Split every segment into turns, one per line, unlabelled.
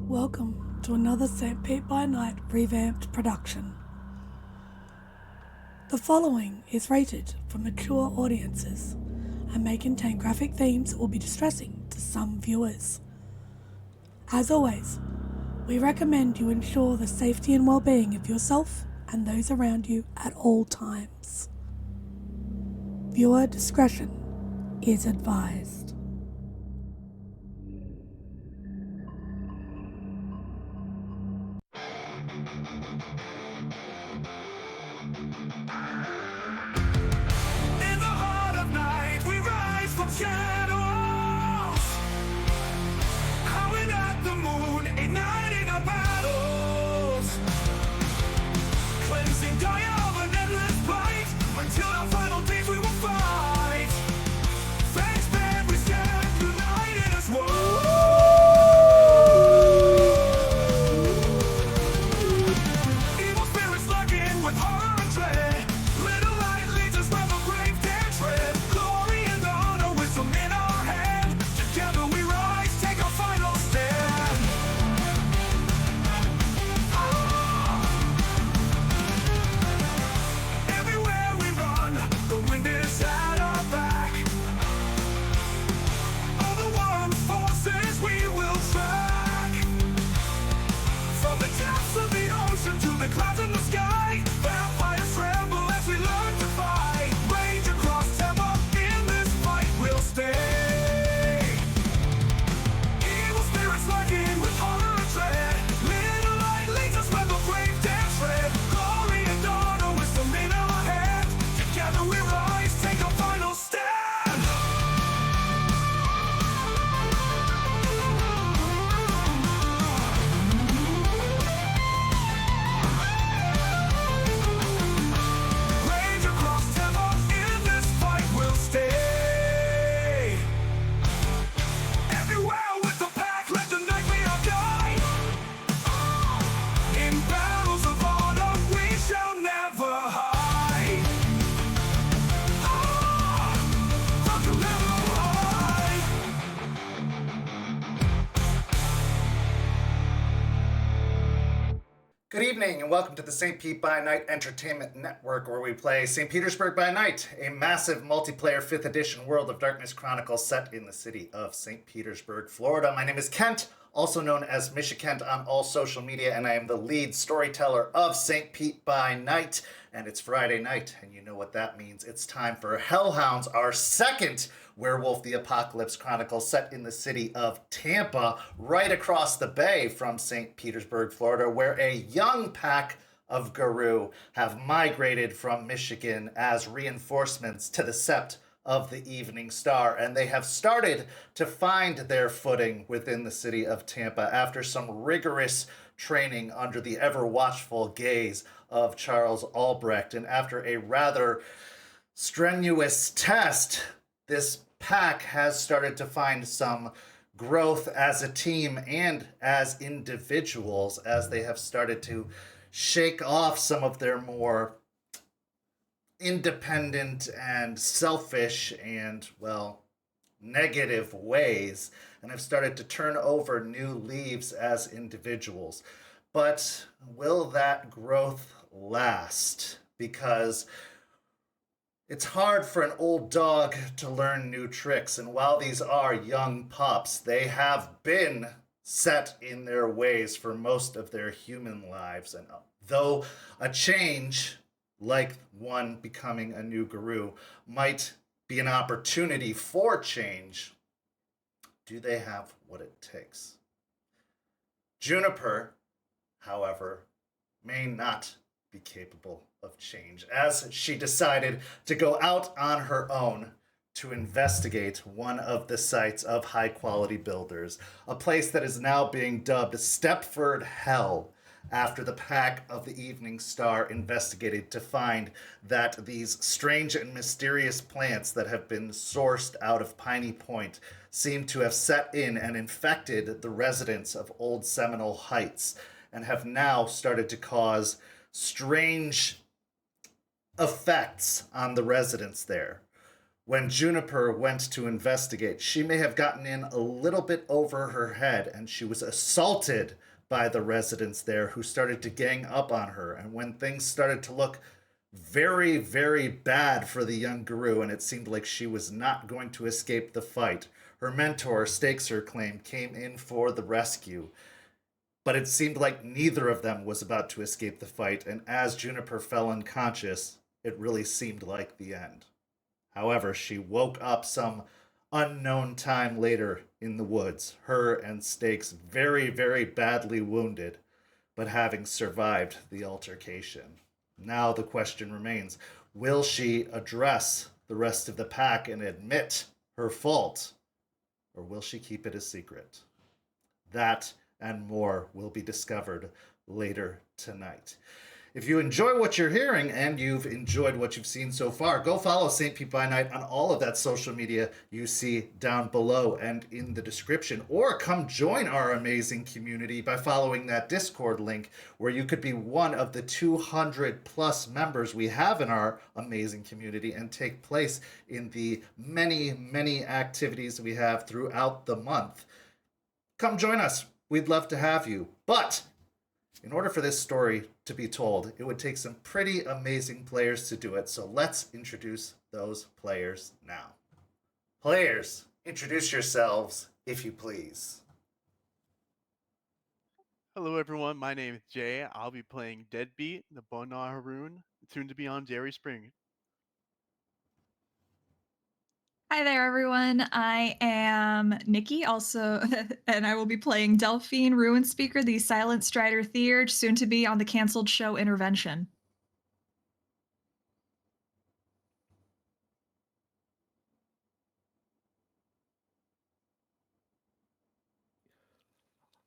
Welcome to another St. Pete by Night revamped production. The following is rated for mature audiences and may contain graphic themes that will be distressing to some viewers. As always, we recommend you ensure the safety and well-being of yourself and those around you at all times. Viewer discretion is advised.
In the heart of night, we rise from shadows, howling at the moon, igniting our battles, cleansing Gaia of an endless bite, until our final days we will fight. Thanks, man, we stand united as one. Evil spirits lurking with horror and dread. Little light leads us where the brave dare tread. Glory and honor, wisdom in our hand. Together we rise, take our final stand. Everywhere we run, the wind is at our back. All the warring forces we will track. From the depths of the ocean to the clouds in the sky, vampires tremble as we learn to fight. Rage across Tampa, in this fight we'll stay. Evil spirits lurking with horror and dread. Little light leads us where the brave dare tread. Glory and honor, wisdom in our hand. Together we rise, take our final stand. Rage across Tampa, in this fight we'll stay. Everywhere with the pack, let the night be our guide. In battles of honor, we shall never hide. Rock will never hide.
Good evening and welcome to the St. Pete by Night Entertainment Network, where we play St. Petersburg by Night, a massive multiplayer 5th edition World of Darkness chronicle set in the city of St. Petersburg, Florida. My name is Kent, also known as Misha Kent on all social media, and I am the lead storyteller of St. Pete by Night. And it's Friday night, and you know what that means. It's time for Hellhounds, our second Werewolf the Apocalypse chronicle set in the city of Tampa, right across the bay from St. Petersburg, Florida, where a young pack of Garou have migrated from Michigan as reinforcements to the Sept of the Evening Star, and they have started to find their footing within the city of Tampa after some rigorous training under the ever-watchful gaze of Charles Albrecht. And after a rather strenuous test, this pack has started to find some growth as a team and as individuals, as they have started to shake off some of their more independent and selfish and, well, negative ways, and have started to turn over new leaves as individuals. But will that growth last? Because it's hard for an old dog to learn new tricks, and while these are young pups, they have been set in their ways for most of their human lives. And though a change, like one becoming a new Garou, might be an opportunity for change, do they have what it takes? Juniper, however, may not be capable of change, as she decided to go out on her own to investigate one of the sites of High Quality Builders, a place that is now being dubbed Stepford Hell, after the pack of the Evening Star investigated to find that these strange and mysterious plants that have been sourced out of Piney Point seem to have set in and infected the residents of Old Seminole Heights, and have now started to cause strange effects on the residents there. When Juniper went to investigate, she may have gotten in a little bit over her head, and she was assaulted by the residents there who started to gang up on her. And when things started to look very, very bad for the young guru, and it seemed like she was not going to escape the fight, her mentor, stakes her claim, came in for the rescue. But it seemed like neither of them was about to escape the fight, and as Juniper fell unconscious, it really seemed like the end. However, she woke up some unknown time later in the woods, her and Stakes very, very badly wounded, but having survived the altercation. Now the question remains, will she address the rest of the pack and admit her fault, or will she keep it a secret? That and more will be discovered later tonight. If you enjoy what you're hearing and you've enjoyed what you've seen so far, go follow St. Pete by Night on all of that social media you see down below and in the description, or come join our amazing community by following that Discord link where you could be one of the 200 plus members we have in our amazing community and take place in the many, many activities we have throughout the month. Come join us. We'd love to have you. But in order for this story to be told, it would take some pretty amazing players to do it. So let's introduce those players now. Players, introduce yourselves, if you please.
Hello everyone, my name is Jay. I'll be playing Deadbeat, the Bonar Haroon, soon to be on Jerry Spring.
Hi there, everyone. I am Nikki, also, and I will be playing Delphine, Ruin Speaker, the Silent Strider Theurge, soon to be on the canceled show Intervention.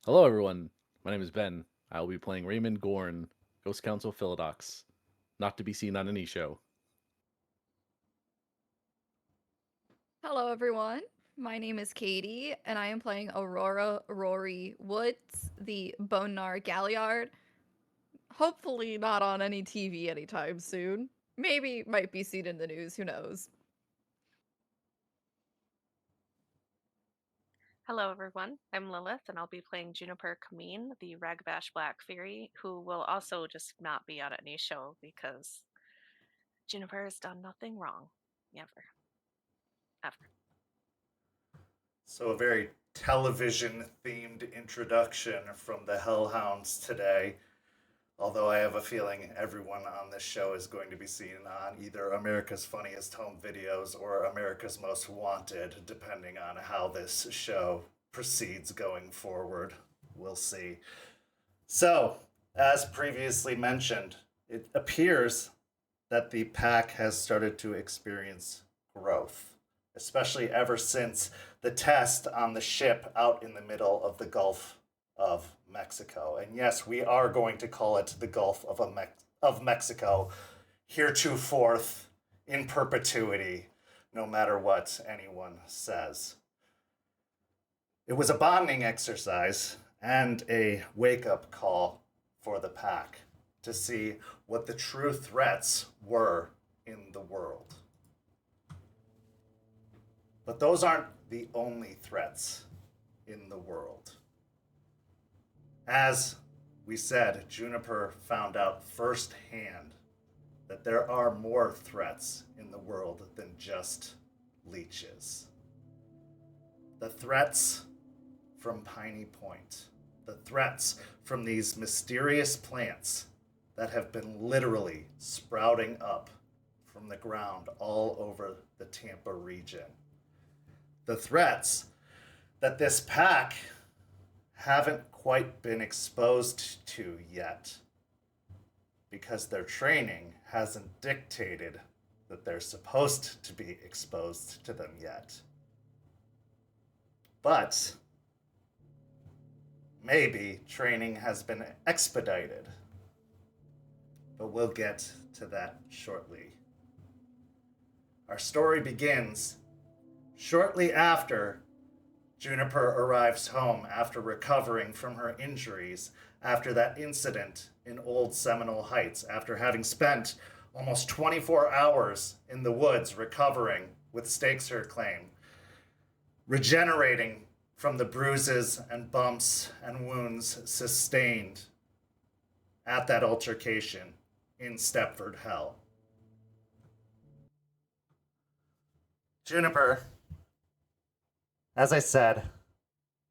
Hello, everyone. My name is Ben. I will be playing Raymond Gorn, Ghost Council Philodox, not to be seen on any show.
Hello, everyone. My name is Katie, and I am playing Aurora Rory Woods, the Bonar Galliard. Hopefully not on any TV anytime soon. Maybe might be seen in the news, who knows.
Hello, everyone. I'm Lilith, and I'll be playing Juniper Kameen, the Ragbash Black Fury, who will also just not be on any show because Juniper has done nothing wrong. Never. Ever.
So a very television-themed introduction from the Hellhounds today. Although I have a feeling everyone on this show is going to be seen on either America's Funniest Home Videos or America's Most Wanted, depending on how this show proceeds going forward. We'll see. So, as previously mentioned, it appears that the pack has started to experience growth, especially ever since the test on the ship out in the middle of the Gulf of Mexico. And yes, we are going to call it the Gulf of Mexico, heretofore in perpetuity, no matter what anyone says. It was a bonding exercise and a wake-up call for the pack to see what the true threats were in the world. But those aren't the only threats in the world. As we said, Juniper found out firsthand that there are more threats in the world than just leeches. The threats from Piney Point, the threats from these mysterious plants that have been literally sprouting up from the ground all over the Tampa region. The threats that this pack haven't quite been exposed to yet because their training hasn't dictated that they're supposed to be exposed to them yet. But maybe training has been expedited. But we'll get to that shortly. Our story begins shortly after Juniper arrives home after recovering from her injuries after that incident in Old Seminole Heights, after having spent almost 24 hours in the woods recovering with stakes her claim, regenerating from the bruises and bumps and wounds sustained at that altercation in Stepford Hell. Juniper, as I said,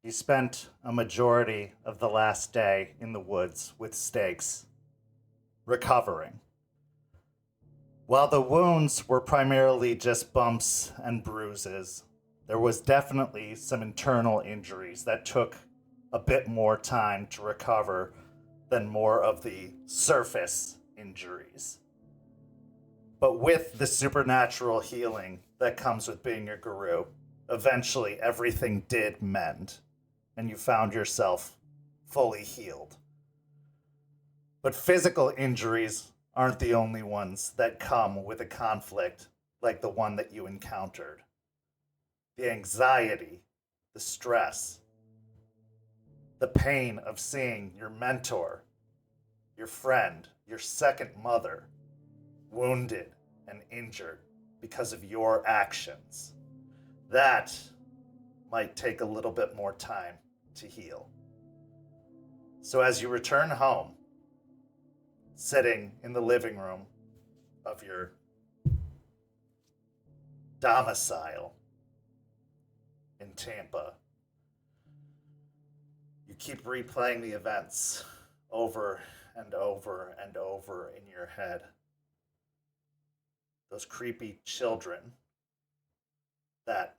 you spent a majority of the last day in the woods with stakes, recovering. While the wounds were primarily just bumps and bruises, there was definitely some internal injuries that took a bit more time to recover than more of the surface injuries. But with the supernatural healing that comes with being a guru, eventually everything did mend, and you found yourself fully healed. But physical injuries aren't the only ones that come with a conflict like the one that you encountered. The anxiety, the stress, the pain of seeing your mentor, your friend, your second mother, wounded and injured because of your actions. That might take a little bit more time to heal. So as you return home, sitting in the living room of your domicile in Tampa, you keep replaying the events over and over and over in your head. Those creepy children, that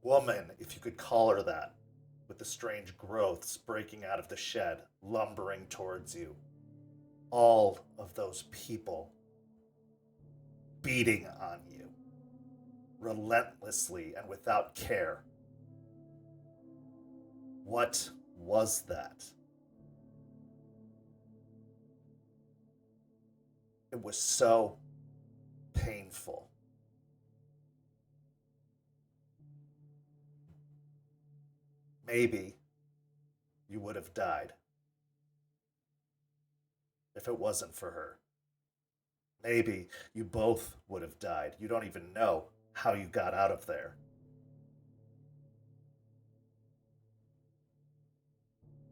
woman, if you could call her that, with the strange growths breaking out of the shed, lumbering towards you. All of those people beating on you, relentlessly and without care. What was that? It was so painful. Maybe you would have died if it wasn't for her. Maybe you both would have died. You don't even know how you got out of there.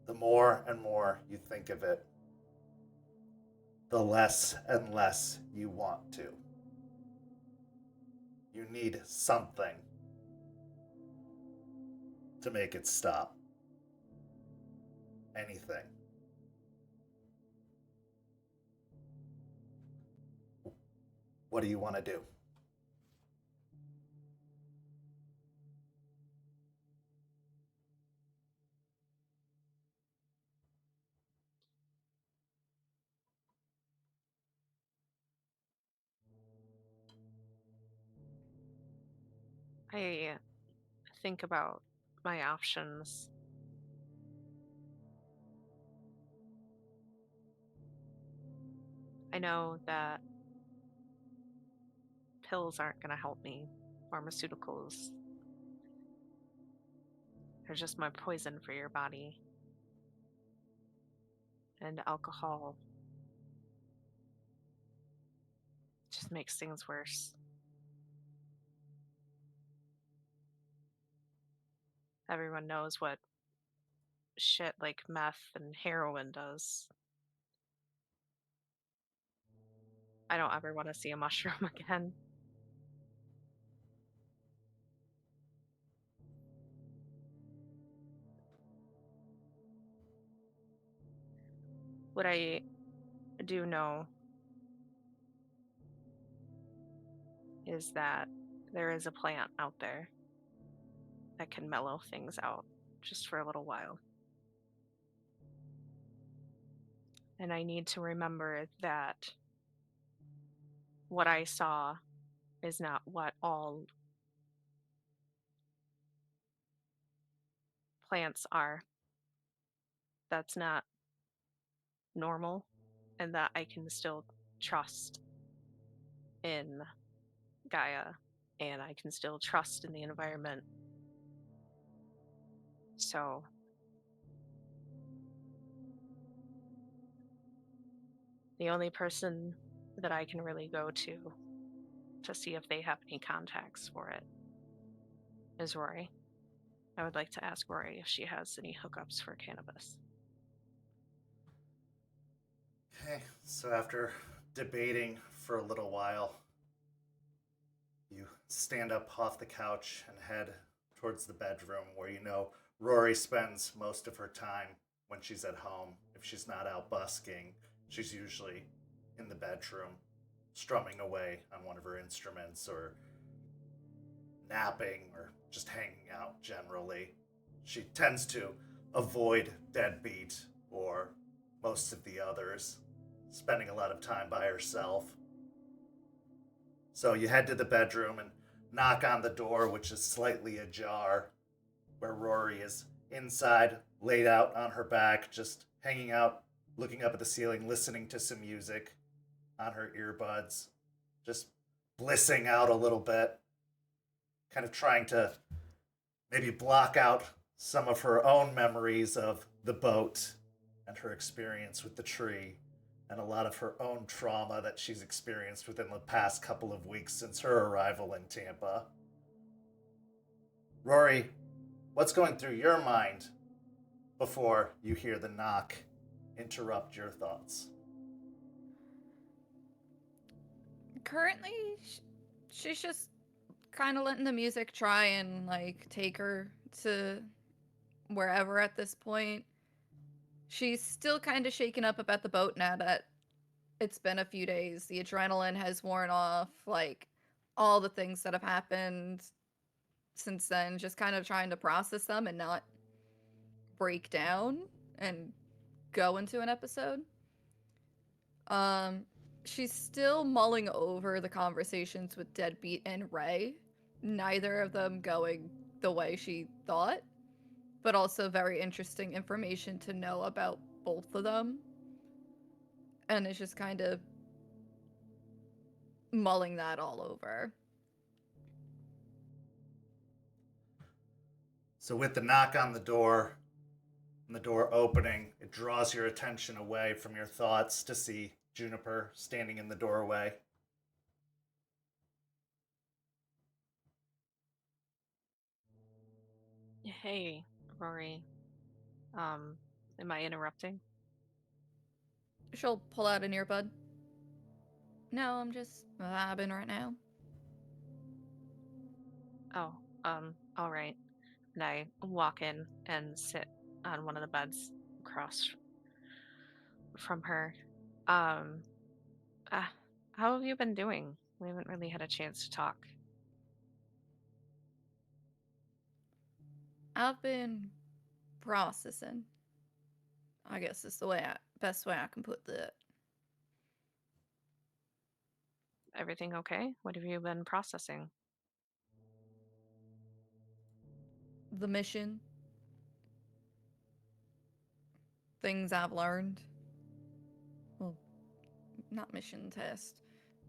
The more and more you think of it, the less and less you want to. You need something to make it stop. Anything. What do you want to do?
I think about my options. I know that pills aren't going to help me. Pharmaceuticals are just my poison for your body. And alcohol just makes things worse. Everyone knows what shit like meth and heroin does. I don't ever want to see a mushroom again. What I do know is that there is a plant out there that can mellow things out just for a little while. And I need to remember that what I saw is not what all plants are. That's not normal, and that I can still trust in Gaia, and I can still trust in the environment. So the only person that I can really go to to see if they have any contacts for it is Rory. I would like to ask Rory if she has any hookups for cannabis.
Okay, so after debating for a little while, you stand up off the couch and head towards the bedroom where you know Rory spends most of her time when she's at home. If she's not out busking, she's usually in the bedroom, strumming away on one of her instruments or napping or just hanging out generally. She tends to avoid Deadbeat or most of the others, spending a lot of time by herself. So you head to the bedroom and knock on the door, which is slightly ajar, where Rory is inside, laid out on her back, just hanging out, looking up at the ceiling, listening to some music on her earbuds, just blissing out a little bit, kind of trying to maybe block out some of her own memories of the boat and her experience with the tree and a lot of her own trauma that she's experienced within the past couple of weeks since her arrival in Tampa. Rory, what's going through your mind before you hear the knock interrupt your thoughts?
Currently, she's just kind of letting the music try and like take her to wherever at this point. She's still kind of shaken up about the boat now that it's been a few days. The adrenaline has worn off, like all the things that have happened since then, just kind of trying to process them and not break down and go into an episode. She's still mulling over the conversations with Deadbeat and Ray, neither of them going the way she thought, but also very interesting information to know about both of them. And it's just kind of mulling that all over.
So, with the knock on the door and the door opening, it draws your attention away from your thoughts to see Juniper standing in the doorway.
Hey, Rory. Am I interrupting?
She'll pull out an earbud. No, I'm just vibing right now.
Oh, all right. And I walk in and sit on one of the beds across from her. Um, uh, how have you been doing? We haven't really had a chance to talk.
I've been processing. I guess is the best way I can put that.
Everything okay? What have you been processing?
The mission. Things I've learned. Well, not mission test,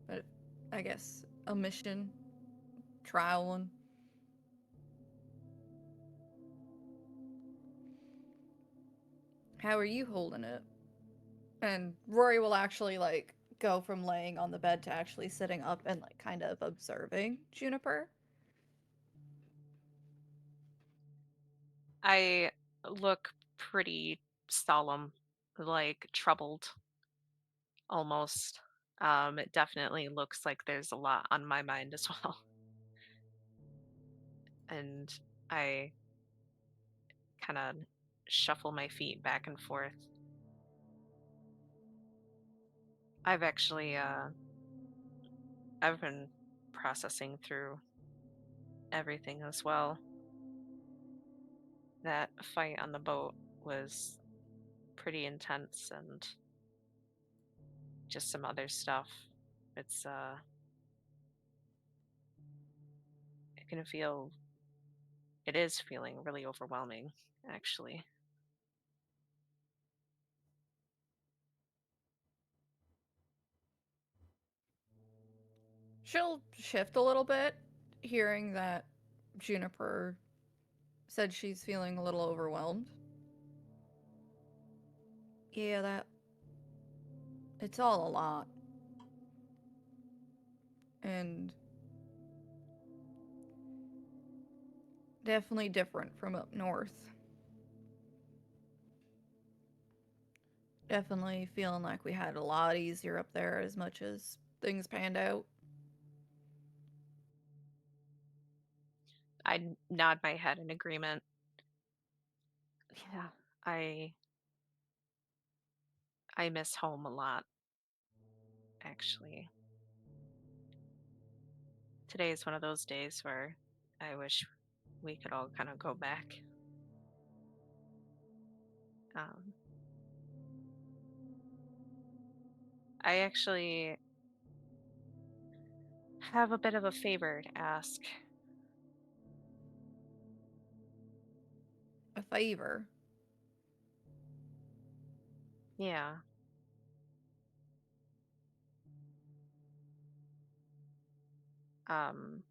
but I guess a mission. Trial one. How are you holding it? And Rory will actually like go from laying on the bed to actually sitting up and like kind of observing Juniper.
I look pretty solemn, like troubled almost. It definitely looks like there's a lot on my mind as well. And I kind of shuffle my feet back and forth. I've actually I've been processing through everything as well. That fight on the boat was pretty intense and just some other stuff. It's it can feel it is feeling really overwhelming actually.
She'll shift a little bit, hearing that Juniper said she's feeling a little overwhelmed. Yeah, it's all a lot. And Definitely different from up north. Definitely feeling like we had it a lot easier up there as much as things panned out.
I nod my head in agreement. Yeah, I miss home a lot, actually. Today is one of those days where I wish we could all kind of go back. Um, I actually have a bit of a favor to ask.
A favor.
Yeah. Um,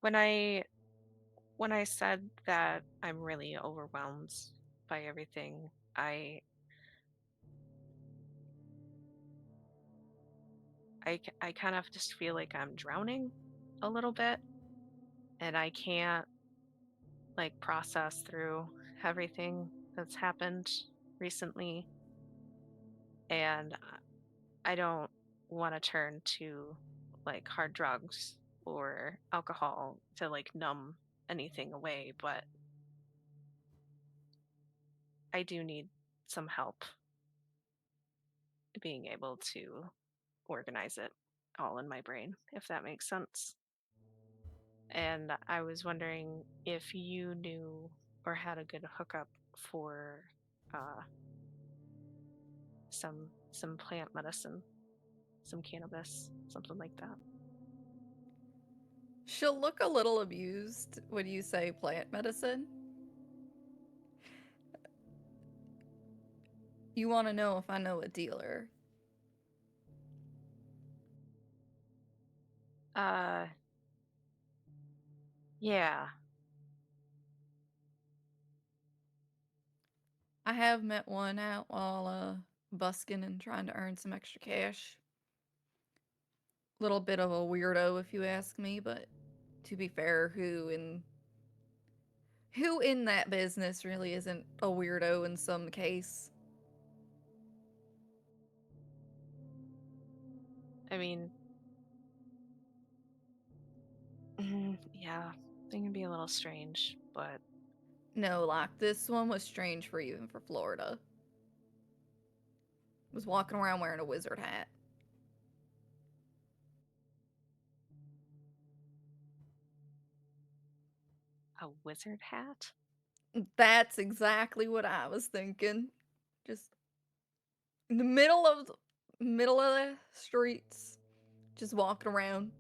when I said that I'm really overwhelmed by everything, I kind of just feel like I'm drowning a little bit, and I can't like process through everything that's happened recently, and I don't want to turn to like hard drugs or alcohol to like numb anything away, but I do need some help being able to organize it all in my brain, if that makes sense. And I was wondering if you knew or had a good hookup for uh, some plant medicine, some cannabis, something like that.
She'll look a little amused when you say plant medicine. You want to know if I know a dealer.
Uh, yeah.
I have met one out while busking and trying to earn some extra cash. Little bit of a weirdo if you ask me, but to be fair, who in that business really isn't a weirdo in some case?
I mean, yeah, they can be a little strange, but
No, like this one was strange for even for Florida. Was walking around wearing a wizard hat.
a wizard hat?
That's exactly what I was thinking. Just in the middle of the streets, just walking around,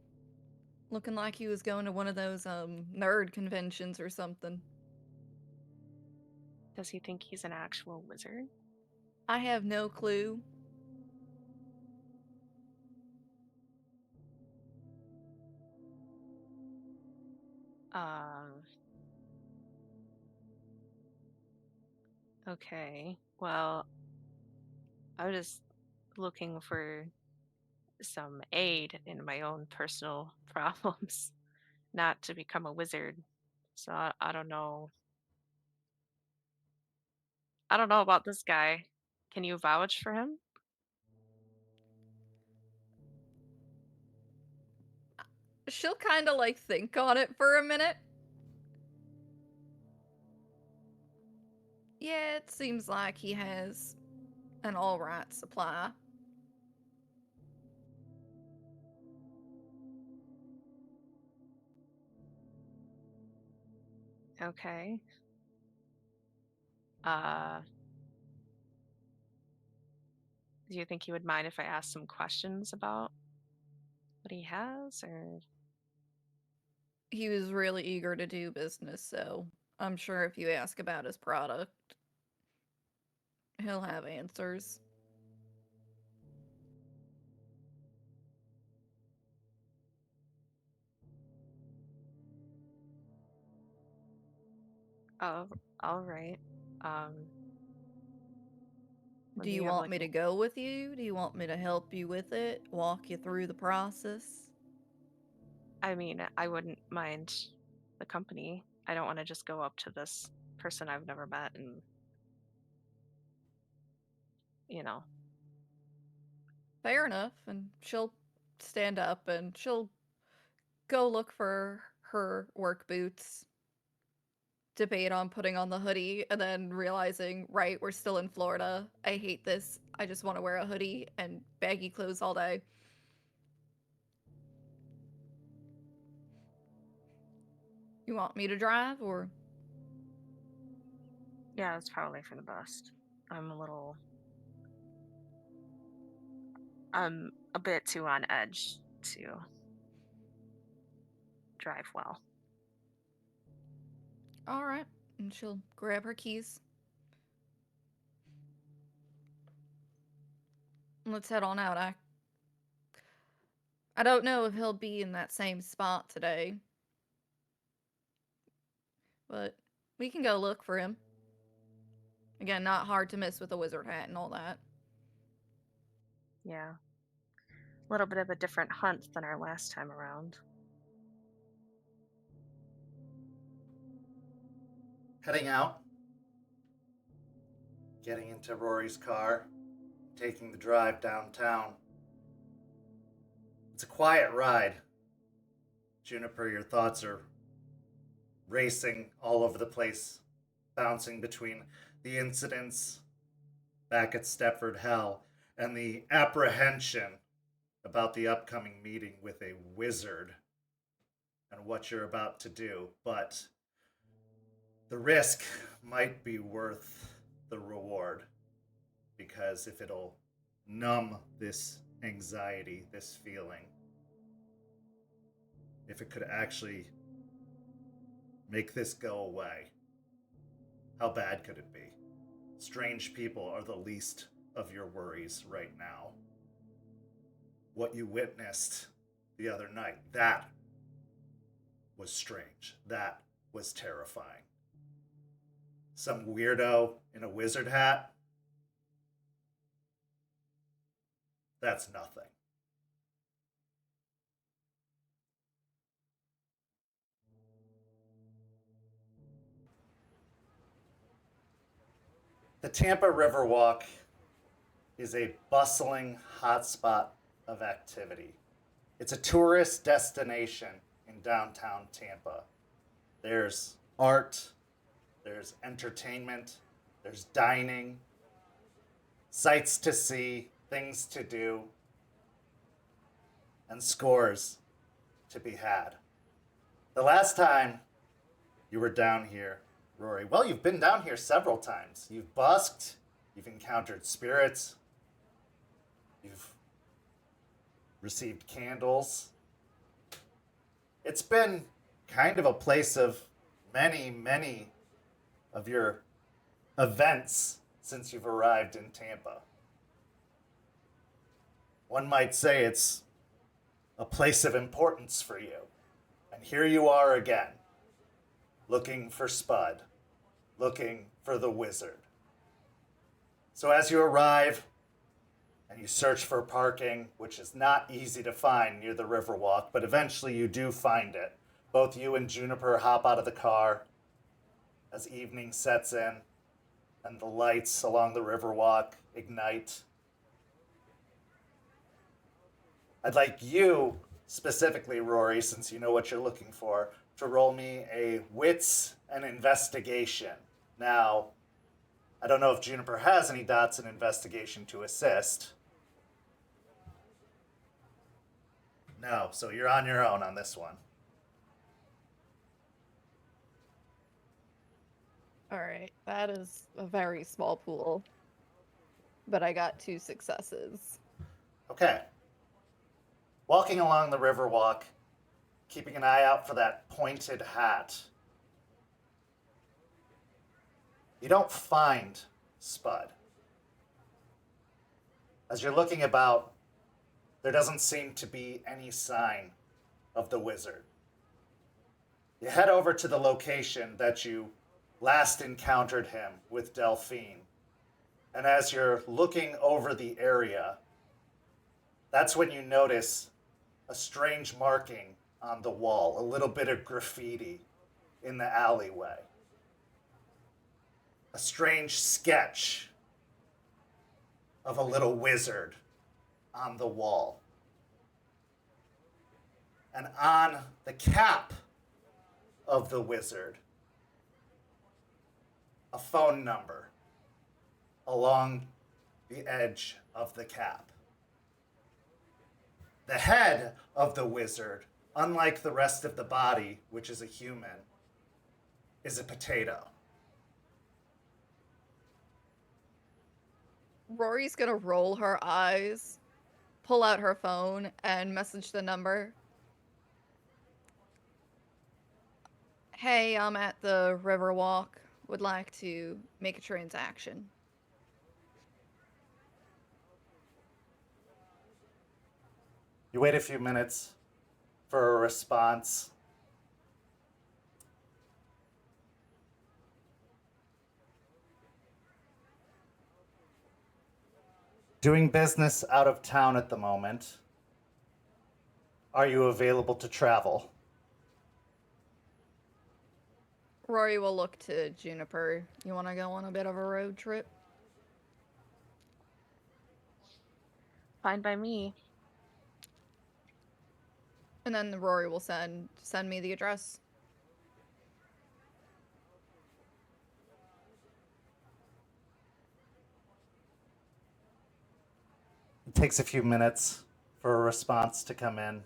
looking like he was going to one of those nerd conventions or something.
Does he think he's an actual wizard?
I have no clue.
Um, okay. Well, I was just looking for some aid in my own personal problems, not to become a wizard. So I don't know. I don't know about this guy. Can you vouch for him?
She'll kind of like think on it for a minute. Yeah, it seems like he has an alright supply.
Okay. Uh, do you think he would mind if I asked some questions about what he has, or
He was really eager to do business, so I'm sure if you ask about his product, he'll have answers.
oh, all right. Um,
Do you want me to go with you? Do you want me to help you with it? Walk you through the process?
I mean, I wouldn't mind the company. I don't want to just go up to this person I've never met and, you know.
Fair enough. And she'll stand up and she'll go look for her work boots, debate on putting on the hoodie, and then realizing, right, we're still in Florida. I hate this. I just want to wear a hoodie and baggy clothes all day. You want me to drive, or?
Yeah, it's probably for the best. I'm a bit too on edge to drive well.
All right. And she'll grab her keys. Let's head on out. I don't know if he'll be in that same spot today, but we can go look for him. Again, not hard to miss with a wizard hat and all that.
Yeah. A little bit of a different hunt than our last time around.
Heading out, getting into Rory's car, taking the drive downtown. It's a quiet ride. Juniper, your thoughts are racing all over the place, bouncing between the incidents back at Stepford Hell and the apprehension about the upcoming meeting with a wizard and what you're about to do. But the risk might be worth the reward, because if it'll numb this anxiety, this feeling, if it could actually make this go away, how bad could it be? Strange people are the least of your worries right now. What you witnessed the other night, that was strange. That was terrifying. Some weirdo in a wizard hat, that's nothing. The Tampa Riverwalk is a bustling hotspot of activity. It's a tourist destination in downtown Tampa. There's art, there's entertainment, there's dining, sights to see, things to do, and scores to be had. The last time you were down here, Rory, well, you've been down here several times. You've busked, you've encountered spirits, you've received candles. It's been kind of a place of many of your events since you've arrived in Tampa. One might say it's a place of importance for you. And here you are again, looking for Spud, looking for the wizard. So as you arrive and you search for parking, which is not easy to find near the Riverwalk, but eventually you do find it. Both you and Juniper hop out of the car as evening sets in and the lights along the Riverwalk ignite. I'd like you, specifically Rory, since you know what you're looking for, to roll me a wits and investigation. Now, I don't know if Juniper has any dots in investigation to assist. No, so you're on your own on this one.
All right, that is a very small pool, but I got 2 successes.
Okay. Walking along the Riverwalk, keeping an eye out for that pointed hat. You don't find Spud. As you're looking about, there doesn't seem to be any sign of the wizard. You head over to the location that you last encountered him with Delphine. And as you're looking over the area, that's when you notice a strange marking on the wall, a little bit of graffiti in the alleyway. A strange sketch of a little wizard on the wall. And on the cap of the wizard, a phone number along the edge of the cap. The head of the wizard, unlike the rest of the body, which is a human, is a potato.
Rory's gonna roll her eyes, pull out her phone, and message the number. Hey, I'm at the Riverwalk. Would like to make a transaction.
You wait a few minutes for a response. Doing business out of town at the moment. Are you available to travel?
Rory will look to Juniper. You want to go on a bit of a road trip?
Fine by me.
And then Rory will send me the address.
It takes a few minutes for a response to come in.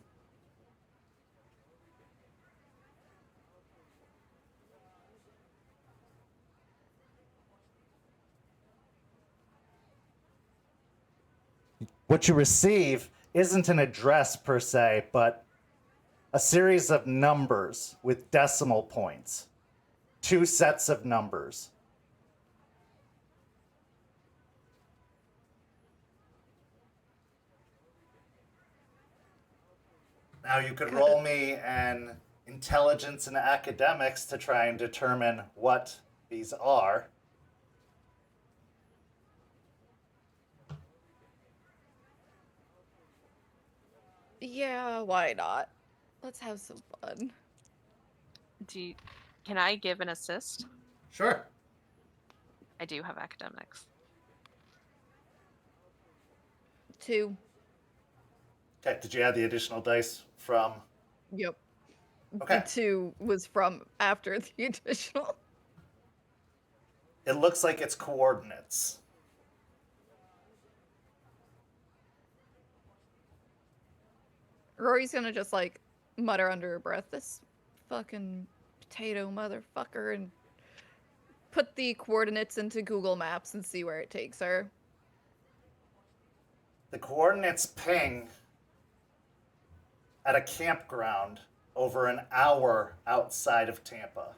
What you receive isn't an address per se, but a series of numbers with decimal points. 2 sets of numbers. Now you could roll me an intelligence and academics to try and determine what these are.
Yeah, why not? Let's have some fun.
Can I give an assist?
Sure.
I do have academics.
2.
Okay, did you add the additional dice from?
Yep.
Okay.
The 2 was from after the additional.
It looks like it's coordinates.
Rory's gonna just like mutter under her breath, this fucking potato motherfucker, and put the coordinates into Google Maps and see where it takes her.
The coordinates ping at a campground over an hour outside of Tampa.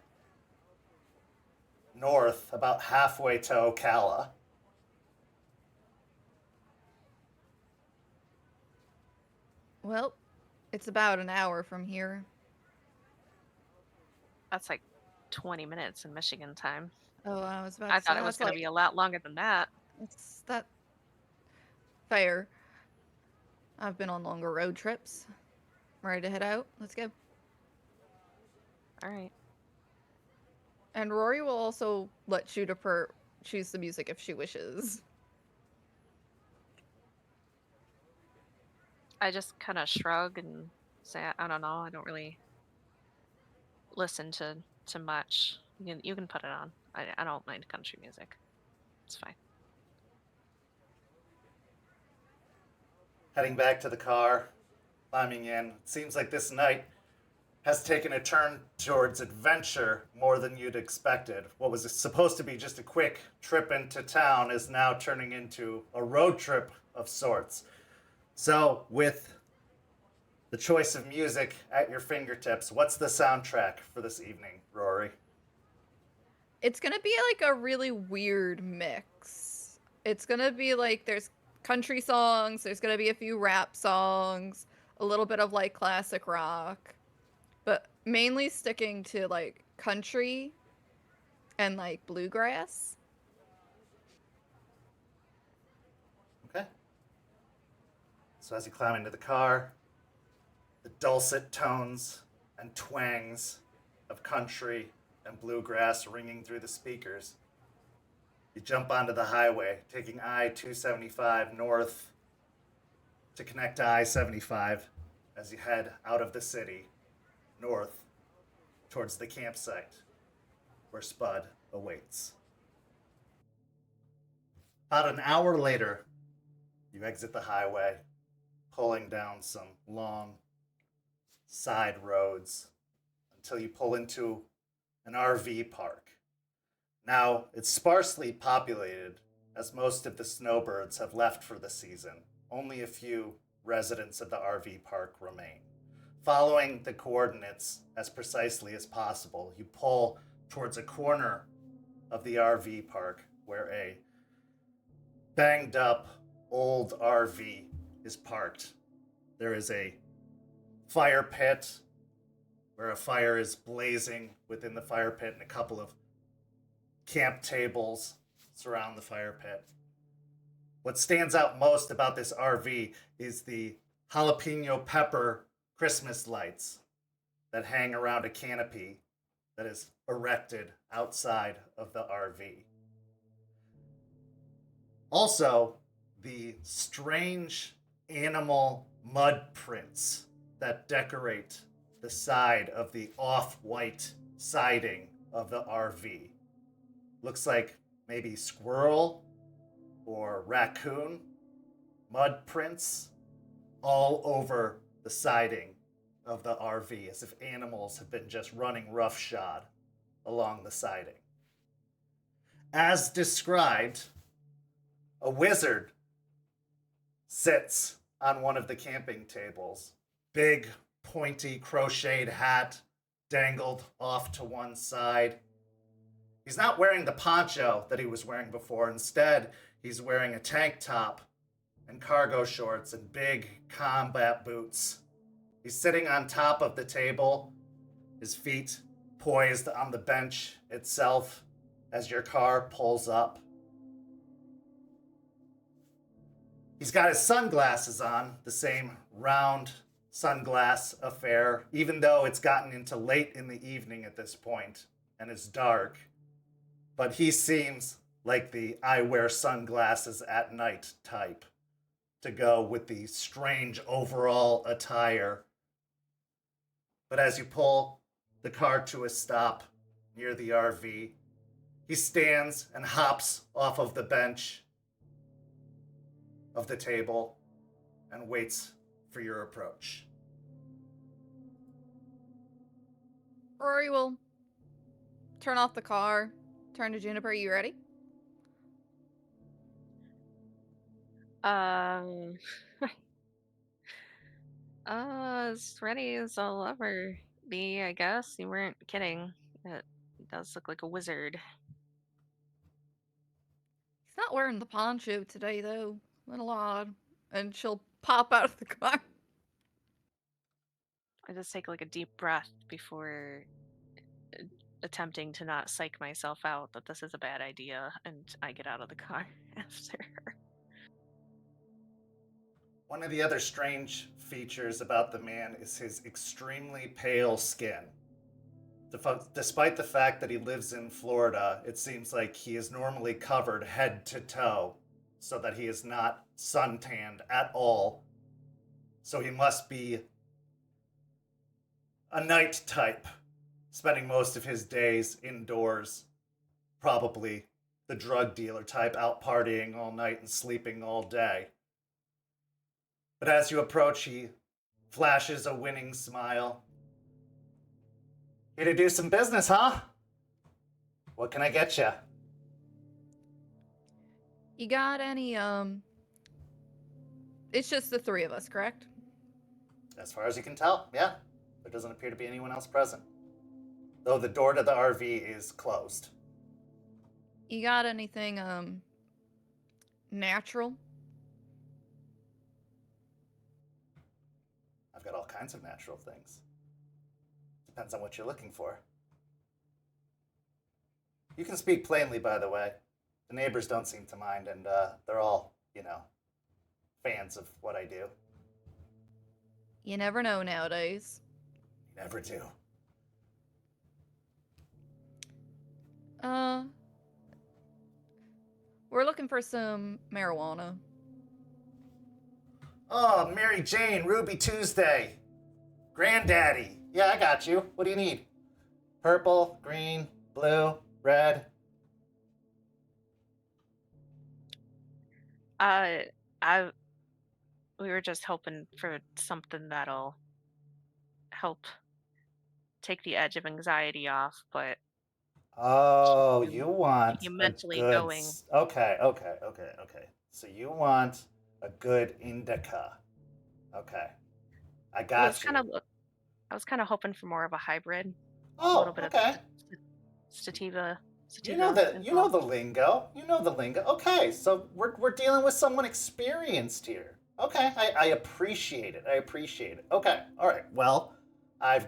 North, about halfway to Ocala.
Well, it's about an hour from here.
That's like 20 minutes in Michigan time.
Oh, I was about
I
to say
thought it was
that's
going to
like,
be a lot longer than that.
it's that fair. I've been on longer road trips. I'm ready to head out. Let's go.
All right.
And Rory will also let Juniper choose the music if she wishes.
I just kind of shrug and say, I don't know. I don't really listen to much. You can put it on. I don't mind country music. It's fine.
Heading back to the car, climbing in. It seems like this night has taken a turn towards adventure more than you'd expected. What was supposed to be just a quick trip into town is now turning into a road trip of sorts. So, with the choice of music at your fingertips, what's the soundtrack for this evening, Rory?
It's gonna be like a really weird mix. It's gonna be like there's country songs, there's gonna be a few rap songs, a little bit of like classic rock, but mainly sticking to like country and like bluegrass.
So as you climb into the car, the dulcet tones and twangs of country and bluegrass ringing through the speakers, you jump onto the highway, taking I-275 north to connect to I-75 as you head out of the city, north, towards the campsite where Spud awaits. About an hour later, you exit the highway, pulling down some long side roads until you pull into an RV park. Now, it's sparsely populated as most of the snowbirds have left for the season. Only a few residents of the RV park remain. Following the coordinates as precisely as possible, you pull towards a corner of the RV park where a banged up old RV is parked. There is a fire pit where a fire is blazing within the fire pit, and a couple of camp tables surround the fire pit. What stands out most about this RV is the jalapeno pepper Christmas lights that hang around a canopy that is erected outside of the RV. Also, the strange animal mud prints that decorate the side of the off-white siding of the RV. Looks like maybe squirrel or raccoon mud prints all over the siding of the RV, as if animals have been just running roughshod along the siding. As described, a wizard sits on one of the camping tables. Big, pointy, crocheted hat dangled off to one side. He's not wearing the poncho that he was wearing before. Instead, he's wearing a tank top and cargo shorts and big combat boots. He's sitting on top of the table, his feet poised on the bench itself as your car pulls up. He's got his sunglasses on, the same round sunglass affair, even though it's gotten into late in the evening at this point and it's dark. But he seems like the I wear sunglasses at night type to go with the strange overall attire. But as you pull the car to a stop near the RV, he stands and hops off of the bench of the table and waits for your approach.
Rory will turn off the car, turn to Juniper. Are you ready?
As ready as I'll ever be, I guess. You weren't kidding. It does look like a wizard.
He's not wearing the poncho today, though. A little odd. And she'll pop out of the car.
I just take like a deep breath before attempting to not psych myself out that this is a bad idea, and I get out of the car after her.
One of the other strange features about the man is his extremely pale skin. Despite the fact that he lives in Florida, it seems like he is normally covered head to toe so that he is not suntanned at all. So he must be a night type, spending most of his days indoors. Probably the drug dealer type, out partying all night and sleeping all day. But as you approach, he flashes a winning smile. Here to do some business, huh? What can I get you?
You got any, It's just the three of us, correct?
As far as you can tell, yeah. There doesn't appear to be anyone else present. Though the door to the RV is closed.
You got anything, natural?
I've got all kinds of natural things. Depends on what you're looking for. You can speak plainly, by the way. The neighbors don't seem to mind, and they're all, fans of what I do.
You never know nowadays.
You never do.
We're looking for some marijuana.
Oh, Mary Jane, Ruby Tuesday. Granddaddy. Yeah, I got you. What do you need? Purple, green, blue, red.
We were just hoping for something that'll help take the edge of anxiety off, but
Oh,
keep
you want
you
a
mentally
good...
going.
Okay. So you want a good indica. Okay. I got you.
I was kind of hoping for more of a hybrid. A
Oh,
little bit
okay.
of sativa.
You know the
involved.
lingo. You know the lingo. Okay, so we're dealing with someone experienced here. Okay, I appreciate it. Okay, all right. Well, I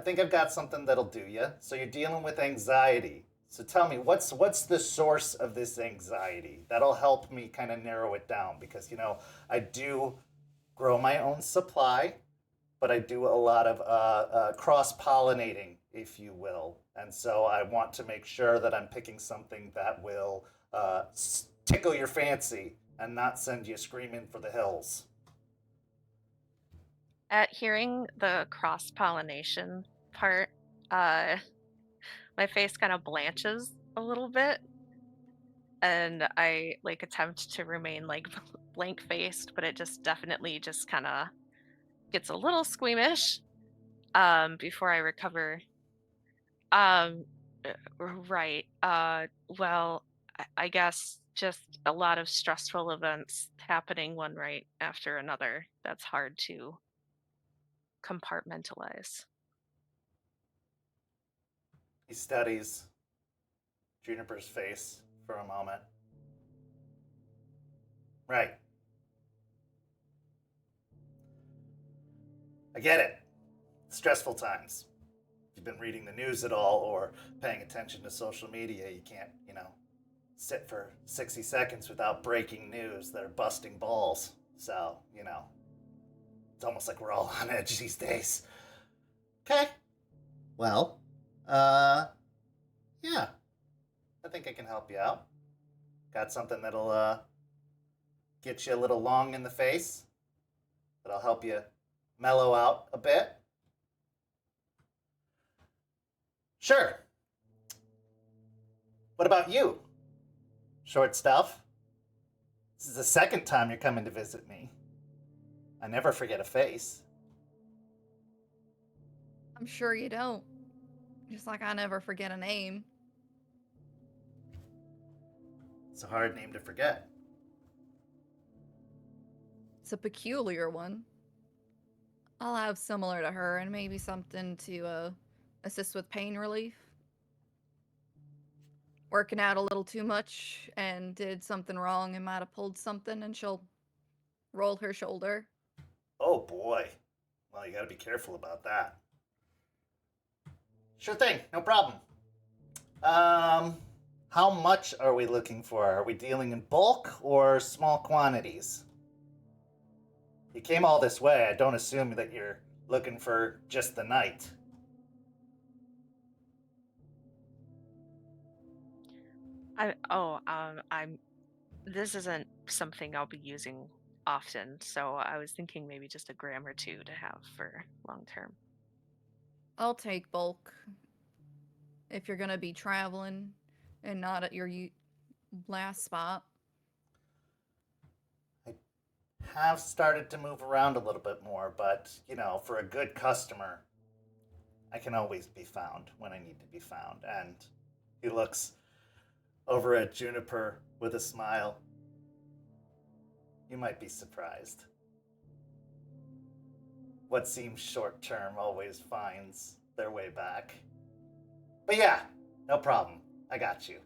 think I've got something that'll do you. So you're dealing with anxiety. So tell me, what's the source of this anxiety? That'll help me kind of narrow it down because I do grow my own supply, but I do a lot of cross-pollinating, if you will. And so I want to make sure that I'm picking something that will tickle your fancy and not send you screaming for the hills.
At hearing the cross pollination part, my face kind of blanches a little bit, and I like attempt to remain like blank faced, but it just definitely just kind of gets a little squeamish before I recover. Um, right. Well, I guess just a lot of stressful events happening one right after another. That's hard to compartmentalize.
He studies Juniper's face for a moment. Right. I get it. Stressful times. If you've been reading the news at all or paying attention to social media, you can't, sit for 60 seconds without breaking news that are busting balls. So, it's almost like we're all on edge these days. Okay. Well, yeah. I think I can help you out. Got something that'll get you a little long in the face. That'll help you mellow out a bit. Sure. What about you? Short stuff? This is the second time you're coming to visit me. I never forget a face.
I'm sure you don't. Just like I never forget a name.
It's a hard name to forget.
It's a peculiar one. I'll have similar to her and maybe something to assist with pain relief. Working out a little too much and did something wrong and might have pulled something and she'll roll her shoulder.
Oh boy. Well, you gotta be careful about that. Sure thing, no problem. How much are we looking for? Are we dealing in bulk or small quantities? You came all this way. I don't assume that you're looking for just the night.
This isn't something I'll be using often, so I was thinking maybe just a gram or two to have for long term.
I'll take bulk if you're gonna be traveling and not at your last spot.
I have started to move around a little bit more, but, for a good customer, I can always be found when I need to be found. And he looks over at Juniper with a smile. You might be surprised. What seems short term always finds their way back. But yeah, no problem. I got you.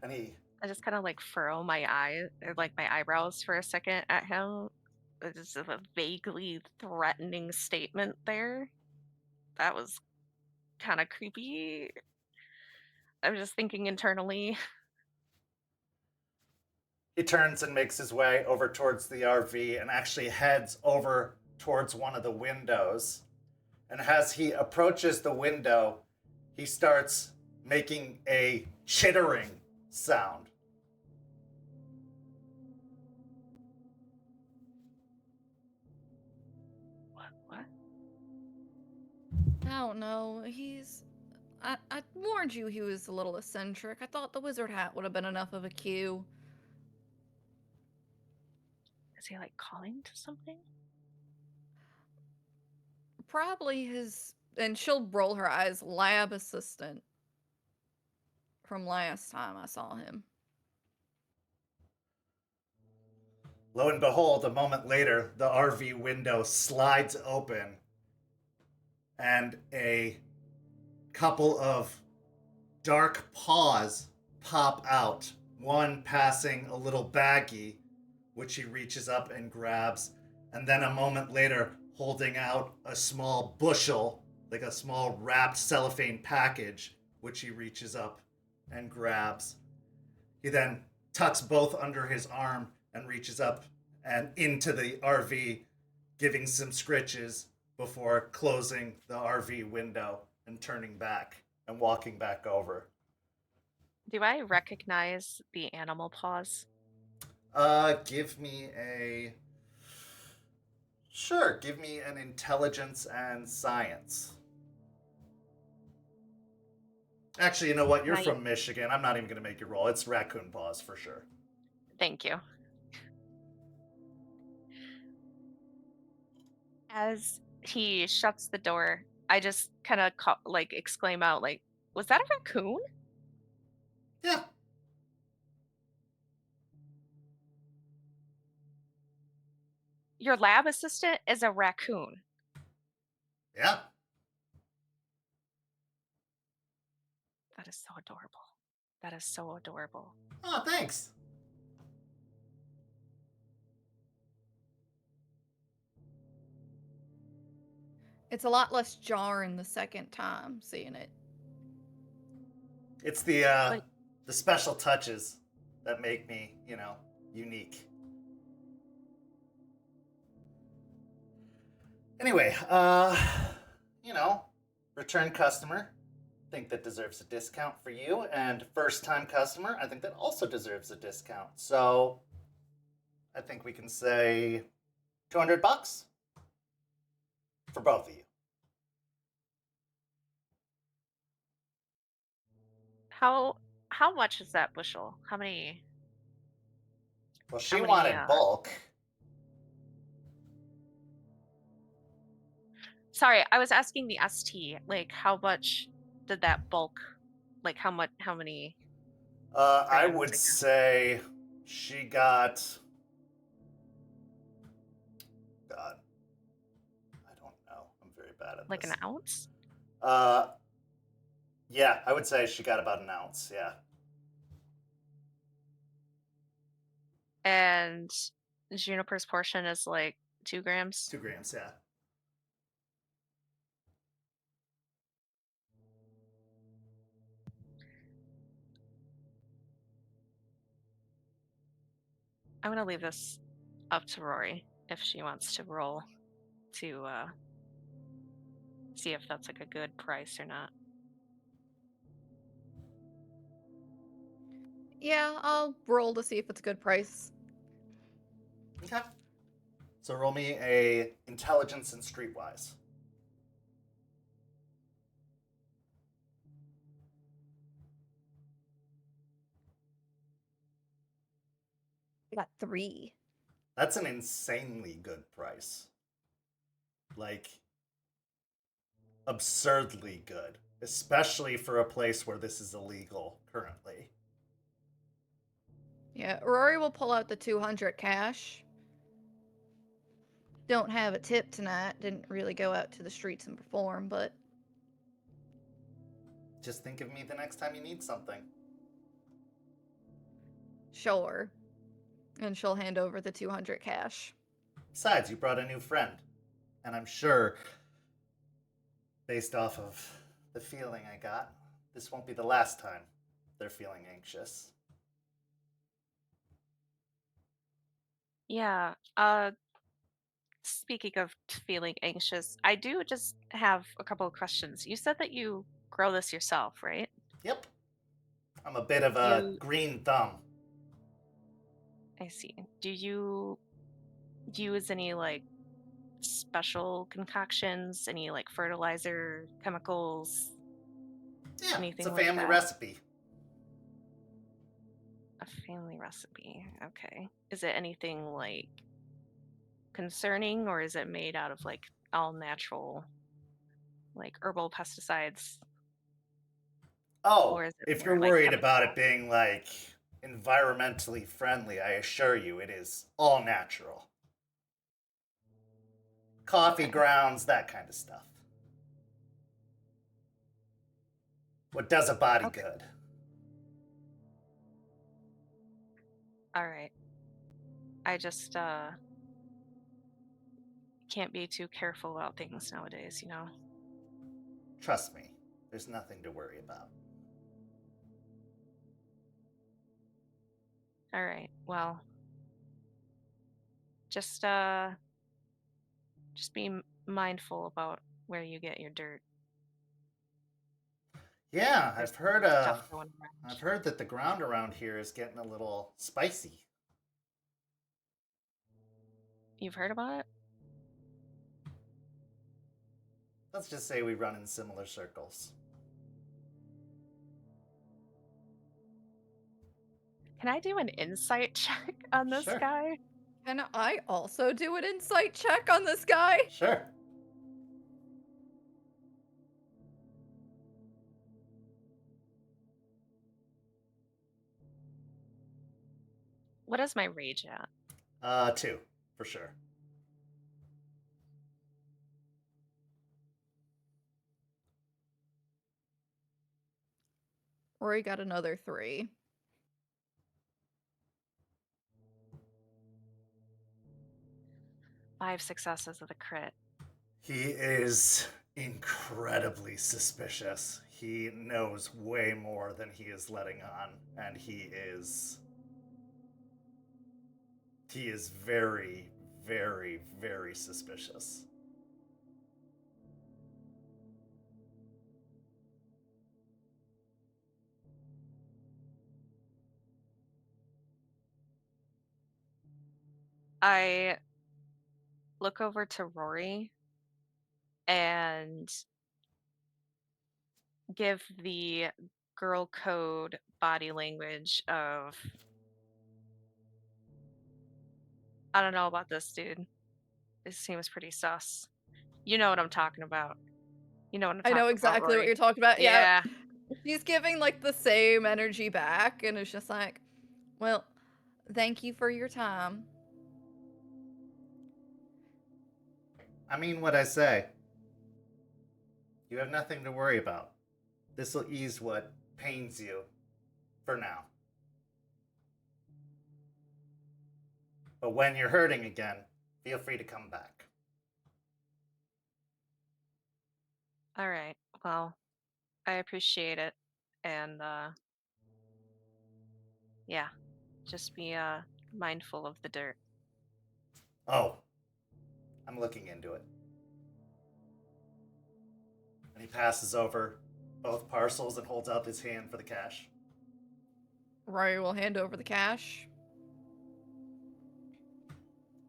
And
I just kind of like furrow my eyebrows for a second at him. It's a vaguely threatening statement there. That was kind of creepy. I'm just thinking internally.
He turns and makes his way over towards the RV and actually heads over towards one of the windows. And as he approaches the window, he starts making a chittering sound.
What?
I don't know. I warned you he was a little eccentric. I thought the wizard hat would have been enough of a cue.
Is he like calling to something?
Probably his, and she'll roll her eyes, lab assistant from last time I saw him.
Lo and behold, a moment later, the RV window slides open and a couple of dark paws pop out, one passing a little baggie, which he reaches up and grabs, and then a moment later holding out a small bushel, like a small wrapped cellophane package, which he reaches up and grabs. He then tucks both under his arm and reaches up and into the RV, giving some scritches before closing the RV window and turning back and walking back over.
Do I recognize the animal paws?
Give me a... Sure, give me an intelligence and science. Actually, you know what? You're from Michigan. I'm not even going to make you roll. It's raccoon paws for sure.
Thank you. As he shuts the door, I just kind of exclaim out, like, "Was that a raccoon?"
Yeah.
Your lab assistant is a raccoon.
Yeah.
That is so adorable. That is so adorable.
Oh, thanks.
It's a lot less jarring the second time seeing it.
It's the special touches that make me, unique. Anyway, return customer. I think that deserves a discount for you, and first-time customer, I think that also deserves a discount. So, I think we can say $200 for both of you.
How much is that bushel? How many?
Well, she wanted bulk.
Sorry, I was asking the ST. Like, how much did that bulk? Like, how many?
I would say she got... God. I don't know. I'm very bad at
like
this.
An ounce?
Yeah, I would say she got about an ounce, yeah.
And Juniper's portion is like 2 grams?
2 grams, yeah.
I'm going to leave this up to Rory if she wants to roll to see if that's like a good price or not.
Yeah, I'll roll to see if it's a good price.
Okay. So roll me a intelligence and streetwise.
I got 3.
That's an insanely good price. Like, absurdly good. Especially for a place where this is illegal currently.
Yeah, Rory will pull out the 200 cash. Don't have a tip tonight. Didn't really go out to the streets and perform, but...
Just think of me the next time you need something.
Sure. And she'll hand over the 200 cash.
Besides, you brought a new friend. And I'm sure, based off of the feeling I got, this won't be the last time they're feeling anxious.
Yeah. Speaking of feeling anxious, I do just have a couple of questions. You said that you grow this yourself, right?
Yep. I'm a bit of a
You,
green thumb.
I see. Do you use any like special concoctions, any like fertilizer, chemicals,
Yeah, it's
anything
a
like
family
that?
recipe.
A family recipe. Okay. Is it anything like concerning or is it made out of like all natural, like herbal pesticides?
Oh,
Or is it
if you're
more like
worried about it
chemical?
being like environmentally friendly, I assure you it is all natural. Coffee
Okay.
grounds, that kind of stuff. What does a body
Okay.
good?
All right. I just can't be too careful about things nowadays, you know?
Trust me, there's nothing to worry about.
All right. Well, just be mindful about where you get your dirt.
Yeah,
There's
I've heard
some stuff going
I've
around.
heard that the ground around here is getting a little spicy.
You've heard about it?
Let's just say we run in similar circles.
Can I do an insight check on this
Sure.
guy?
Can I also do an insight check on this guy?
Sure.
What is my rage at?
2, for sure.
Rory got another 3.
Five successes with a crit.
He is incredibly suspicious. He knows way more than he is letting on, and he is very, very, very suspicious.
I look over to Rory and give the girl code body language of I don't know about this dude. This seems pretty sus. You know what I'm talking about. You know what I'm
I know
talking about,
exactly what
Rory.
you're talking about. Yeah.
Yeah.
She's giving like the same energy back, and it's just like, well, thank you for your time.
I mean what I say. You have nothing to worry about. This will ease what pains you for now. But when you're hurting again, feel free to come back.
All right. Well, I appreciate it. And yeah, just be mindful of the dirt.
Oh, I'm looking into it. And he passes over both parcels and holds out his hand for the cash.
Rory will hand over the cash.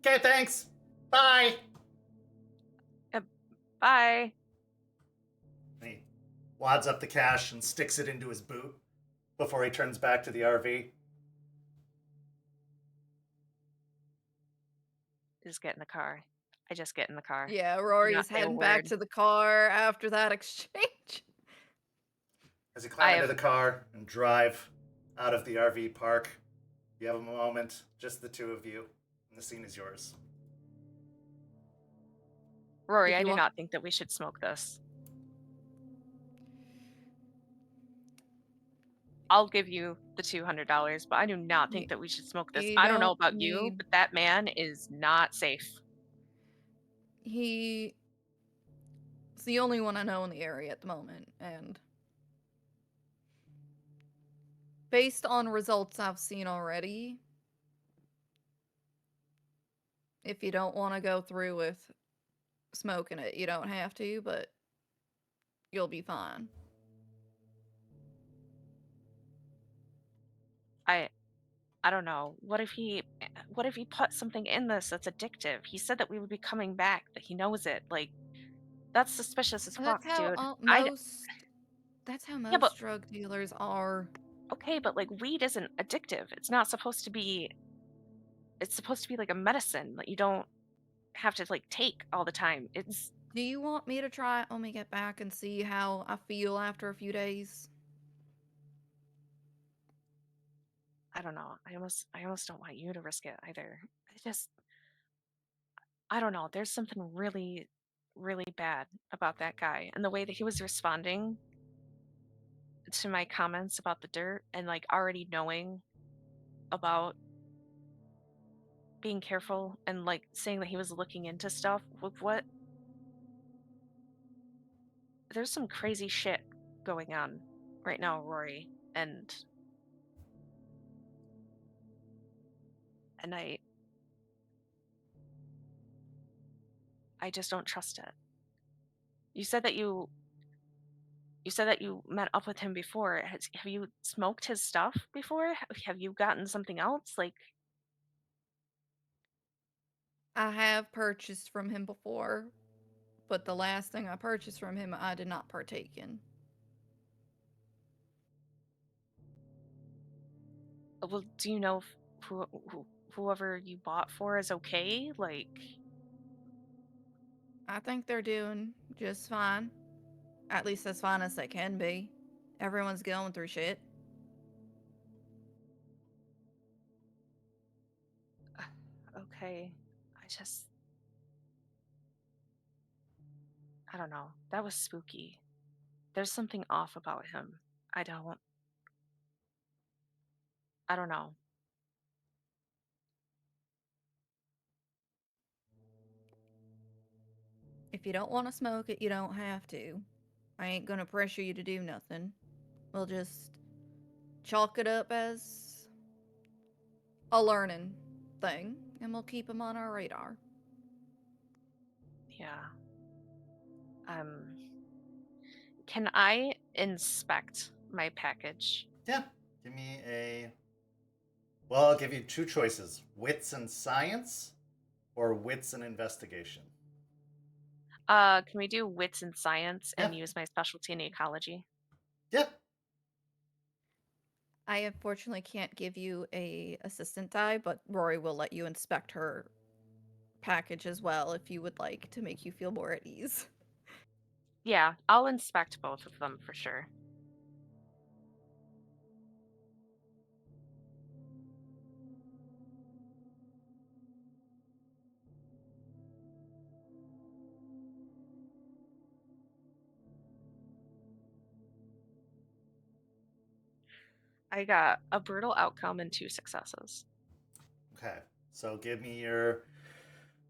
Okay, thanks. Bye.
Bye.
And he wads up the cash and sticks it into his boot before he turns back to the RV.
Just get in the car. I just get in the car.
Yeah,
Do not
Rory's
say a
heading back
word.
to the car after that exchange.
As you
I
climb into
have
the car and drive out of the RV park, you have a moment, just the two of you, and the scene is yours.
Rory,
If
I
you
do
want-
not think that we should smoke this. I'll give you the $200, but I do not think that we should smoke this.
You
I don't know
don't
about you,
need.
but that man is not safe.
He's the only one I know in the area at the moment, and based on results I've seen already, If you don't want to go through with smoking it, you don't have to, but you'll be fine.
I don't know. What if he put something in this that's addictive? He said that we would be coming back, that he knows it. Like, that's suspicious as fuck,
That's how
dude.
most. That's how
Yeah, but
most drug dealers are.
okay, but like weed isn't addictive. It's not supposed to be. It's supposed to be like a medicine that you don't have to like take all the time. It's
Do you want me to try it when we get back and see how I feel after a few days?
I don't know. I almost don't want you to risk it either. I don't know. There's something really, really bad about that guy and the way that he was responding to my comments about the dirt and like already knowing about being careful and like saying that he was looking into stuff. What? There's some crazy shit going on right now, Rory, and I just don't trust it. You said that you met up with him before. Have you smoked his stuff before? Have you gotten something else? Like,
I have purchased from him before, but the last thing I purchased from him, I did not partake in.
well, do you know if whoever you bought for is okay? Like,
I think they're doing just fine. At least as fine as they can be. Everyone's going through shit.
okay. I don't know. That was spooky. There's something off about him. I don't know.
If you don't want to smoke it, you don't have to. I ain't gonna pressure you to do nothing. We'll just chalk it up as a learning thing, and we'll keep them on our radar.
Yeah. Can I inspect my package?
Yeah. Give me a. Well, I'll give you two choices: wits and science, or wits and investigation.
Can we do wits and science
Yeah.
and use my specialty in ecology?
Yeah.
I unfortunately can't give you a assistant die, but Rory will let you inspect her package as well if you would like to make you feel more at ease.
Yeah, I'll inspect both of them for sure. I got a brutal outcome and 2 successes.
Okay. So give me your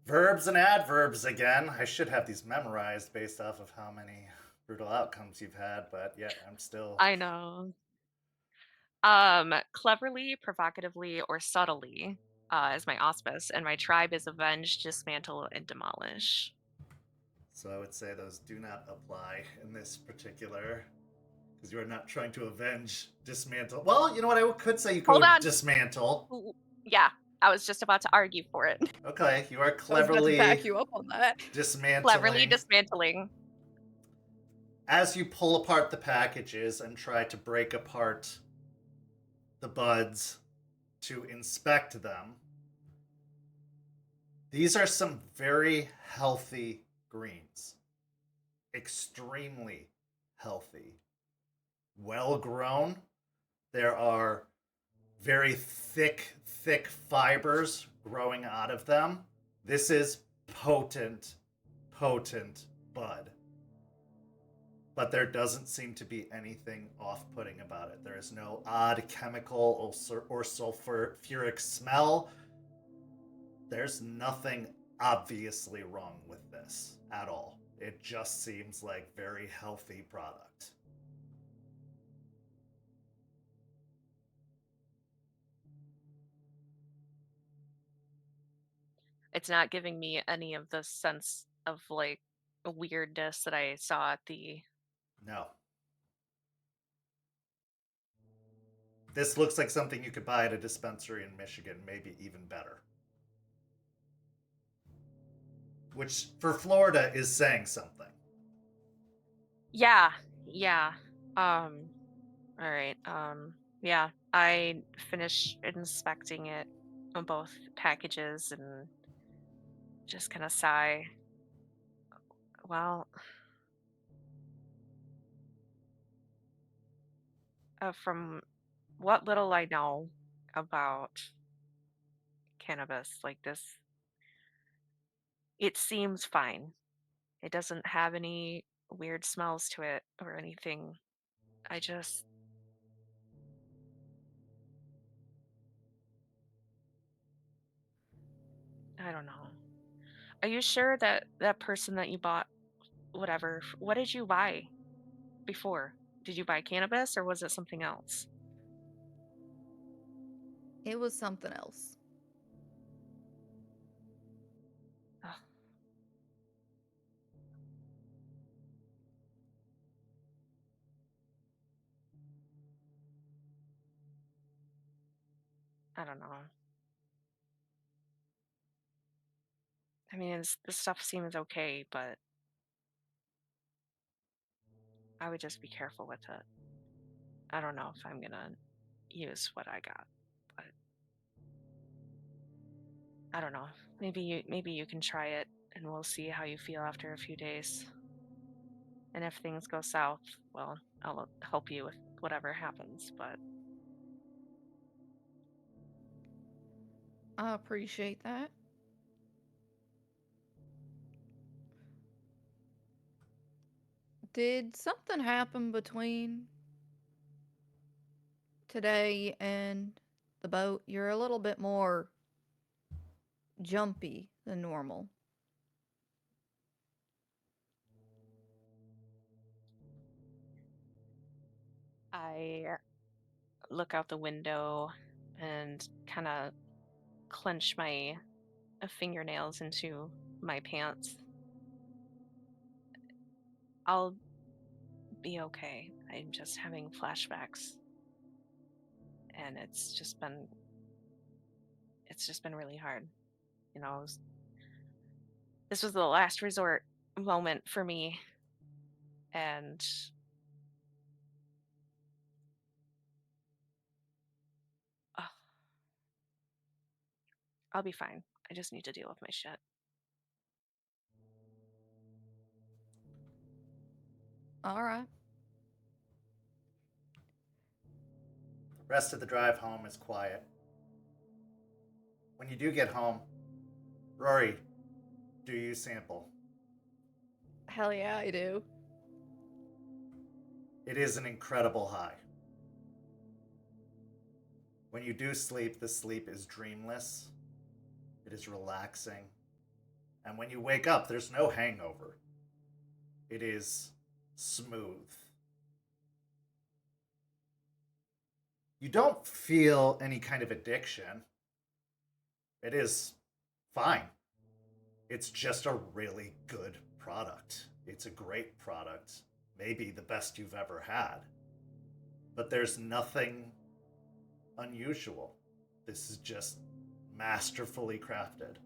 verbs and adverbs again. I should have these memorized based off of how many brutal outcomes you've had, but yeah, I'm still.
I know. Cleverly, provocatively, or subtly is my auspice, and my tribe is avenge, dismantle, and demolish.
So I would say those do not apply in this particular, because you are not trying to avenge, dismantle. Well, you know what? I could say you
Hold
could
on.
dismantle.
Yeah, I was just about to argue for it.
Okay, you are
I was about to
cleverly
back you up on that.
dismantling.
Cleverly dismantling.
As you pull apart the packages and try to break apart the buds to inspect them, these are some very healthy greens. Extremely healthy. Well grown. There are very thick fibers growing out of them. This is potent bud. But there doesn't seem to be anything off-putting about it. There is no odd chemical or sulfuric smell. There's nothing obviously wrong with this at all. It just seems like very healthy product.
It's not giving me any of the sense of like weirdness that I saw at the.
No. This looks like something you could buy at a dispensary in Michigan, maybe even better. Which, for Florida, is saying something.
Yeah, yeah. All right. Yeah, I finished inspecting it on both packages and just kind of sigh. Well, from what little I know about cannabis, like this, it seems fine. It doesn't have any weird smells to it or anything. I just, I don't know. Are you sure that that person that you bought, whatever, what did you buy before? Did you buy cannabis or was it something else?
It was something else.
Ugh, I don't know. I mean, the stuff seems okay, but I would just be careful with it. I don't know if I'm gonna use what I got, but I don't know. Maybe you can try it and we'll see how you feel after a few days. And if things go south, well, I'll help you with whatever happens, but
I appreciate that. Did something happen between today and the boat? You're a little bit more jumpy than normal.
I look out the window and kind of clench my fingernails into my pants. I'll be okay. I'm just having flashbacks and it's just been really hard. You know, this was the last resort moment for me and uh, I'll be fine. I just need to deal with my shit.
All right.
The rest of the drive home is quiet. When you do get home, Rory, do you sample?
Hell yeah, I do.
It is an incredible high. When you do sleep, the sleep is dreamless. It is relaxing. And when you wake up, there's no hangover. It is smooth. You don't feel any kind of addiction. It is fine. It's just a really good product. It's a great product. Maybe the best you've ever had. But there's nothing unusual. This is just masterfully crafted.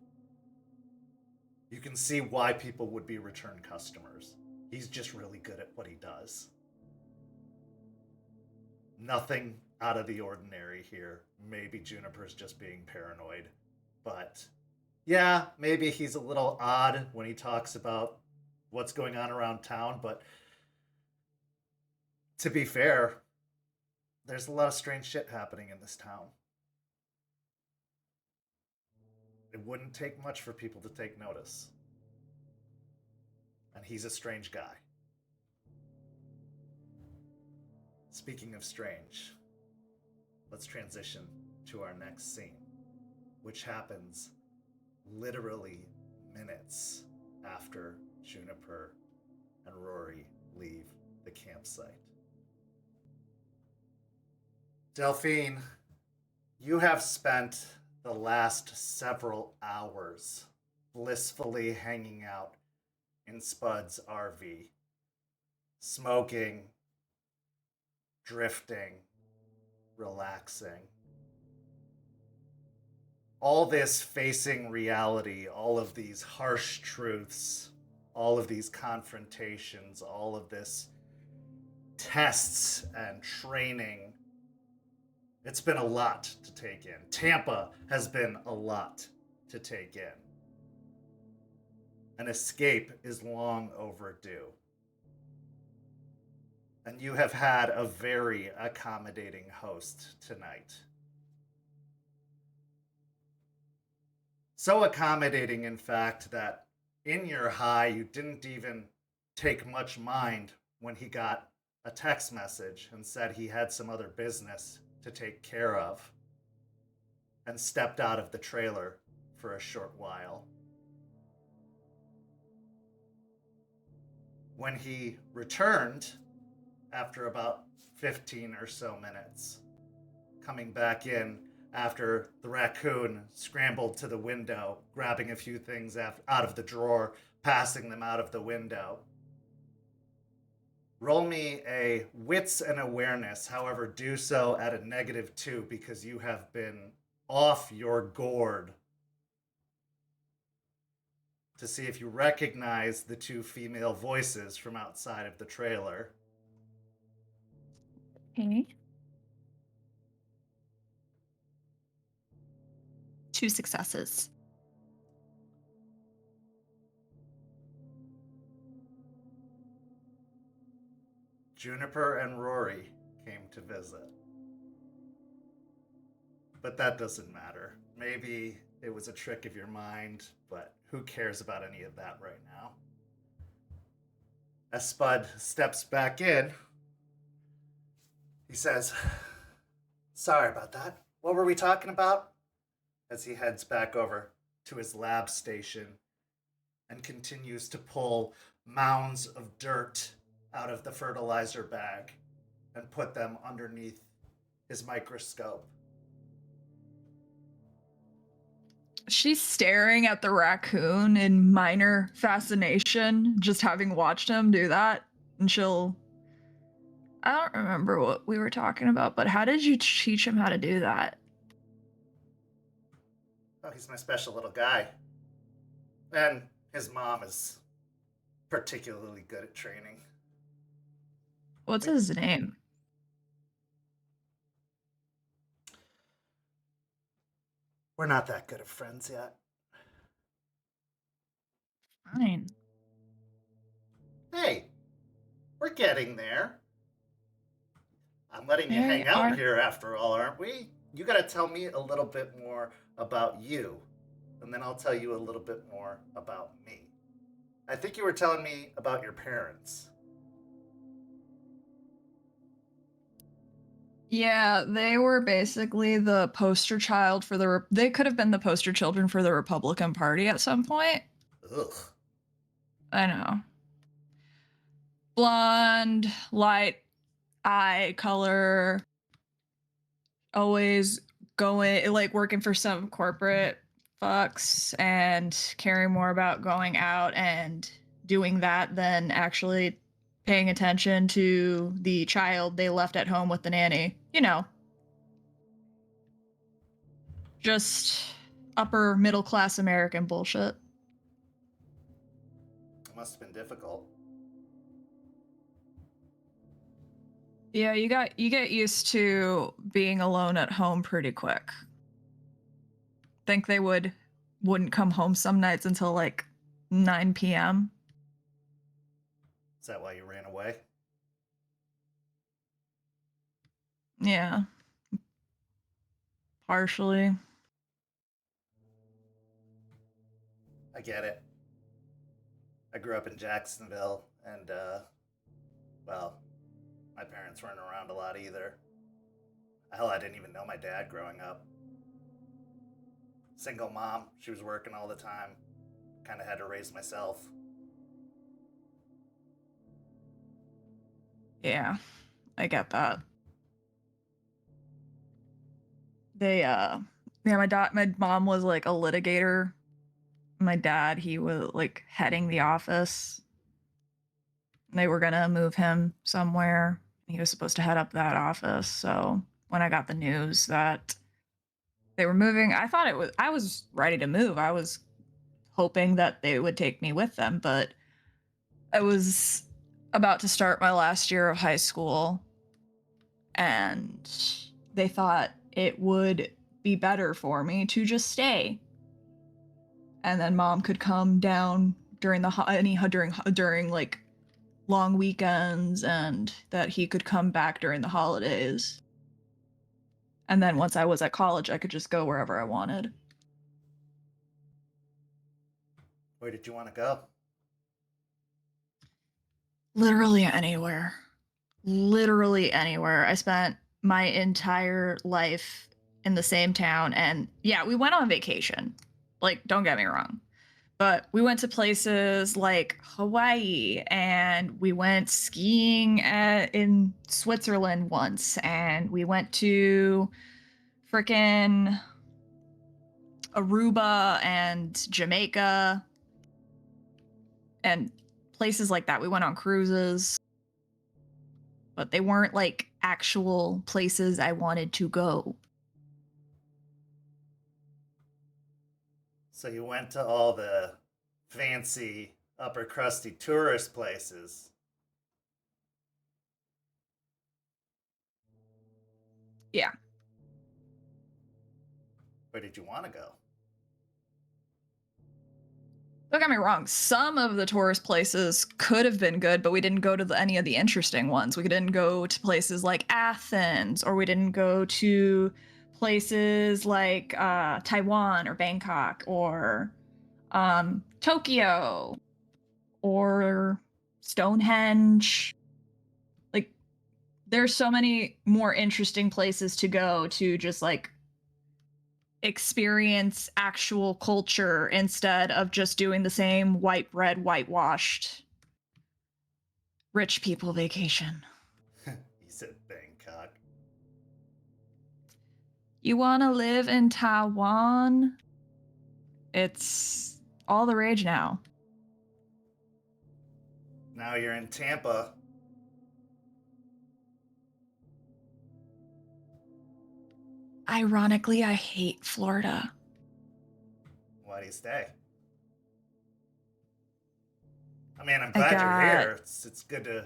You can see why people would be return customers. He's just really good at what he does. Nothing out of the ordinary here. Maybe Juniper's just being paranoid. But yeah, maybe he's a little odd when he talks about what's going on around town. But to be fair, there's a lot of strange shit happening in this town. It wouldn't take much for people to take notice. And he's a strange guy. Speaking of strange, let's transition to our next scene, which happens literally minutes after Juniper and Rory leave the campsite. Delphine, you have spent the last several hours blissfully hanging out in Spud's RV, smoking, drifting, relaxing. All this facing reality, all of these harsh truths, all of these confrontations, all of this tests and training. It's been a lot to take in. Tampa has been a lot to take in. An escape is long overdue. And you have had a very accommodating host tonight. So accommodating, in fact, that in your high, you didn't even take much mind when he got a text message and said he had some other business to take care of and stepped out of the trailer for a short while. When he returned after about 15 or so minutes, coming back in after the raccoon scrambled to the window, grabbing a few things out of the drawer, passing them out of the window. Roll me a wits and awareness, however, do so at a -2 because you have been off your gourd, to see if you recognize the two female voices from outside of the trailer.
Okay. 2 successes.
Juniper and Rory came to visit. But that doesn't matter. Maybe it was a trick of your mind, but who cares about any of that right now? As Spud steps back in, he says, "Sorry about that. What were we talking about?" As he heads back over to his lab station and continues to pull mounds of dirt out of the fertilizer bag and put them underneath his microscope.
She's staring at the raccoon in minor fascination, just having watched him do that. And I don't remember what we were talking about, but how did you teach him how to do that?
Oh, he's my special little guy. And his mom is particularly good at training.
What's his name?
We're not that good of friends yet.
Fine.
Hey, we're getting there. I'm letting you hang out here after all, aren't we? You gotta tell me a little bit more about you, and then I'll tell you a little bit more about me. I think you were telling me about your parents.
Yeah, they were basically the poster child for they could have been the poster children for the Republican Party at some point.
Ugh.
I know. Blonde, light eye color, always going, like working for some corporate fucks and caring more about going out and doing that than actually paying attention to the child they left at home with the nanny. You know. Just upper middle class American bullshit.
It must have been difficult.
Yeah, you get used to being alone at home pretty quick. Think they wouldn't come home some nights until like 9 p.m.
Is that why you ran away?
Yeah. Partially.
I get it. I grew up in Jacksonville, and, well, my parents weren't around a lot either. Hell, I didn't even know my dad growing up. Single mom, she was working all the time. Kind of had to raise myself.
Yeah, I get that. Yeah, my mom was like a litigator my dad, he was like heading the office. They were gonna move him somewhere. He was supposed to head up that office. So when I got the news that they were moving, I was ready to move. I was hoping that they would take me with them, but I was about to start my last year of high school, and they thought it would be better for me to just stay. And then mom could come down during during like long weekends, and that he could come back during the holidays. And then once I was at college, I could just go wherever I wanted.
Where did you want to go?
Literally anywhere. Literally anywhere. I spent my entire life in the same town, and yeah, we went on vacation. Like, don't get me wrong. But we went to places like Hawaii, and we went skiing in Switzerland once, and we went to frickin' Aruba and Jamaica and places like that. We went on cruises, but they weren't like actual places I wanted to go.
So you went to all the fancy, upper crusty tourist places.
Yeah.
Where did you want to go?
Don't get me wrong, some of the tourist places could have been good, but we didn't go to any of the interesting ones. We didn't go to places like Athens, or we didn't go to places like Taiwan or Bangkok or Tokyo or Stonehenge. Like, there's so many more interesting places to go to just like experience actual culture instead of just doing the same white bread, whitewashed rich people vacation.
You said Bangkok.
You want to live in Taiwan? It's all the rage now.
Now you're in Tampa.
Ironically, I hate Florida.
Why do you stay? I mean, I'm glad you're here. It's good to,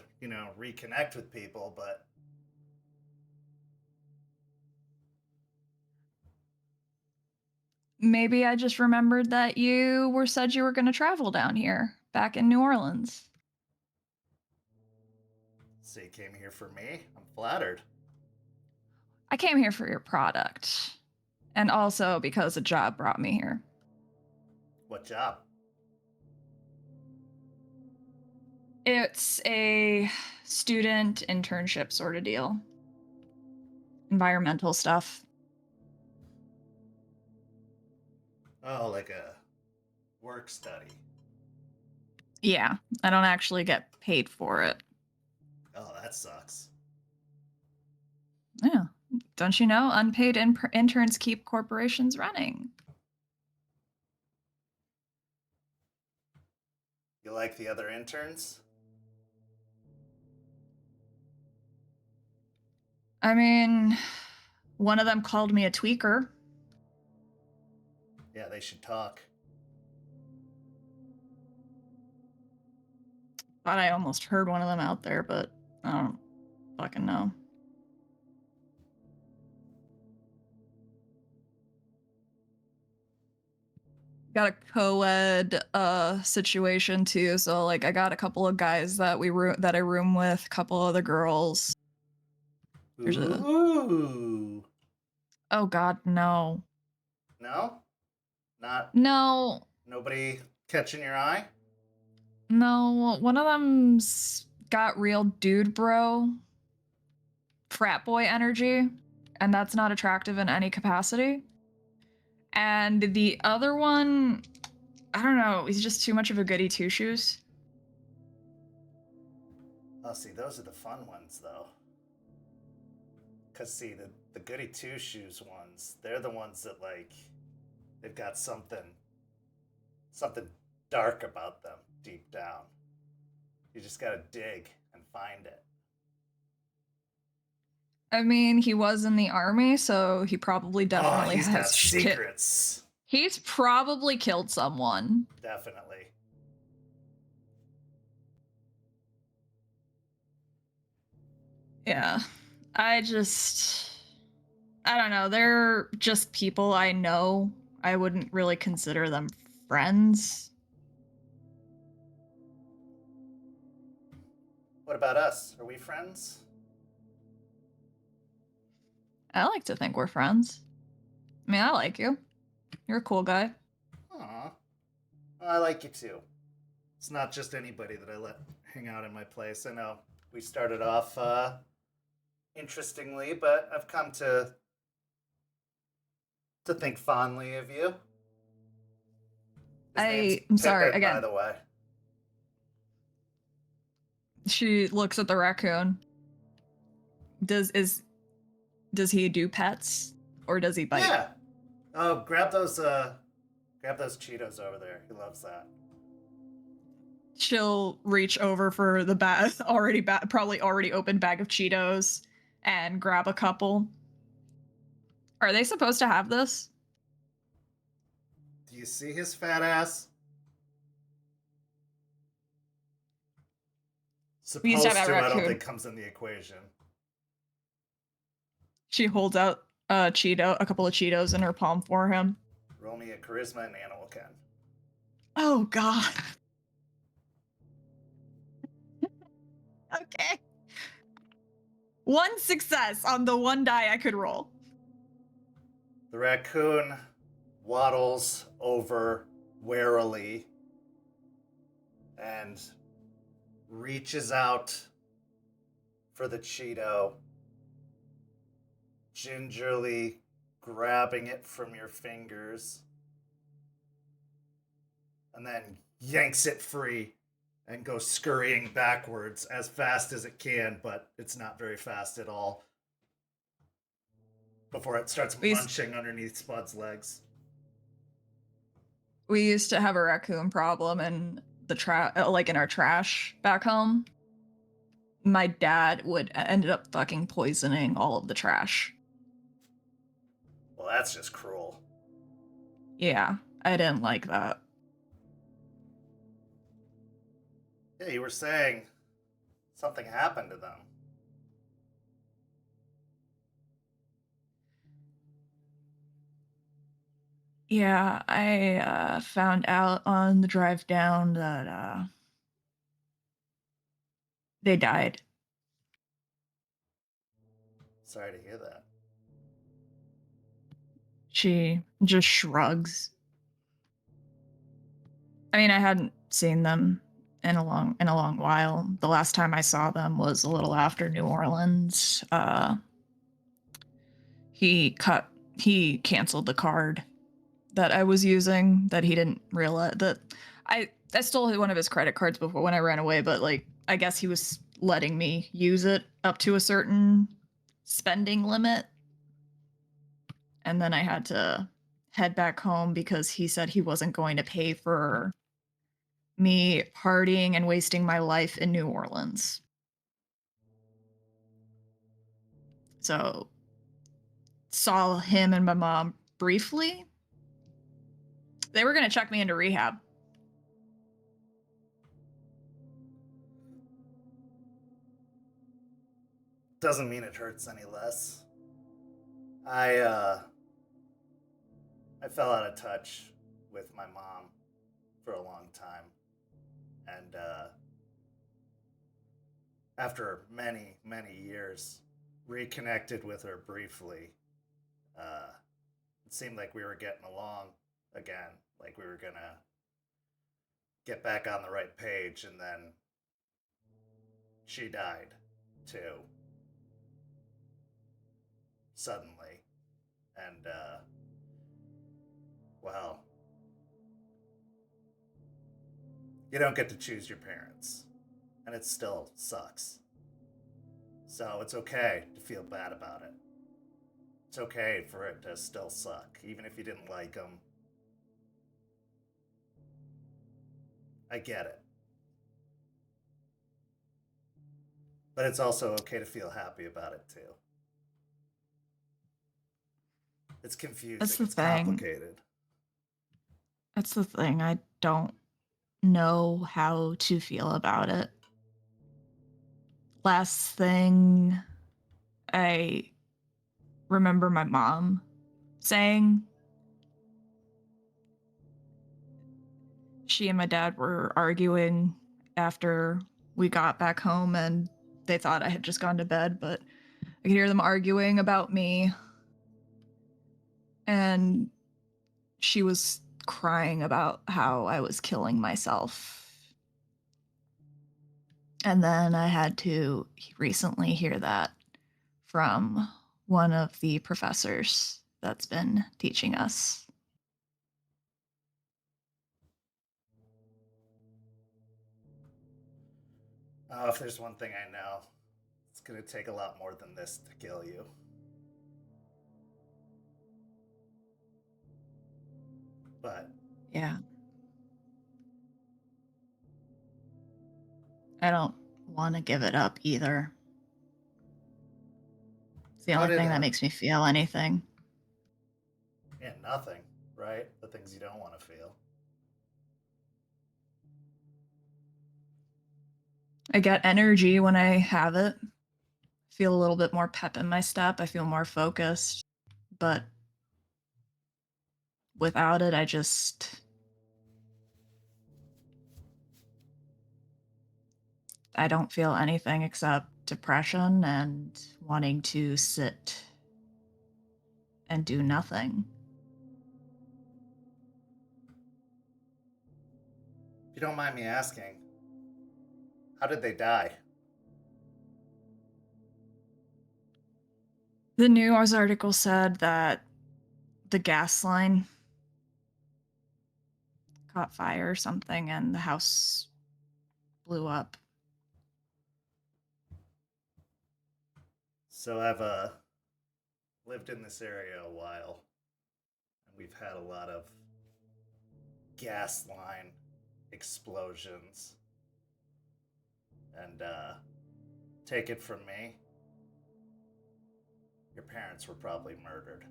reconnect with people, but
Maybe I just remembered that you said you were going to travel down here, back in New Orleans.
so you came here for me? I'm flattered.
I came here for your product, and also because a job brought me here.
What job?
It's a student internship sort of deal. Environmental stuff.
Oh, like a work study.
Yeah, I don't actually get paid for it.
Oh, that sucks.
Yeah. Don't you know? Unpaid interns keep corporations running.
You like the other interns?
I mean, one of them called me a tweaker.
Yeah, they should talk.
Thought I almost heard one of them out there, but I don't fucking know. Got a co-ed situation too, so like I got a couple of guys that I room with, a couple other girls.
Ooh.
Oh god, no.
No?
No.
Nobody catching your eye?
No, one of them's got real dude bro frat boy energy, and that's not attractive in any capacity. And the other one, I don't know, he's just too much of a goody two-shoes.
Oh, see, those are the fun ones, though. Because, see, the goody two-shoes ones, they're the ones that, like, they've got something something dark about them deep down. You just gotta dig and find it.
I mean, he was in the army, so he probably definitely
he's got
has
secrets.
He's probably killed someone.
Definitely.
Yeah. I don't know. They're just people I know. I wouldn't really consider them friends.
What about us? Are we friends?
I like to think we're friends. I mean, I like you. You're a cool guy.
Aw. I like you too. It's not just anybody that I let hang out in my place. I know we started off interestingly, but I've come to think fondly of you. His name's
I'm sorry,
Pippin,
again.
by the way.
She looks at the raccoon. Does he do pets or does he bite?
Yeah. Oh, grab those Cheetos over there. He loves that.
She'll reach over for the probably already open bag of Cheetos and grab a couple. Are they supposed to have this?
Do you see his fat ass?
We used
Supposed
to have
to,
that
I don't
raccoon.
think comes in the equation.
She holds out a couple of Cheetos in her palm for him.
Roll me a charisma and animal ken.
Oh god. Okay. One success on the one die I could roll.
The raccoon waddles over warily and reaches out for the Cheeto, gingerly grabbing it from your fingers, and then yanks it free and goes scurrying backwards as fast as it can, but it's not very fast at all, before it starts munching underneath Spud's legs.
We used to have a raccoon problem in the like in our trash back home. My dad ended up fucking poisoning all of the trash.
Well, that's just cruel.
Yeah, I didn't like that.
Yeah, you were saying something happened to them.
Yeah, I found out on the drive down that they died.
Sorry to hear that.
She just shrugs. I mean, I hadn't seen them in a long while. The last time I saw them was a little after New Orleans. He canceled the card that I was using that he didn't realize that I stole one of his credit cards before when I ran away, but like I guess he was letting me use it up to a certain spending limit. And then I had to head back home because he said he wasn't going to pay for me partying and wasting my life in New Orleans. So saw him and my mom briefly. They were going to check me into rehab.
Doesn't mean it hurts any less. I fell out of touch with my mom for a long time. And after many, many years, reconnected with her briefly. It seemed like we were getting along again, like we were gonna get back on the right page, and then she died too. Suddenly. And well, you don't get to choose your parents, and it still sucks. So it's okay to feel bad about it. It's okay for it to still suck, even if you didn't like them. I get it. But it's also okay to feel happy about it too. It's confusing.
That's the
It's
thing.
complicated.
That's the thing. I don't know how to feel about it. Last thing I remember my mom saying, she and my dad were arguing after we got back home, and they thought I had just gone to bed, but I could hear them arguing about me. And she was crying about how I was killing myself. And then I had to recently hear that from one of the professors that's been teaching us.
Oh, if there's one thing I know, it's going to take a lot more than this to kill you. But
Yeah. I don't want to give it up either. It's the
How
only
did,
thing that makes me feel anything.
yeah, nothing, right? The things you don't want to feel.
I get energy when I have it. Feel a little bit more pep in my step. I feel more focused. But without it, I don't feel anything except depression and wanting to sit and do nothing.
If you don't mind me asking, how did they die?
The news article said that the gas line caught fire or something and the house blew up.
So I've lived in this area a while, and we've had a lot of gas line explosions. And take it from me, your parents were probably murdered.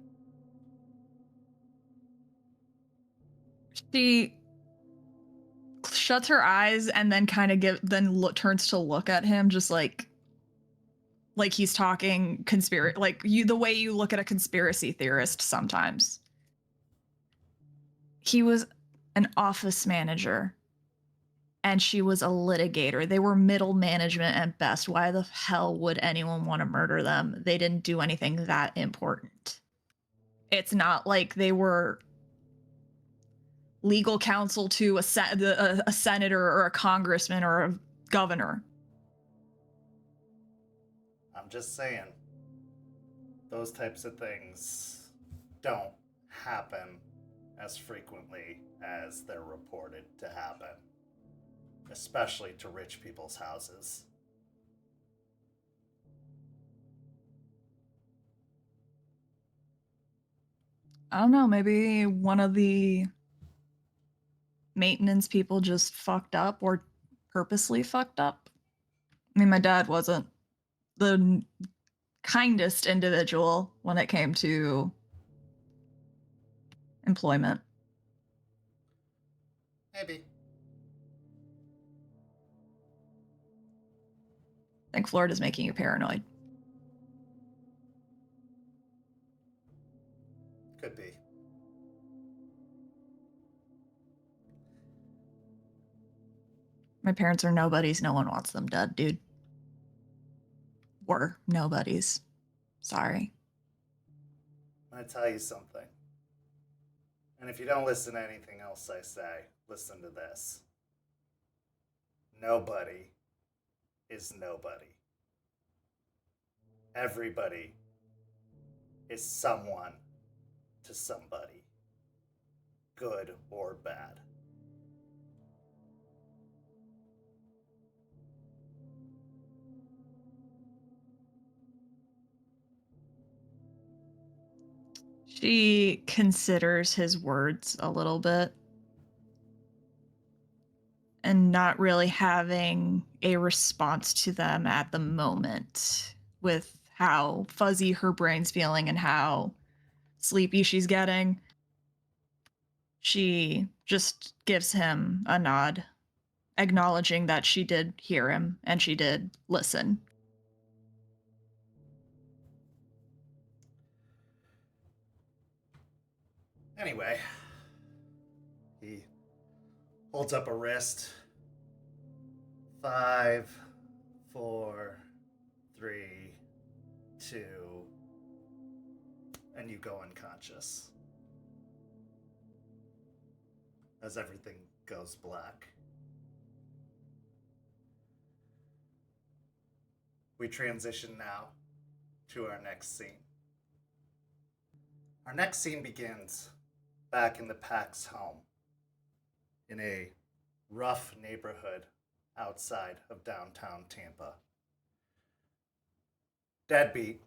She shuts her eyes and then kind of turns to look at him, just like he's talking conspiracy, like the way you look at a conspiracy theorist sometimes. He was an office manager and she was a litigator. They were middle management at best. Why the hell would anyone want to murder them? They didn't do anything that important. It's not like they were legal counsel to a senator or a congressman or a governor.
I'm just saying, those types of things don't happen as frequently as they're reported to happen, especially to rich people's houses.
I don't know, maybe one of the maintenance people just fucked up or purposely fucked up. I mean, my dad wasn't the kindest individual when it came to employment.
Maybe.
I think Florida's making you paranoid.
Could be.
My parents are nobodies. No one wants them dead, dude. Were nobodies. Sorry.
I'm going to tell you something. And if you don't listen to anything else I say, listen to this. Nobody is nobody. Everybody is someone to somebody, good or bad.
She considers his words a little bit. and not really having a response to them at the moment with how fuzzy her brain's feeling and how sleepy she's getting. She just gives him a nod, acknowledging that she did hear him and she did listen.
Anyway, he holds up a wrist. 5, 4, 3, 2, and you go unconscious. As everything goes black. We transition now to our next scene. Our next scene begins back in the Pack's home in a rough neighborhood outside of downtown Tampa. Deadbeat,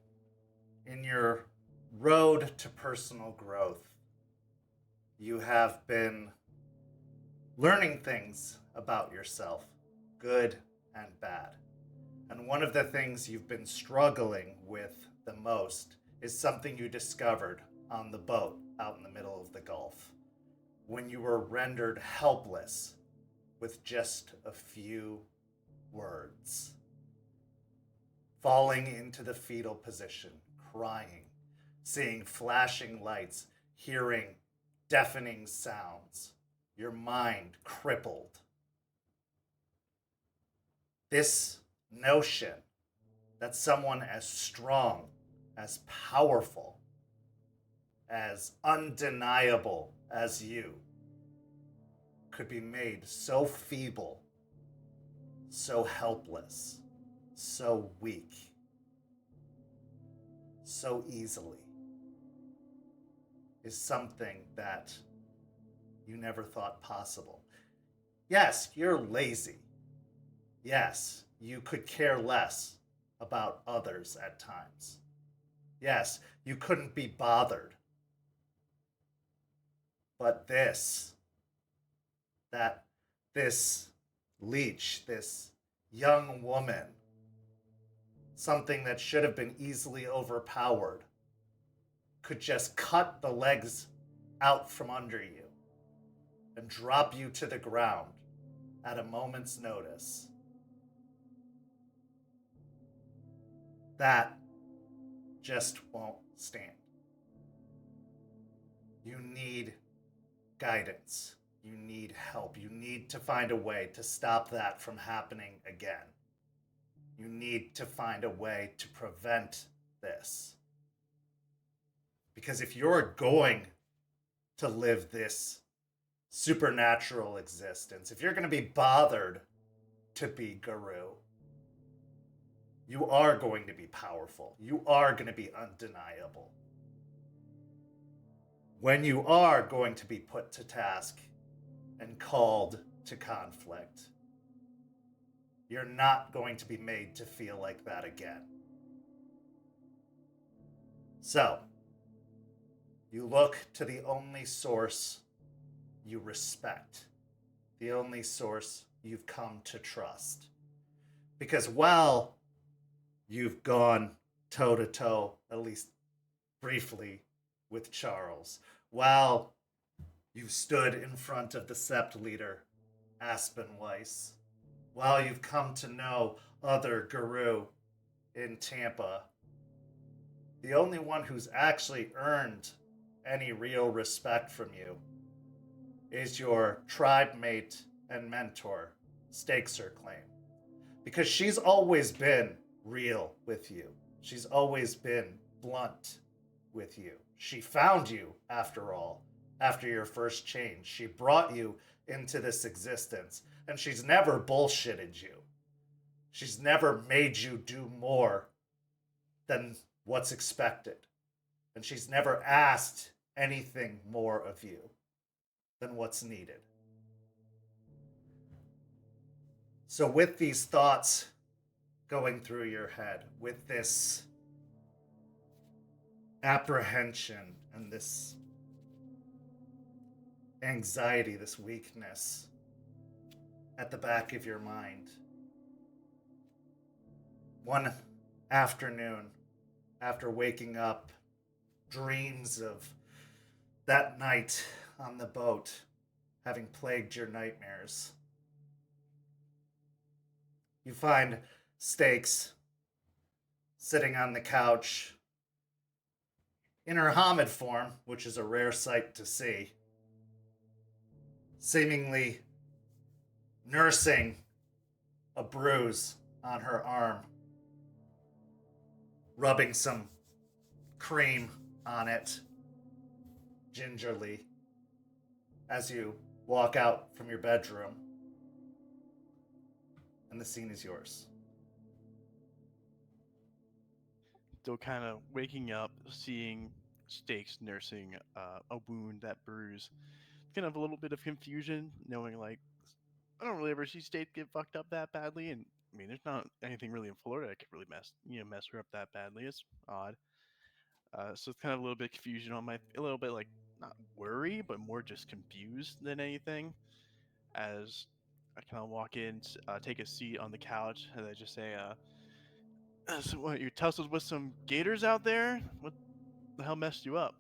in your road to personal growth, you have been learning things about yourself, good and bad. And one of the things you've been struggling with the most is something you discovered on the boat out in the middle of the Gulf, when you were rendered helpless with just a few words. Falling into the fetal position, crying, seeing flashing lights, hearing deafening sounds, your mind crippled. This notion that someone as strong, as powerful, as undeniable as you could be made so feeble, so helpless, so weak, so easily, is something that you never thought possible. Yes, you're lazy. Yes, you could care less about others at times. Yes, you couldn't be bothered. But this leech, this young woman, something that should have been easily overpowered, could just cut the legs out from under you and drop you to the ground at a moment's notice. That just won't stand. You need guidance. You need help. You need to find a way to stop that from happening again. You need to find a way to prevent this. Because if you're going to live this supernatural existence, if you're going to be bothered to be Guru, you are going to be powerful. You are going to be undeniable. When you are going to be put to task and called to conflict, you're not going to be made to feel like that again. So, you look to the only source you respect, the only source you've come to trust. Because while you've gone toe-to-toe, at least briefly, with Charles, while you've stood in front of the Sept leader, Aspen Weiss, while you've come to know other Guru in Tampa, the only one who's actually earned any real respect from you is your tribe mate and mentor, Stakes Her Claim. Because she's always been real with you. She's always been blunt with you. She found you, after all, after your first change. She brought you into this existence, and she's never bullshitted you. She's never made you do more than what's expected. And she's never asked anything more of you than what's needed. So with these thoughts going through your head, with this apprehension and this anxiety, this weakness, at the back of your mind. One afternoon, after waking up, dreams of that night on the boat having plagued your nightmares. You find Stakes sitting on the couch in her Hamid form, which is a rare sight to see, seemingly nursing a bruise on her arm, rubbing some cream on it gingerly as you walk out from your bedroom. And the scene is yours.
Still kind of waking up, seeing Stakes nursing a wound, that bruise. Kind of a little bit of confusion, knowing like I don't really ever see State get fucked up that badly, and I mean, there's not anything really in Florida that could really mess her up that badly. It's odd. So it's kind of a little bit confusion on a little bit like not worry, but more just confused than anything. As I kind of walk in, take a seat on the couch, and I just say, "So what? You tussled with some gators out there? What the hell messed you up?"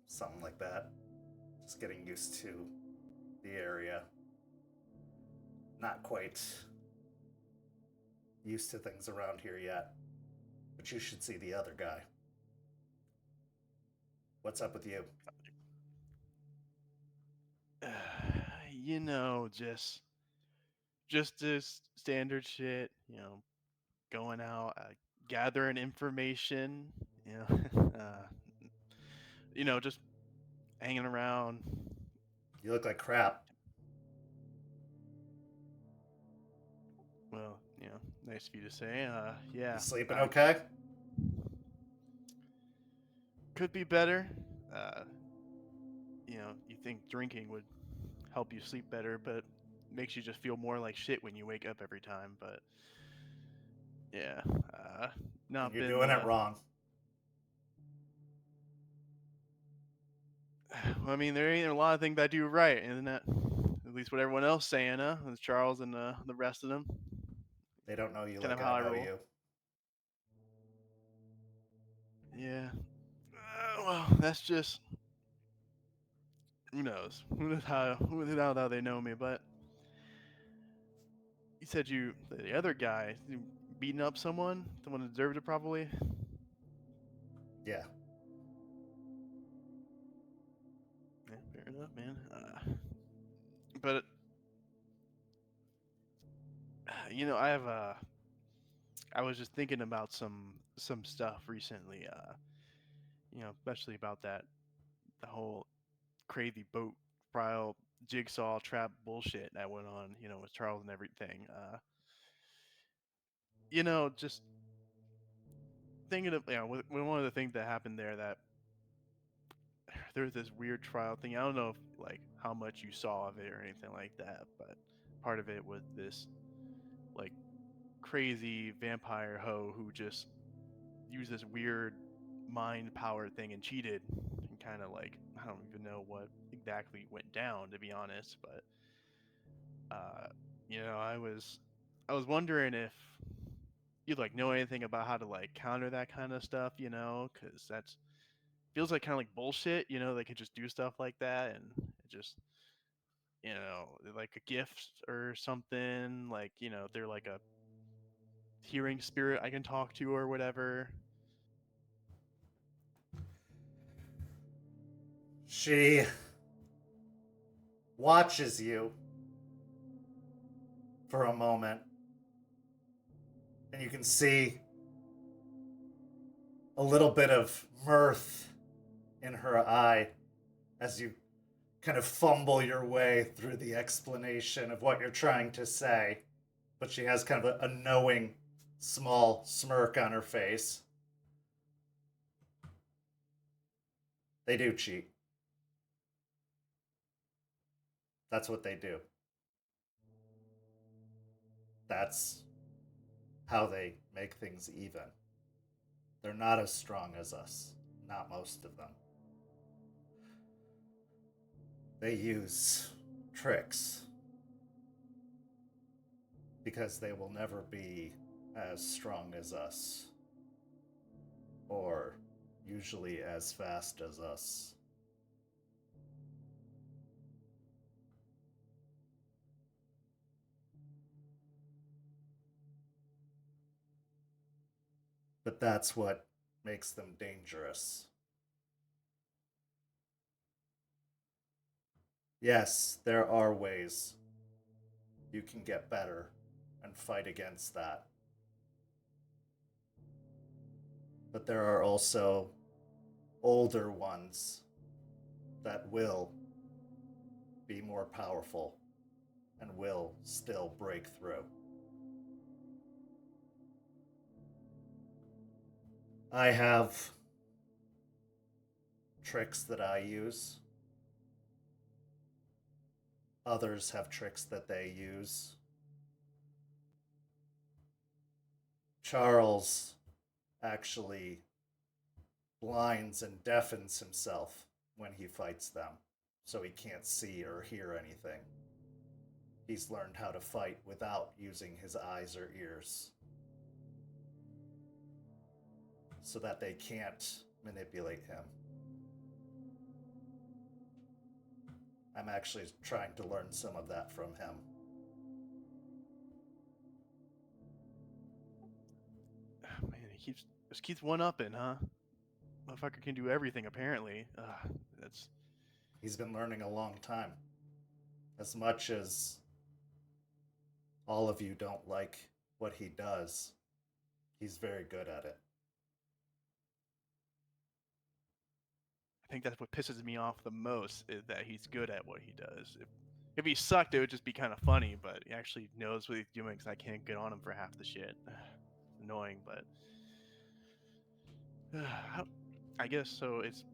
Something like that. Just getting used to the area. Not quite used to things around here yet. But you should see the other guy. What's up with you?
You know, just this standard shit. Going out, gathering information. Uh, just hanging around.
You look like crap.
Well, nice of you to say. Yeah.
You sleeping okay?
Could be better. You think drinking would help you sleep better, but makes you just feel more like shit when you wake up every time. But yeah, not
You're
been.
doing it wrong.
Well, I mean, there ain't a lot of things I do right, isn't that? At least what everyone else saying, with Charles and the rest of them.
They don't know you
Kind
like
of how
I
I
know
roll.
you.
Yeah. Well, that's just who knows? Who knows how they know me? But you said the other guy, you beating up someone that deserved it probably.
Yeah.
Yeah, fair enough, man. But I was just thinking about some stuff recently. Especially about the whole crazy boat trial jigsaw trap bullshit that went on. With Charles and everything. Just thinking of one of the things that happened there that there was this weird trial thing. I don't know if like how much you saw of it or anything like that, but part of it was this like crazy vampire hoe who just used this weird mind power thing and cheated and kind of like I don't even know what exactly went down, to be honest, but uh I was wondering if you'd like know anything about how to like counter that kind of stuff, because that's feels like kind of like bullshit. They could just do stuff like that and it just like a gift or something, like they're like a hearing spirit I can talk to or whatever.
She watches you for a moment, and you can see a little bit of mirth in her eye as you kind of fumble your way through the explanation of what you're trying to say. But she has kind of a knowing, small smirk on her face. They do cheat. That's what they do. That's how they make things even. They're not as strong as us. Not most of them. They use tricks. because they will never be as strong as us, or usually as fast as us. But that's what makes them dangerous. Yes, there are ways you can get better and fight against that. But there are also older ones that will be more powerful and will still break through. I have tricks that I use. Others have tricks that they use. Charles actually blinds and deafens himself when he fights them, so he can't see or hear anything. He's learned how to fight without using his eyes or ears, so that they can't manipulate him. I'm actually trying to learn some of that from him.
Man, he keeps one upping, huh? Motherfucker can do everything apparently. That's
He's been learning a long time. As much as all of you don't like what he does, he's very good at it.
I think that's what pisses me off the most, is that he's good at what he does. If he sucked, it would just be kind of funny, but he actually knows what he's doing because I can't get on him for half the shit. It's annoying, but I guess so. It's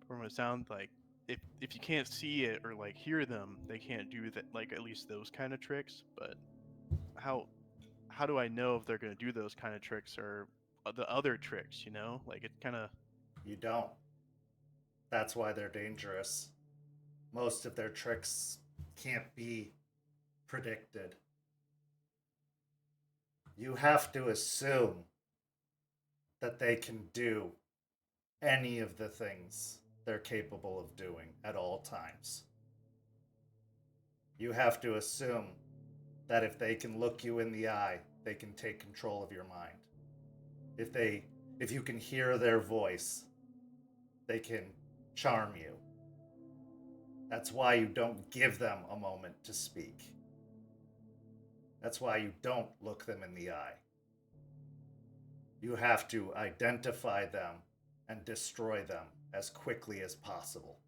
from a sound like if you can't see it or like hear them, they can't do that. Like at least those kind of tricks. But how do I know if they're gonna do those kind of tricks or the other tricks? You know, like it kind of.
You don't. That's why they're dangerous. Most of their tricks can't be predicted. You have to assume that they can do any of the things they're capable of doing at all times. You have to assume that if they can look you in the eye, they can take control of your mind. If you can hear their voice, they can charm you. That's why you don't give them a moment to speak. That's why you don't look them in the eye. You have to identify them and destroy them as quickly as possible.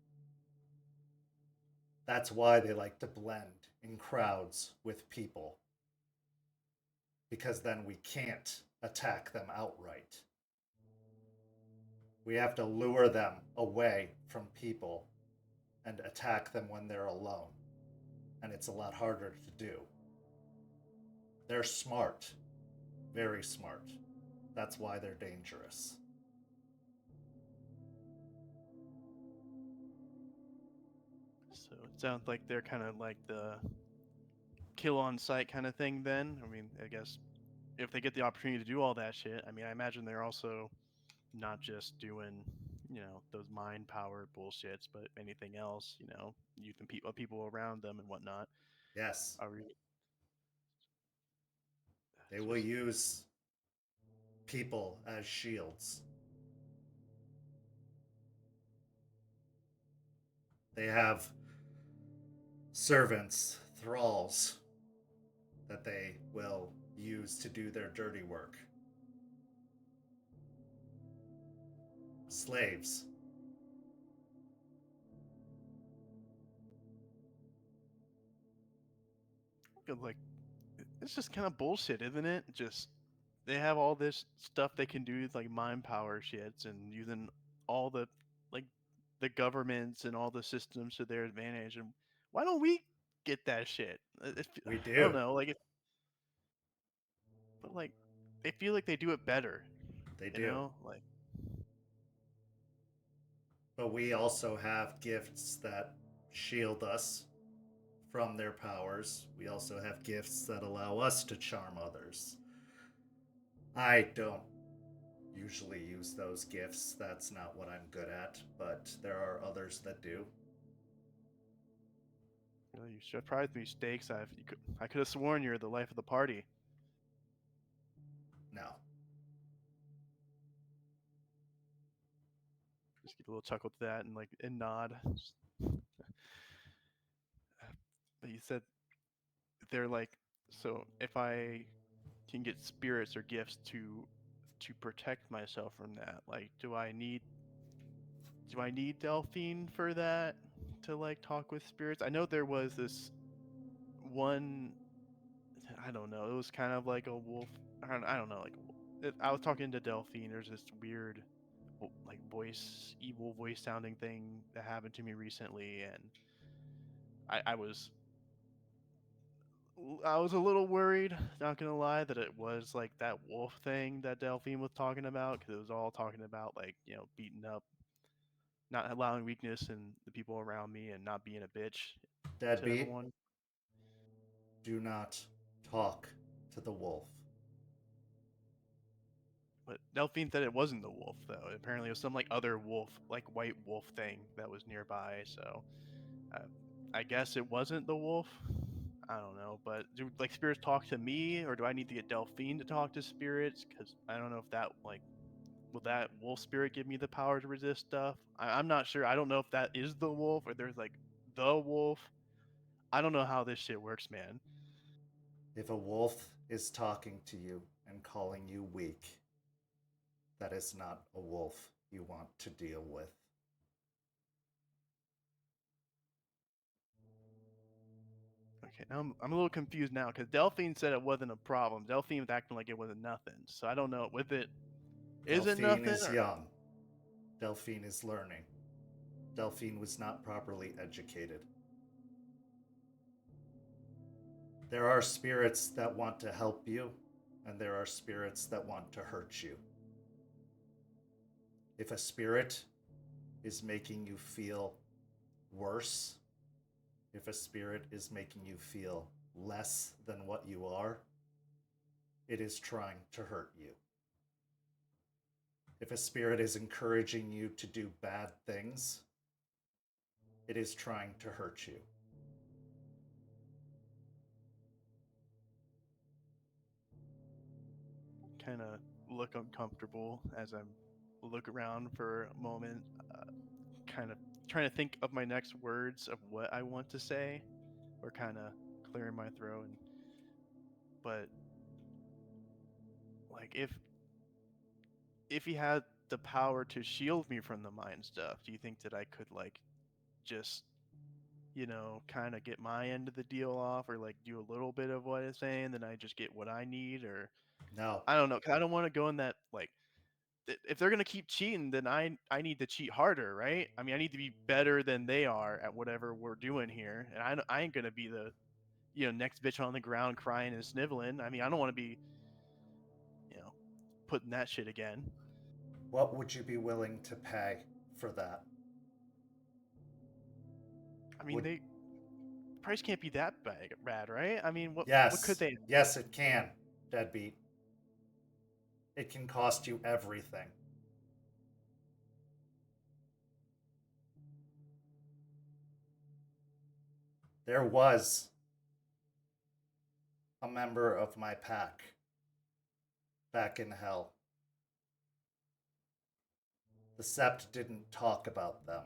That's why they like to blend in crowds with people, because then we can't attack them outright. We have to lure them away from people and attack them when they're alone. And it's a lot harder to do. They're smart, very smart. That's why they're dangerous.
So it sounds like they're kind of like the kill on sight kind of thing then. I mean, I guess if they get the opportunity to do all that shit, I mean, I imagine they're also not just doing, those mind powered bullshits, but anything else, using people around them and whatnot.
Yes,
Are we,
they will use people as shields. They have servants, thralls, that they will use to do their dirty work. Slaves.
like, it's just kind of bullshit, isn't it? Just they have all this stuff they can do, like mind power shits, and using all the like the governments and all the systems to their advantage. And why don't we get that shit?
We
I don't
do.
know, but like they feel like they do it better,
They do.
like.
But we also have gifts that shield us from their powers. We also have gifts that allow us to charm others. I don't usually use those gifts. That's not what I'm good at, but there are others that do.
You surprised me, Stakes. I could have sworn you're the life of the party.
No.
Just give a little chuckle to that and nod. But you said they're like, so if I can get spirits or gifts to protect myself from that, like, do I need Delphine for that to like talk with spirits? I know there was this one, I don't know, it was kind of like a wolf. I don't know, I was talking to Delphine. There's this weird, like evil voice sounding thing that happened to me recently, and I was a little worried, not gonna lie, that it was like that wolf thing that Delphine was talking about, because it was all talking about like beating up, not allowing weakness in the people around me, and not being a bitch to
Deadbeat,
everyone.
do not talk to the wolf.
But Delphine said it wasn't the wolf though. Apparently, it was some like other wolf, like white wolf thing that was nearby. So uh, I guess it wasn't the wolf. I don't know, but do like spirits talk to me, or do I need to get Delphine to talk to spirits? Because I don't know if that will that wolf spirit give me the power to resist stuff? I'm not sure. I don't know if that is the wolf or there's like the wolf. I don't know how this shit works, man.
If a wolf is talking to you and calling you weak, that is not a wolf you want to deal with.
Okay, now I'm a little confused now because Delphine said it wasn't a problem. Delphine was acting like it wasn't nothing. So I don't know. With it, is it
Delphine
nothing?
is
Or...
young. Delphine is learning. Delphine was not properly educated. There are spirits that want to help you, and there are spirits that want to hurt you. If a spirit is making you feel worse, if a spirit is making you feel less than what you are, it is trying to hurt you. If a spirit is encouraging you to do bad things, it is trying to hurt you.
Kind of look uncomfortable as I'm look around for a moment, kind of trying to think of my next words of what I want to say, or kind of clearing my throat. But like, if he had the power to shield me from the mind stuff, do you think that I could like just kind of get my end of the deal off, or like do a little bit of what it's saying, then I just get what I need, or
No,
I don't know, 'cause I don't want to go in that like if they're gonna keep cheating, then I need to cheat harder, right? I mean, I need to be better than they are at whatever we're doing here, and I ain't gonna be the next bitch on the ground crying and sniveling. I mean, I don't want to be you know putting that shit again.
what would you be willing to pay for that?
I mean,
Would
they price can't be that bad, right? I mean, what could
Yes,
they?
yes, it can, Deadbeat. It can cost you everything. There was a member of my pack back in hell. The Sept didn't talk about them.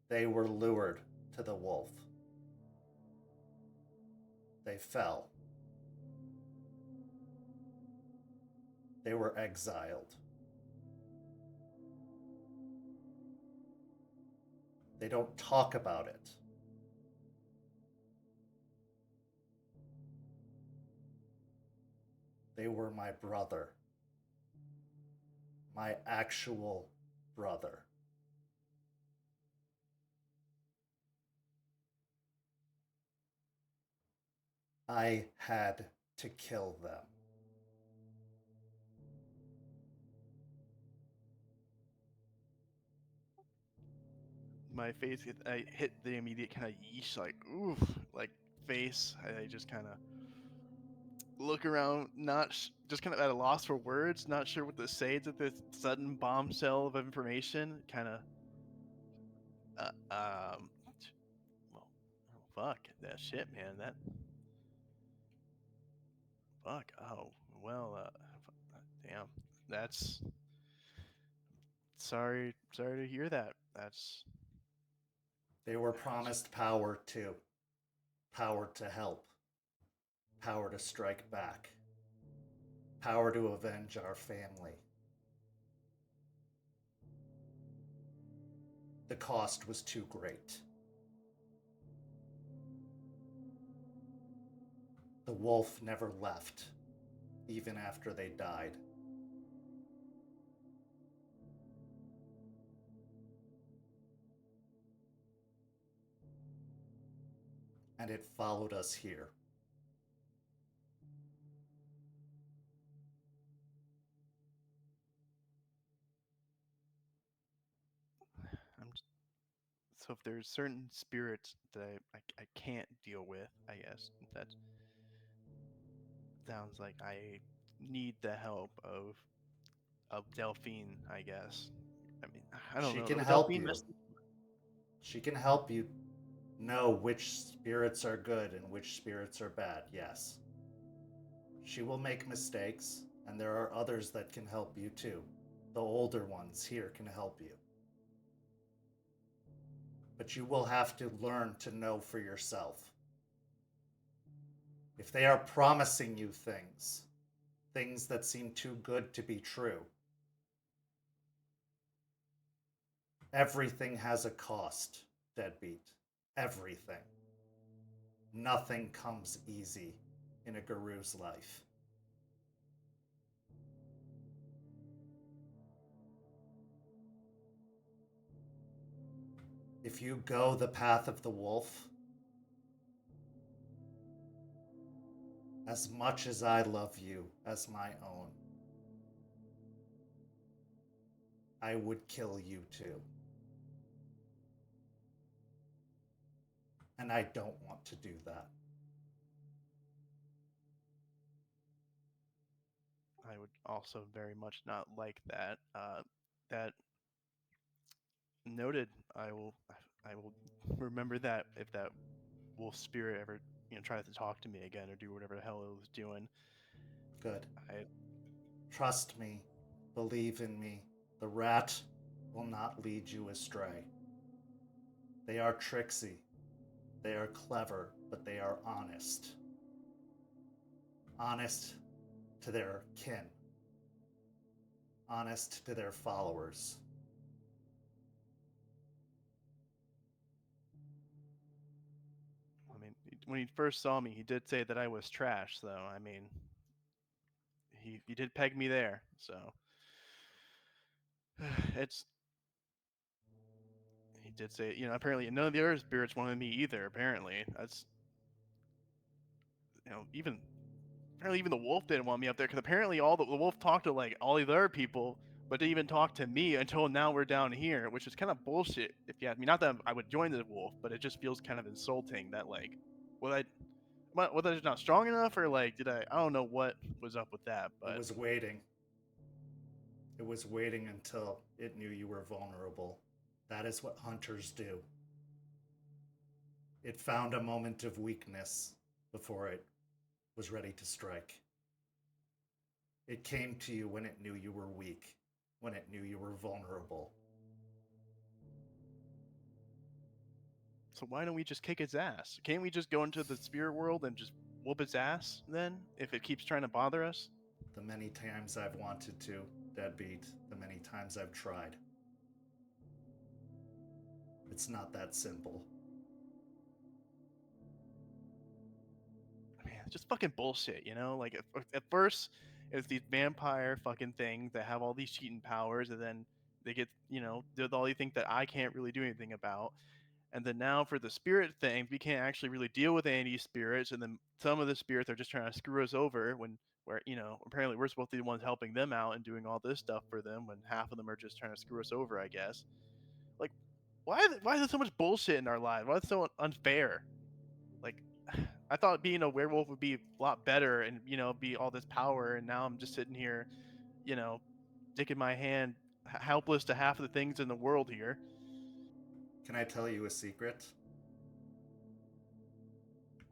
They were lured to the wolf. They fell. They were exiled. They don't talk about it. They were my brother. My actual brother. I had to kill them.
my face, I hit the immediate kind of yeesh, like oof, like face. I just kind of look around, just kind of at a loss for words, not sure what to say to this sudden bombshell of information. Kind of, well, oh, fuck that shit, man. That fuck. Oh well, damn. That's sorry to hear that. That's
They were promised power too. Power to help. Power to strike back. Power to avenge our family. The cost was too great. The wolf never left, even after they died. And it followed us here.
so if there's certain spirits that I can't deal with, I guess that sounds like I need the help of Delphine, I guess. I mean, I don't
She
know.
can
Would
help
Delphine
you.
mess?
She can help you know which spirits are good and which spirits are bad, yes. She will make mistakes, and there are others that can help you too. The older ones here can help you. But you will have to learn to know for yourself. If they are promising you things that seem too good to be true, everything has a cost, Deadbeat. Everything. Nothing comes easy in a guru's life. If you go the path of the wolf, as much as I love you as my own, I would kill you too. And I don't want to do that.
I would also very much not like that. That noted. I will remember that if that wolf spirit ever tries to talk to me again or do whatever the hell it was doing.
Good.
I
Trust me. Believe in me. The rat will not lead you astray. They are tricksy. They are clever, but they are honest. Honest to their kin. Honest to their followers.
mean, when he first saw me, he did say that I was trash. So I mean, he did peg me there. So it's he did say apparently none of the other spirits wanted me either. Apparently that's even apparently even the wolf didn't want me up there because apparently the wolf talked to like all the other people, but didn't even talk to me until now we're down here, which is kind of bullshit if you ask me. Not that I would join the wolf, but it just feels kind of insulting that like, was I just not strong enough, or like I don't know what was up with that,
It
but
was waiting. It was waiting until it knew you were vulnerable. That is what hunters do. It found a moment of weakness before it was ready to strike. It came to you when it knew you were weak, when it knew you were vulnerable.
so why don't we just kick his ass? Can't we just go into the spirit world and just whoop his ass then if it keeps trying to bother us?
The many times I've wanted to, Deadbeat, the many times I've tried. It's not that simple.
Man, it's just fucking bullshit, Like at first, it's these vampire fucking things that have all these cheating powers, and then they get, did all you think that I can't really do anything about. And then now for the spirit thing, we can't actually really deal with any of these spirits, and then some of the spirits are just trying to screw us over where apparently we're supposed to be the ones helping them out and doing all this stuff for them when half of them are just trying to screw us over, I guess. Like why is there so much bullshit in our lives? Why is it so unfair? Like, I thought being a werewolf would be a lot better and, be all this power, and now I'm just sitting here, sticking my hand helpless to half of the things in the world here.
Can I tell you a secret?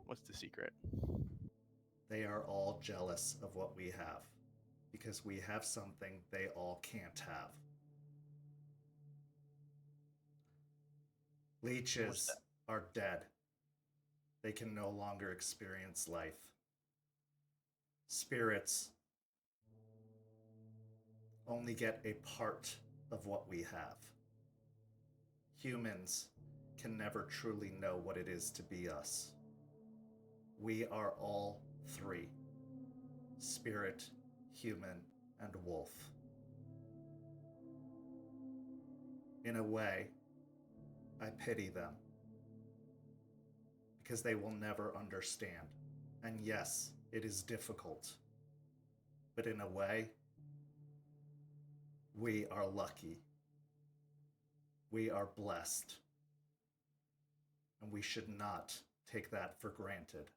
What's the secret?
They are all jealous of what we have because we have something they all can't have. Leeches are dead. They can no longer experience life. Spirits only get a part of what we have. Humans can never truly know what it is to be us. We are all three: spirit, human, and wolf. In a way, I pity them because they will never understand. And yes, it is difficult. But in a way, we are lucky. We are blessed. And we should not take that for granted.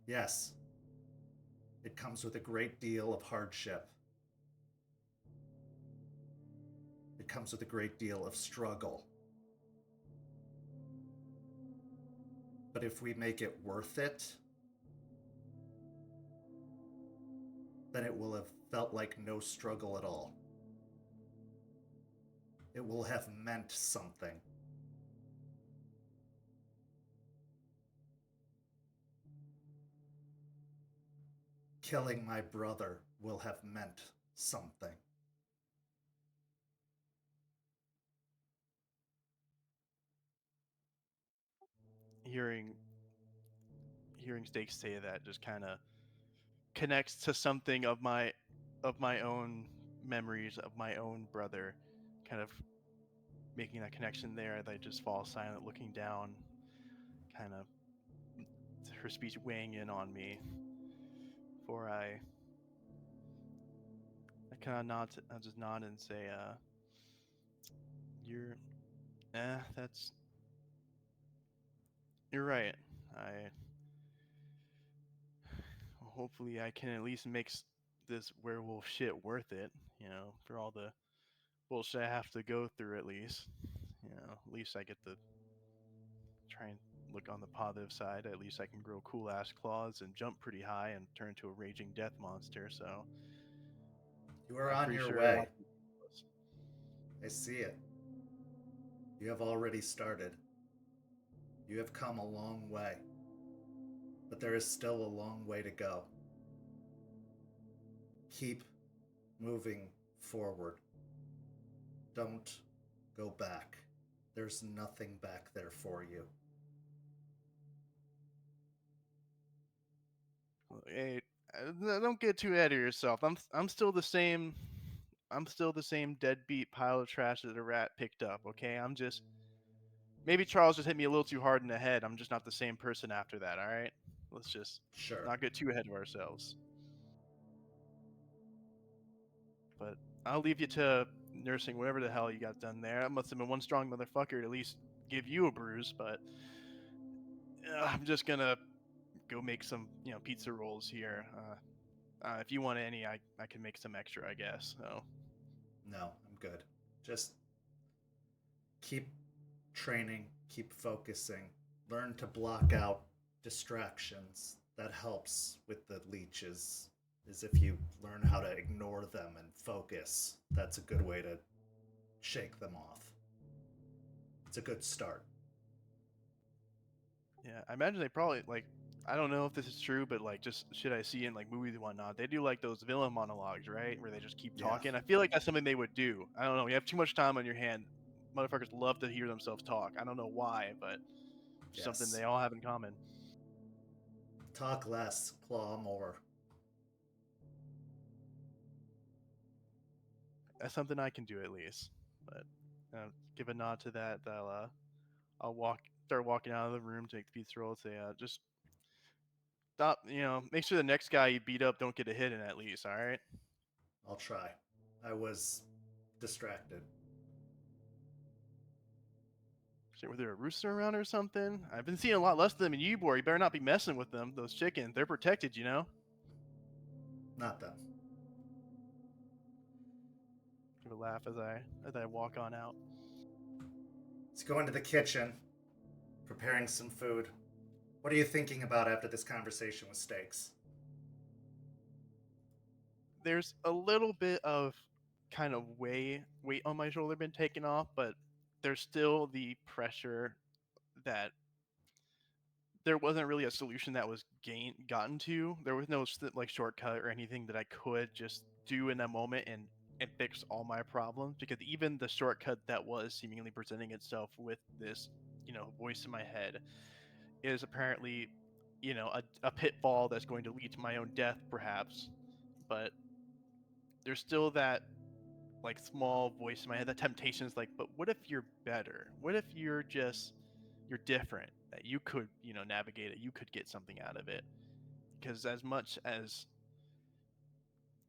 Yes, it comes with a great deal of hardship. It comes with a great deal of struggle. But if we make it worth it, then it will have felt like no struggle at all. It will have meant something. Killing my brother will have meant something.
Hearing Steak say that just kind of connects to something of my own memories of my own brother, kind of making that connection there. That I just fall silent, looking down, kind of her speech weighing in on me. Before I kind of nod, I just nod and say, "You're, that's you're right. I hopefully I can at least make this werewolf shit worth it. For all the bullshit I have to go through. At least, at least I get to try and look on the positive side. At least I can grow cool ass claws and jump pretty high and turn into a raging death monster. So
You are
I'm
on
pretty
your
sure
way. I see it. You have already started. You have come a long way. But there is still a long way to go. Keep moving forward. Don't go back. There's nothing back there for you.
Hey, don't get too ahead of yourself. I'm still the same. I'm still the same deadbeat pile of trash that a rat picked up. Okay, I'm just maybe Charles just hit me a little too hard in the head. I'm just not the same person after that. All right, let's just
Sure.
not get too ahead of ourselves. But I'll leave you to nursing whatever the hell you got done there. That must have been one strong motherfucker to at least give you a bruise. But I'm just gonna go make some pizza rolls here. If you want any, I can make some extra, I guess. So
No, I'm good. Just keep training, keep focusing, learn to block out distractions. That helps with the leeches, is if you learn how to ignore them and focus. That's a good way to shake them off. It's a good start.
yeah, I imagine they probably like. I don't know if this is true, but like just shit I see in like movies and whatnot, they do like those villain monologues, right? Where they just keep
Yeah.
talking. I feel like that's something they would do. I don't know. You have too much time on your hand. Motherfuckers love to hear themselves talk. I don't know why, but something
Yes.
they all have in common.
Talk less, claw more.
That's something I can do at least. But give a nod to that. I'll start walking out of the room, take the pizza roll, and say, just stop. Make sure the next guy you beat up don't get a hit in at least. All right.
I'll try. I was distracted.
Shit, were there a rooster around or something? I've been seeing a lot less of them in Ybor. You better not be messing with them. Those chickens, they're protected, you know?
Not them.
Give a laugh as I walk on out.
Let's go into the kitchen, preparing some food. What are you thinking about after this conversation with Stakes?
There's a little bit of kind of weight on my shoulder been taken off, but there's still the pressure that there wasn't really a solution that was gotten to. There was no like shortcut or anything that I could just do in that moment and fix all my problems, because even the shortcut that was seemingly presenting itself with this, voice in my head is apparently, a pitfall that's going to lead to my own death perhaps. But there's still that like small voice in my head, that temptation is like, but what if you're better? What if you're different, that you could, navigate it, you could get something out of it? Because as much as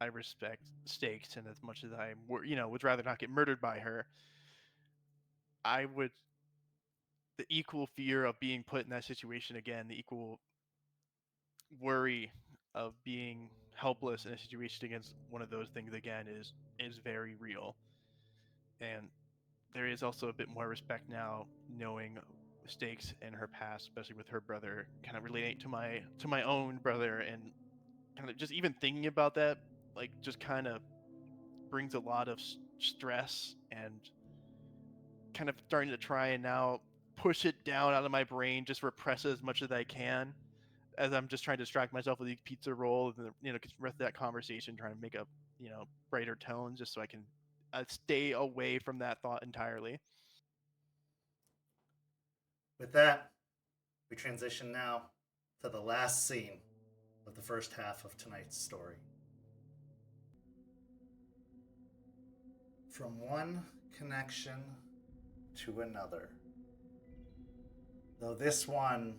I respect Stakes and as much as I, would rather not get murdered by her, I would, the equal fear of being put in that situation again, the equal worry of being helpless in a situation against one of those things again is very real. And there is also a bit more respect now, knowing Stakes and her past, especially with her brother, kind of relating to my own brother, and kind of just even thinking about that, like, just kind of brings a lot of stress, and kind of starting to try and now push it down out of my brain, just repress it as much as I can, as I'm just trying to distract myself with these pizza rolls, and the rest of that conversation, trying to make a brighter tone, just so I can stay away from that thought entirely.
With that, we transition now to the last scene of the first half of tonight's story. From one connection to another, though this one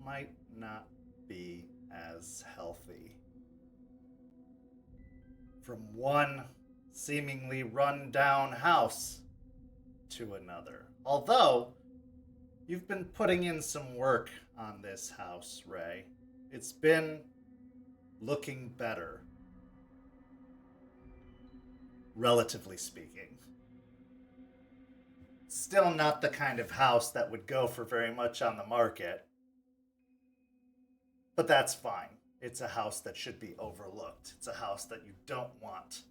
might not be as healthy. From one seemingly run-down house to another. Although, you've been putting in some work on this house, Ray. It's been looking better, relatively speaking. Still not the kind of house that would go for very much on the market. But that's fine. It's a house that should be overlooked. It's a house that you don't want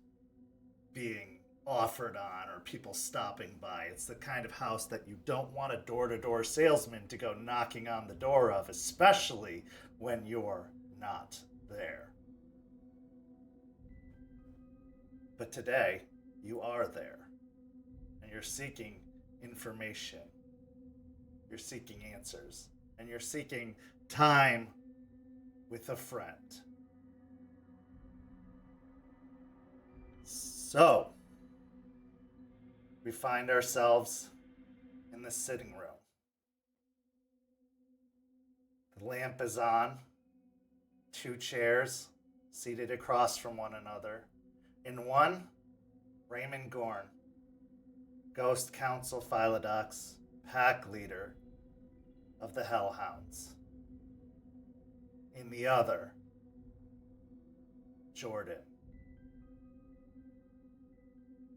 being offered on or people stopping by. It's the kind of house that you don't want a door-to-door salesman to go knocking on the door of, especially when you're not there. But today, you are there, and you're seeking information. You're seeking answers, and you're seeking time with a friend. So, we find ourselves in the sitting room. The lamp is on, 2 chairs seated across from one another. In one, Raymond Gorn, Ghost Council Philodox, pack leader of the Hellhounds. In the other, Jordan.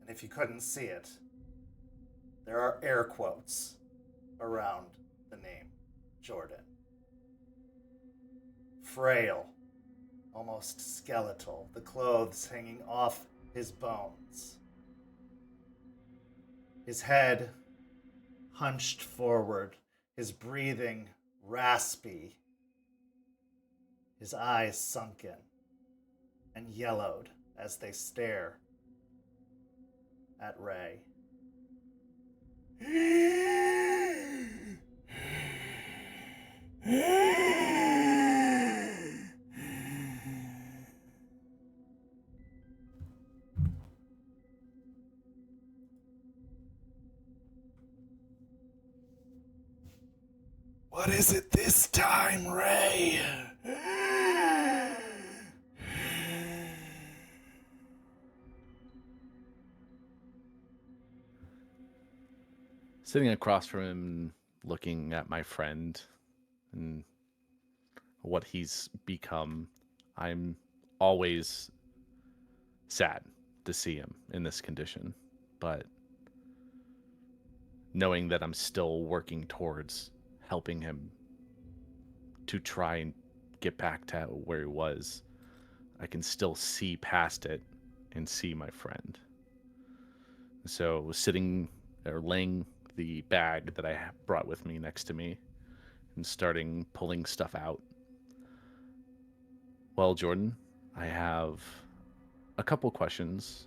And if you couldn't see it, there are air quotes around the name Jordan. Frail, almost skeletal, the clothes hanging off his bones. His head hunched forward, his breathing raspy, his eyes sunken and yellowed as they stare at Ray. What is it this time, Ray?
Sitting across from him, looking at my friend and what he's become, I'm always sad to see him in this condition. But knowing that I'm still working towards helping him to try and get back to where he was, I can still see past it and see my friend. So sitting or laying the bag that I brought with me next to me and starting pulling stuff out. Well, Jordan, I have a couple questions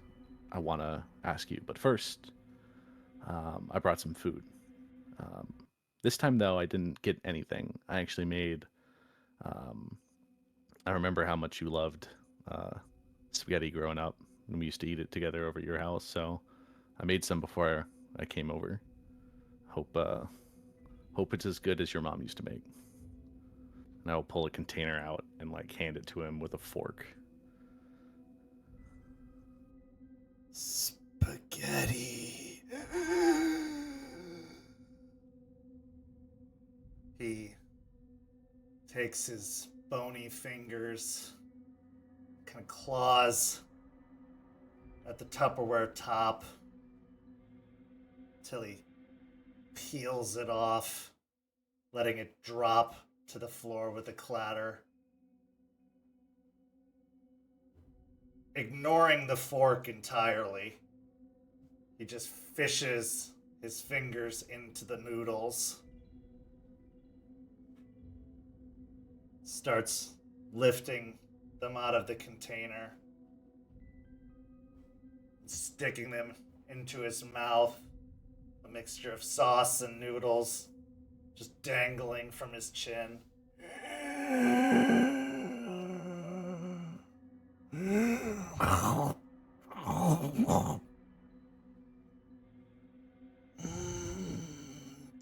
I want to ask you. But first, I brought some food. This time, though, I didn't get anything. I actually made. I remember how much you loved spaghetti growing up, and we used to eat it together over at your house. So I made some before I came over. Hope it's as good as your mom used to make. And I'll pull a container out and like hand it to him with a fork.
Spaghetti. He takes his bony fingers, kind of claws at the Tupperware top till he peels it off, letting it drop to the floor with a clatter. Ignoring the fork entirely, he just fishes his fingers into the noodles, starts lifting them out of the container, sticking them into his mouth, a mixture of sauce and noodles just dangling from his chin.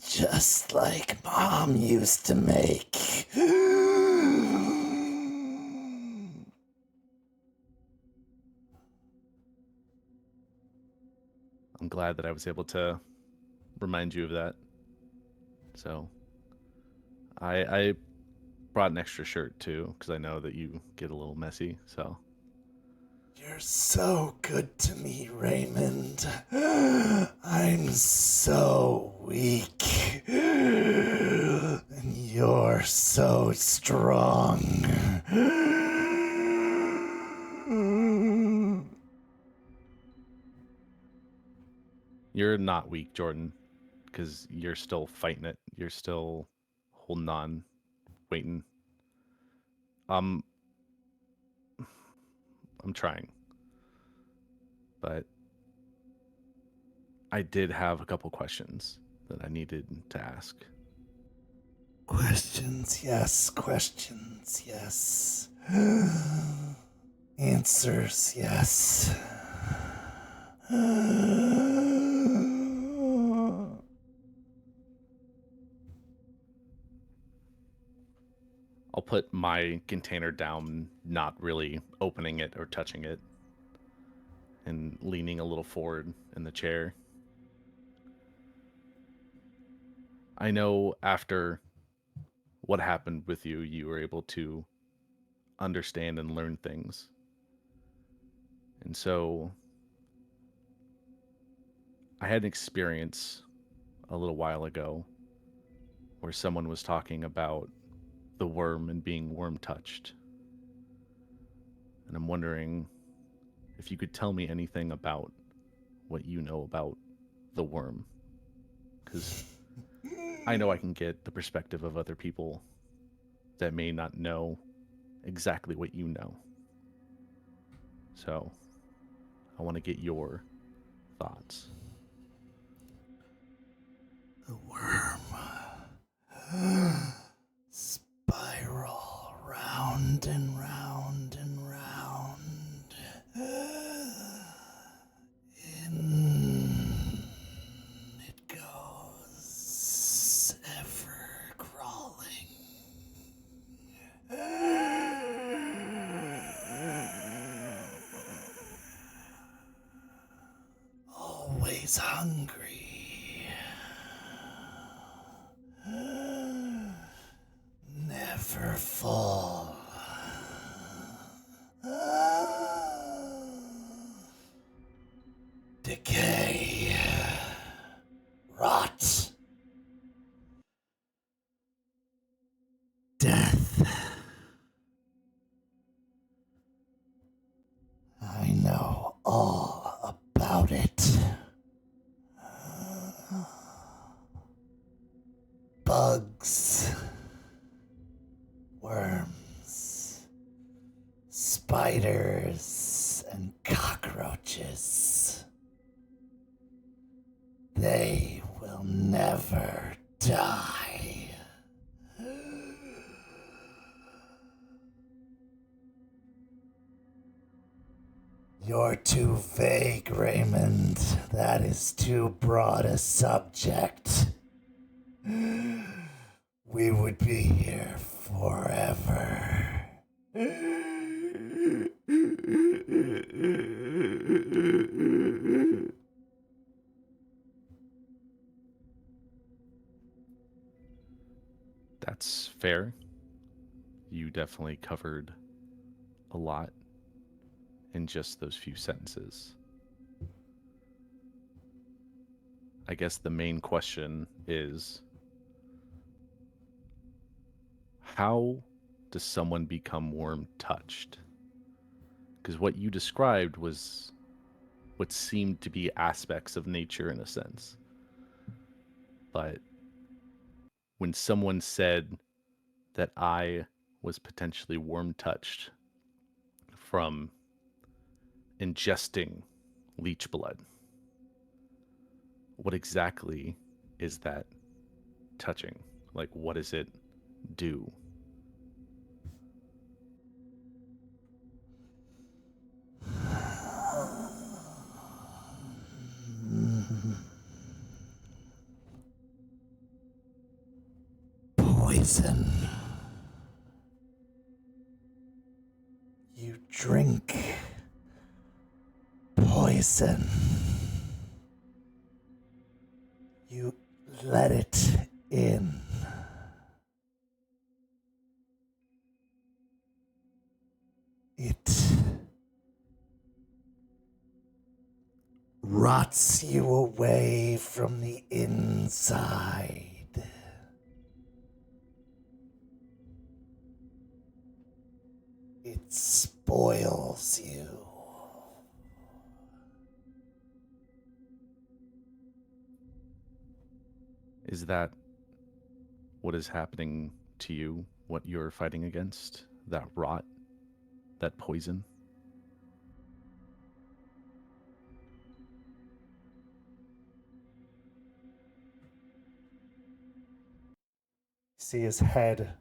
Just like Mom used to make.
I'm glad that I was able to remind you of that. So I brought an extra shirt too, because I know that you get a little messy. So
You're so good to me, Raymond. I'm so weak. And you're so strong.
you're not weak, Jordan, because you're still fighting it. You're still holding on, waiting. I'm trying, but I did have a couple questions that I needed to ask.
Questions, yes. Questions, yes. Answers, yes.
I'll put my container down, not really opening it or touching it, and leaning a little forward in the chair. I know after what happened with you, you were able to understand and learn things. And so I had an experience a little while ago where someone was talking about the worm and being worm touched. And I'm wondering if you could tell me anything about what you know about the worm. Because I know I can get the perspective of other people that may not know exactly what you know. So I want to get your thoughts.
The worm. Spiral round and round and round. In it goes, ever crawling. Always hungry. full. Decay. Rot. Death. I know all about it. Bugs. Worms. Spiders and cockroaches. They will never die. You're too vague, Raymond. That is too broad a subject. We would be here forever.
That's fair. You definitely covered a lot in just those few sentences. I guess the main question is, how does someone become worm touched? Because what you described was what seemed to be aspects of nature in a sense. But when someone said that I was potentially worm touched from ingesting leech blood, what exactly is that touching? Like, what does it do?
Poison. You drink poison. You let it in. It rots you away from the inside. It spoils you.
Is that what is happening to you? What you're fighting against? That rot? That poison?
See his head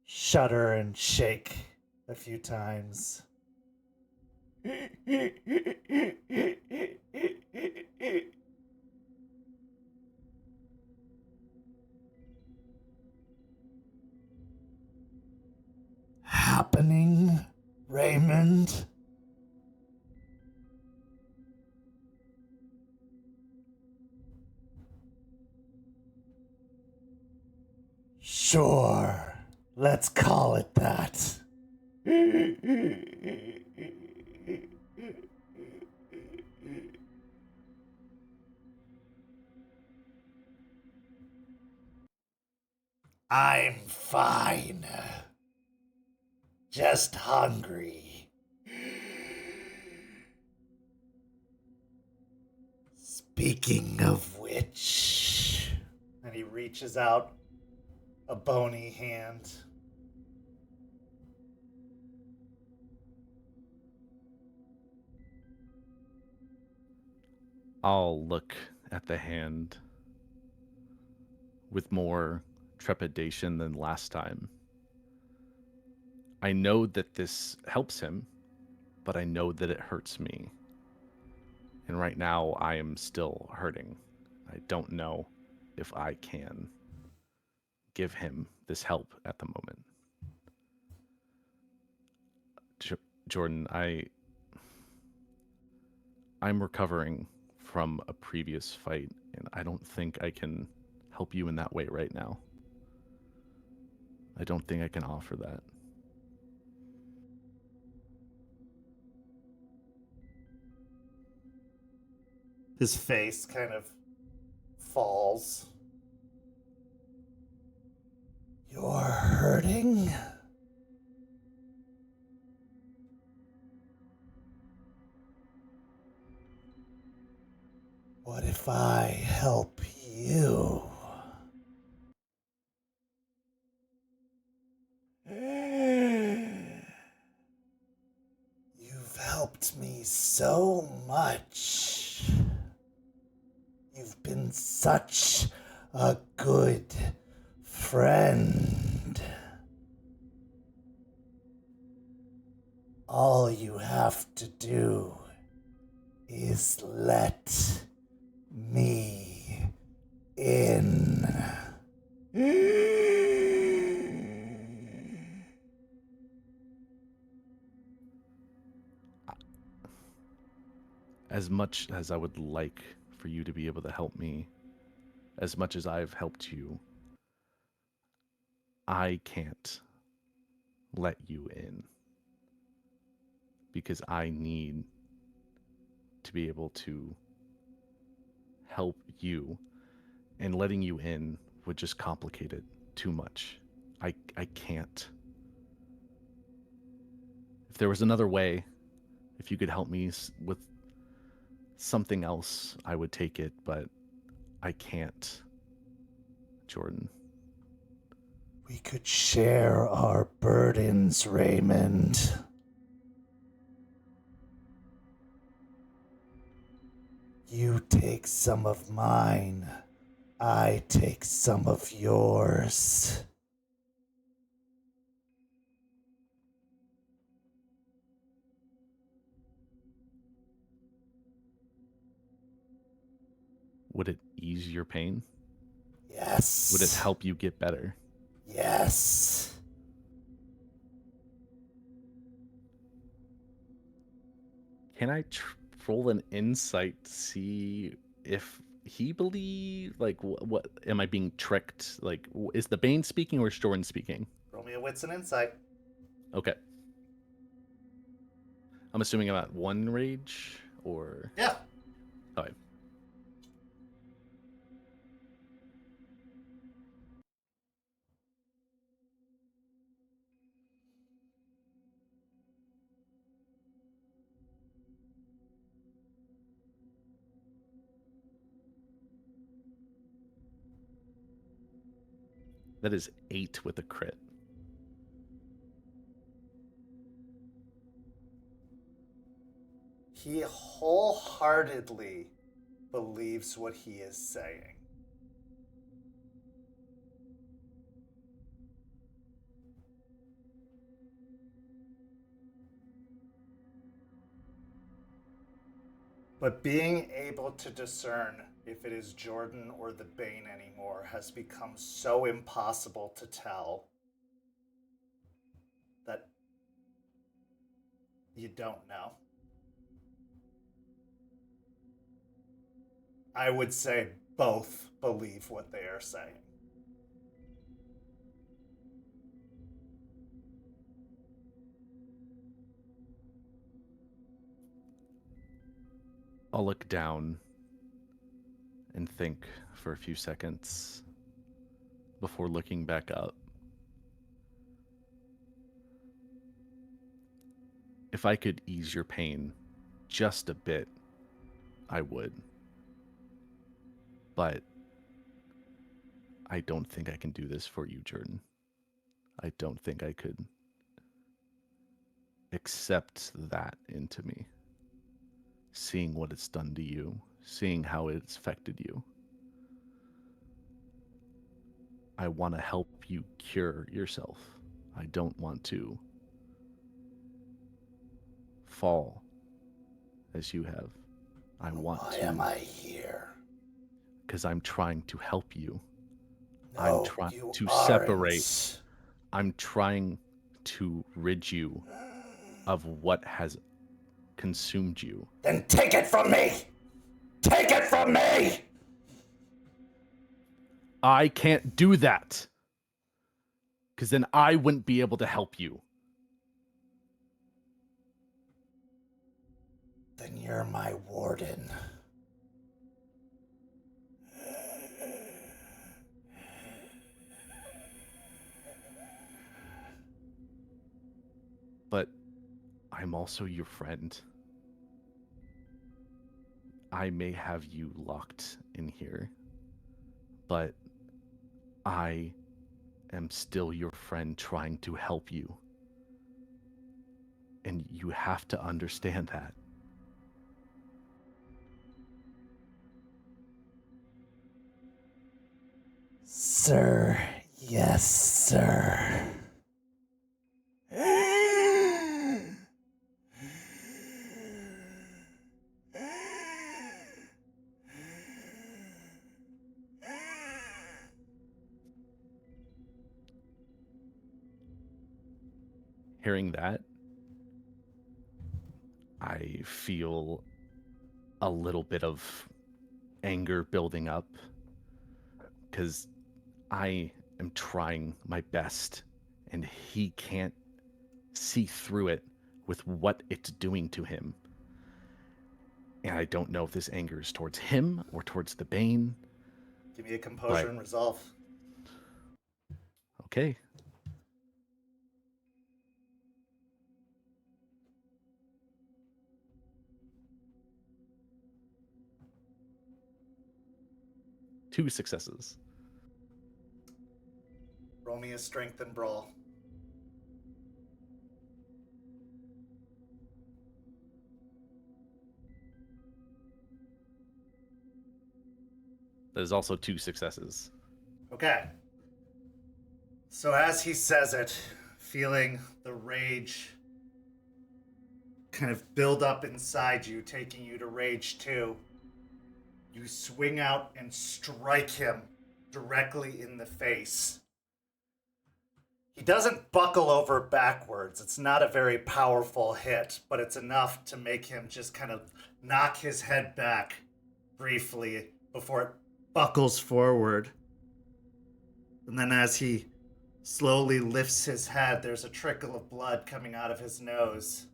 shudder and shake a few times. Happening, Raymond? Sure, let's call it that. I'm fine. Just hungry. Speaking of which... And he reaches out a bony hand.
I'll look at the hand with more trepidation than last time. I know that this helps him, but I know that it hurts me. And right now, I am still hurting. I don't know if I can give him this help at the moment. Jordan, I'm recovering from a previous fight, and I don't think I can help you in that way right now. I don't think I can offer that.
His face kind of falls.
You're hurting? What if I help you? You've helped me so much. You've been such a good friend. All you have to do is let me in.
As much as I would like for you to be able to help me, as much as I've helped you, I can't let you in because I need to be able to help you, and letting you in would just complicate it too much. I can't. If there was another way, if you could help me with something else, I would take it, but I can't, Jordan.
We could share our burdens, Raymond. You take some of mine. I take some of yours.
Would it ease your pain?
Yes.
Would it help you get better?
Yes.
Can I roll an insight to see if he believes, like, what am I being tricked? Like, is the Bane speaking or is Jordan speaking?
Roll me a wits and insight.
Okay. I'm assuming I'm at 1 rage, or...
Yeah.
Okay. That is 8 with a crit.
He wholeheartedly believes what he is saying. But being able to discern if it is Jordan or the Bane anymore has become so impossible to tell that you don't know. I would say both believe what they are saying.
I'll look down and think for a few seconds before looking back up. If I could ease your pain just a bit, I would. But I don't think I can do this for you, Jordan. I don't think I could accept that into me. Seeing what it's done to you, seeing how it's affected you. I want to help you cure yourself. I don't want to fall as you have. I want
Why
to.
am I here?
Because I'm trying to help you.
No,
I'm trying
you
to
aren't.
separate. I'm trying to rid you of what has consumed you.
Then take it from me! Take it from me!
I can't do that. Because then I wouldn't be able to help you.
Then you're my warden.
But I'm also your friend. I may have you locked in here, but I am still your friend trying to help you. And you have to understand that.
Sir, yes, sir.
Hearing that, I feel a little bit of anger building up because I am trying my best and he can't see through it with what it's doing to him. And I don't know if this anger is towards him or towards the Bane.
Give me a composure and resolve.
Okay. Two successes.
Roll me a strength and brawl.
That is also two successes.
Okay. So as he says it, feeling the rage kind of build up inside you, taking you to rage 2, you swing out and strike him directly in the face. He doesn't buckle over backwards. It's not a very powerful hit, but it's enough to make him just kind of knock his head back briefly before it buckles forward. And then as he slowly lifts his head, there's a trickle of blood coming out of his nose.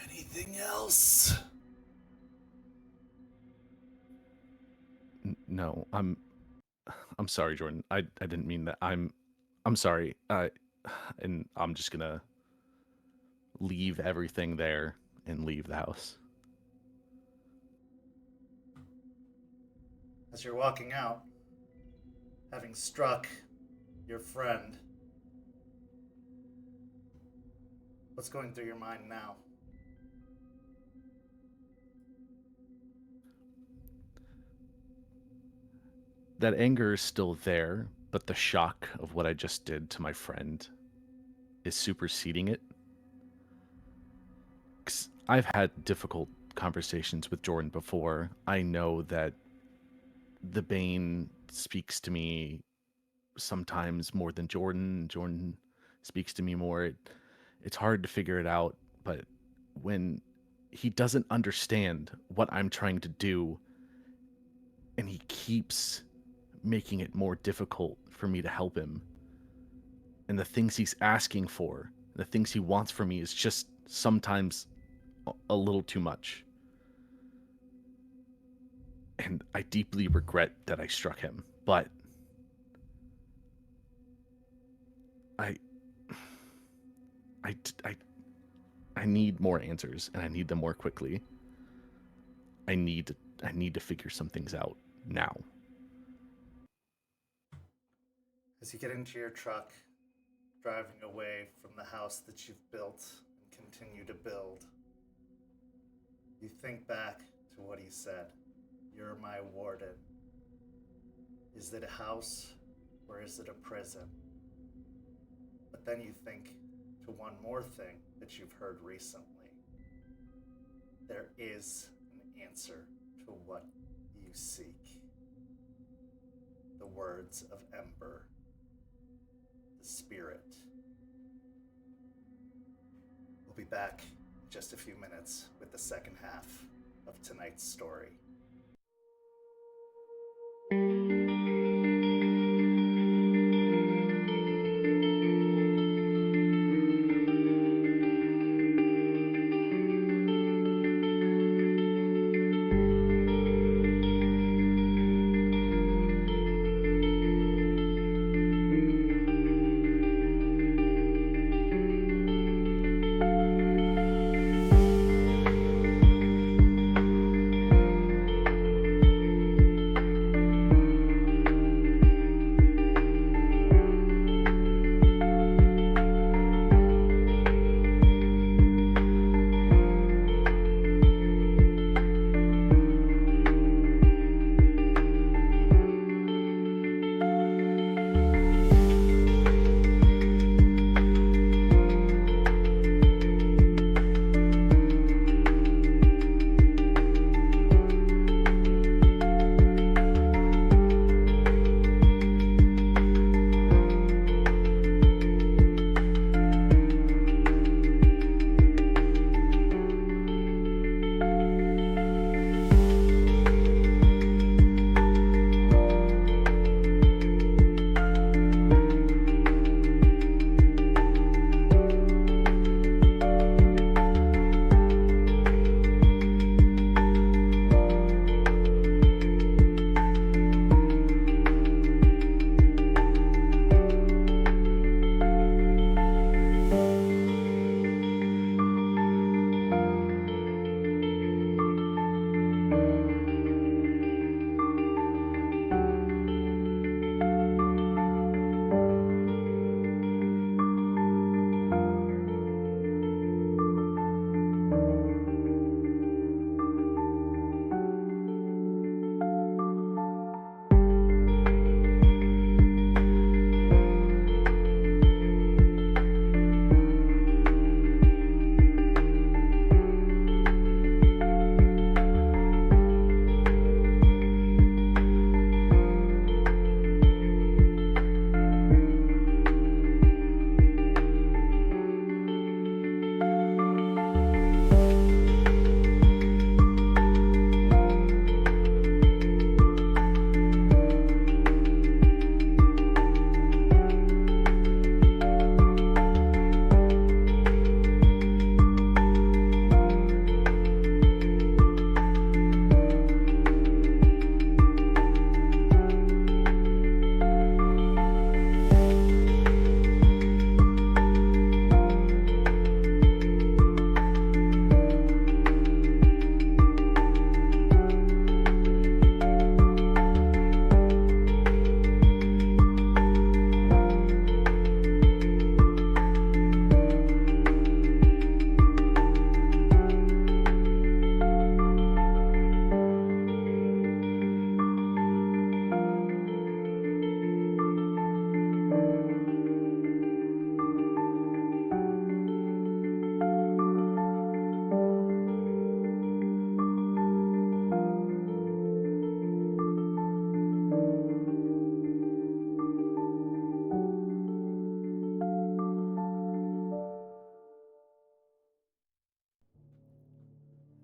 Anything else?
No, I'm sorry, Jordan. I didn't mean that. I'm sorry. And I'm just gonna leave everything there and leave the house.
As you're walking out, having struck your friend, what's going through your mind now?
That anger is still there, but the shock of what I just did to my friend is superseding it. 'Cause I've had difficult conversations with Jordan before. I know that the Bane speaks to me sometimes more than Jordan. Jordan speaks to me more. It's hard to figure it out, but when he doesn't understand what I'm trying to do and he keeps making it more difficult for me to help him, and the things he's asking for, the things he wants from me is just sometimes a little too much. And I deeply regret that I struck him, but I need more answers, and I need them more quickly. I need to figure some things out now.
As you get into your truck, driving away from the house that you've built and continue to build, you think back to what he said. You're my warden. Is it a house or is it a prison? But then you think to one more thing that you've heard recently. There is an answer to what you seek. The words of Ember, the spirit. We'll be back in just a few minutes with the second half of tonight's story.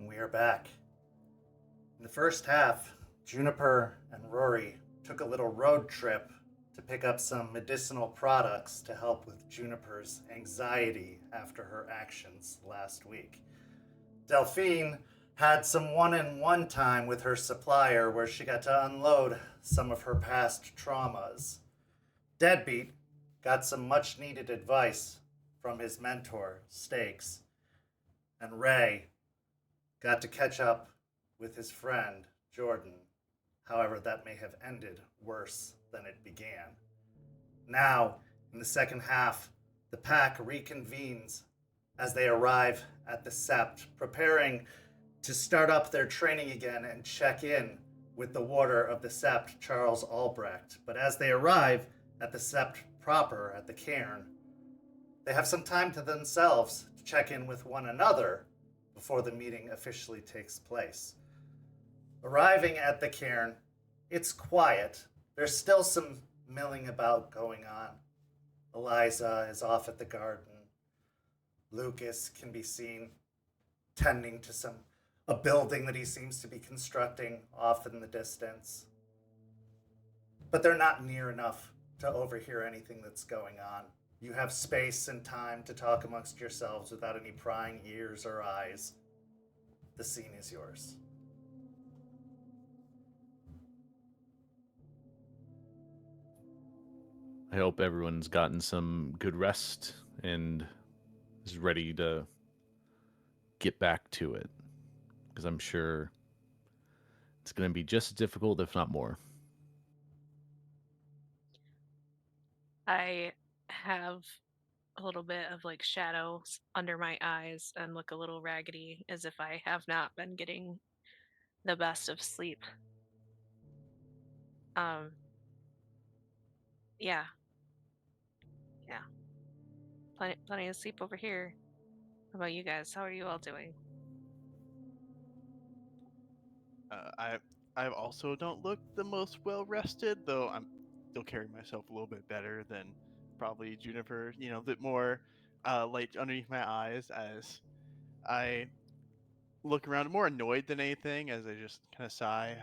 And we are back. In the first half, Juniper and Rory took a little road trip to pick up some medicinal products to help with Juniper's anxiety after her actions last week. Delphine had some one-on-one time with her supplier where she got to unload some of her past traumas. Deadbeat got some much-needed advice from his mentor, Stakes. And Ray got to catch up with his friend, Jordan. However, that may have ended worse than it began. Now, in the second half, the pack reconvenes as they arrive at the Sept, preparing to start up their training again and check in with the warder of the Sept, Charles Albrecht. But as they arrive at the Sept proper, at the Cairn, they have some time to themselves to check in with one another before the meeting officially takes place. Arriving at the Cairn, it's quiet. There's still some milling about going on. Eliza is off at the garden. Lucas can be seen tending to a building that he seems to be constructing off in the distance. But they're not near enough to overhear anything that's going on. You have space and time to talk amongst yourselves without any prying ears or eyes. The scene is yours.
I hope everyone's gotten some good rest and is ready to get back to it. Because I'm sure it's going to be just as difficult, if not more.
I have a little bit of like shadows under my eyes and look a little raggedy as if I have not been getting the best of sleep. Um, yeah, yeah. Plenty of sleep over here. How about you guys? How are you all doing?
I also don't look the most well rested, though I'm still carrying myself a little bit better than probably Juniper. You know, a bit more light underneath my eyes as I look around, more annoyed than anything, as I just kind of sigh.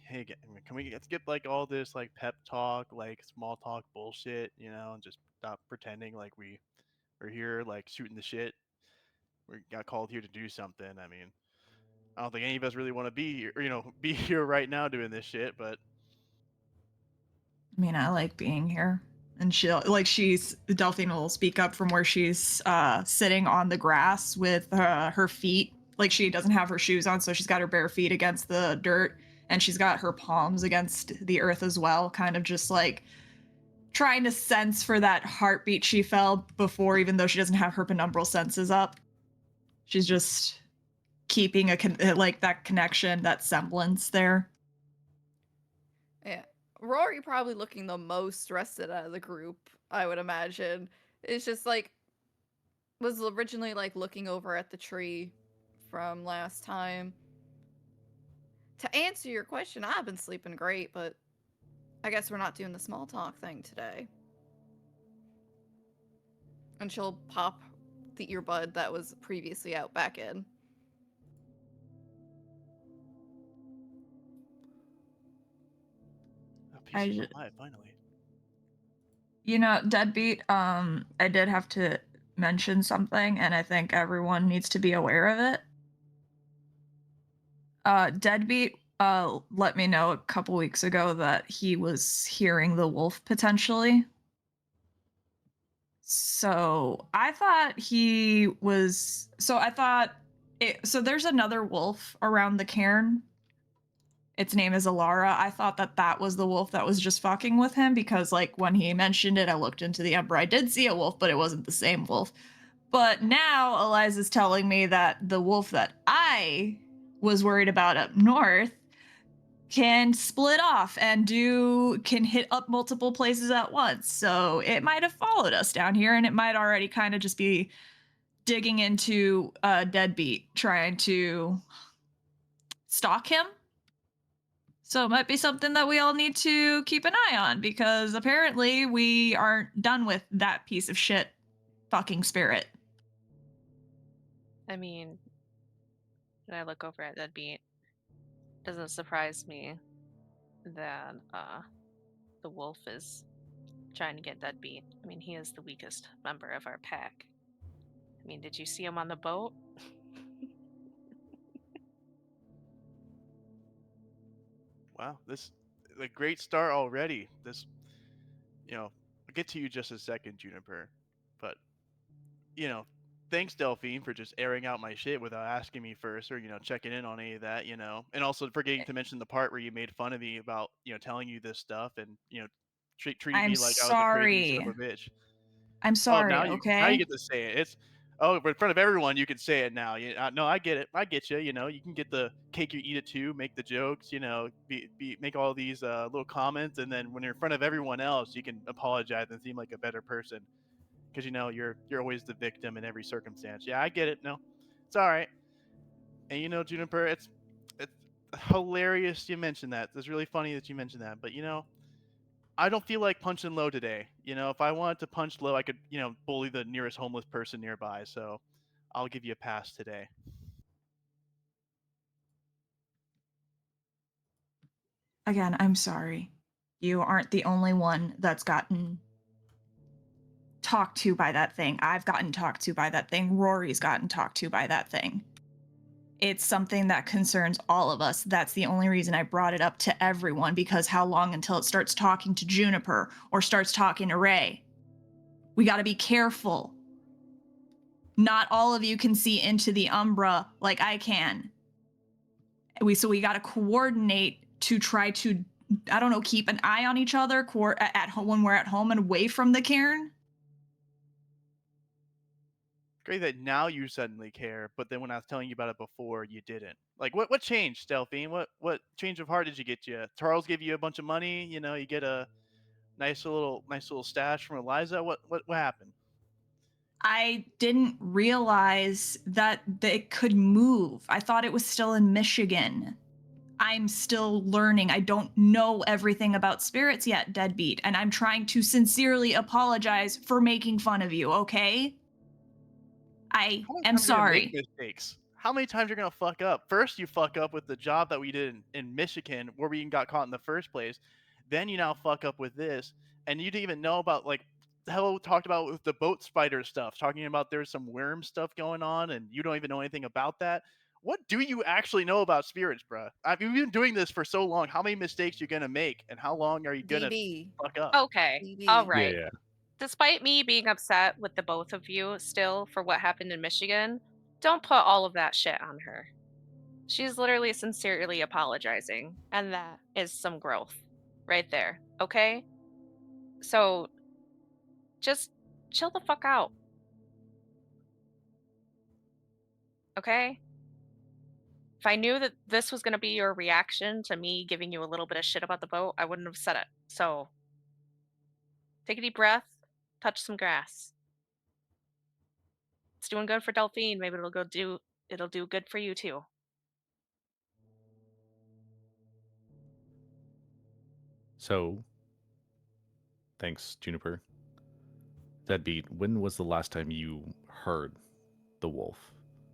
Hey, can we skip like all this like pep talk, like small talk bullshit, and just stop pretending like we're here like shooting the shit. We got called here to do something. I mean, I don't think any of us really want to be here, be here right now doing this shit, but
I mean, I like being here. And Delphine will speak up from where she's sitting on the grass with her feet. Like, she doesn't have her shoes on, so she's got her bare feet against the dirt, and she's got her palms against the earth as well, kind of just like trying to sense for that heartbeat she felt before, even though she doesn't have her penumbral senses up. She's just keeping that connection, that semblance there.
Yeah. Rory probably looking the most rested out of the group, I would imagine. It's just like was originally like looking over at the tree from last time. To answer your question, I've been sleeping great, but I guess we're not doing the small talk thing today. And she'll pop the earbud that was previously out back in.
a piece of my life finally.
Deadbeat, I did have to mention something, and I think everyone needs to be aware of it. Deadbeat let me know a couple weeks ago that he was hearing the wolf potentially. So I thought so there's another wolf around the cairn. Its name is Alara. I thought that was the wolf that was just fucking with him because, like, when he mentioned it, I looked into the Emperor. I did see a wolf, but it wasn't the same wolf. But now Eliza's telling me that the wolf that I was worried about up north can split off and can hit up multiple places at once. So it might have followed us down here, and it might already kind of just be digging into Deadbeat, trying to stalk him. So it might be something that we all need to keep an eye on, because apparently we aren't done with that piece of shit fucking spirit.
I mean, when I look over at Deadbeat, doesn't surprise me that the wolf is trying to get Deadbeat. I mean, he is the weakest member of our pack. I mean, did you see him on the boat?
Wow, this a great start already. I'll get to you just a second, Juniper, but thanks Delphine for just airing out my shit without asking me first, or checking in on any of that, and also forgetting to mention the part where you made fun of me about telling you this stuff and treating
I'm
me like I was a crazy son
sorry.
of a bitch.
I'm
Oh,
sorry,
now you
okay?
get to say it. But in front of everyone, you can say it now. No, I get it. I get you. You can get the cake you eat it too. Make the jokes. Make all these little comments, and then when you're in front of everyone else, you can apologize and seem like a better person because you're always the victim in every circumstance. Yeah, I get it. No, it's all right. And Juniper, it's hilarious you mentioned that. It's really funny that you mentioned that. But I don't feel like punching low today. You know, if I wanted to punch low, I could, you know, bully the nearest homeless person nearby. So I'll give you a pass today.
Again, I'm sorry. You aren't the only one that's gotten talked to by that thing. I've gotten talked to by that thing. Rory's gotten talked to by that thing. It's something that concerns all of us. That's the only reason I brought it up to everyone, because how long until it starts talking to Juniper or starts talking to Ray? We got to be careful. Not all of you can see into the Umbra like I can. So we got to coordinate to try to, I don't know, keep an eye on each other at home when we're at home and away from the Cairn.
Great that now you suddenly care, but then when I was telling you about it before, you didn't. Like, what changed, Delphine? What change of heart did you get you? Charles gave you a bunch of money. You know, you get a nice little stash from Eliza. What happened?
I didn't realize that it could move. I thought it was still in Michigan. I'm still learning. I don't know everything about spirits yet, Deadbeat, and I'm trying to sincerely apologize for making fun of you, okay? I
How many
am
times are you gonna make
sorry.
mistakes? How many times you're gonna fuck up? First, you fuck up with the job that we did in Michigan, where we even got caught in the first place. Then you now fuck up with this, and you didn't even know about like the hell we talked about with the boat spider stuff, talking about there's some worm stuff going on, and you don't even know anything about that. What do you actually know about spirits, bruh? I've been doing this for so long. How many mistakes you gonna make, and how long are you gonna
DB.
fuck up?
Okay. All
DB.
right.
Yeah.
Despite me being upset with the both of you still for what happened in Michigan, don't put all of that shit on her. She's literally sincerely apologizing, and that is some growth right there. Okay? So just chill the fuck out. Okay? If I knew that this was going to be your reaction to me giving you a little bit of shit about the boat, I wouldn't have said it. So take a deep breath, touch some grass. It's doing good for Delphine. Maybe it'll do good for you too.
So, thanks, Juniper. Deadbeat, when was the last time you heard the wolf?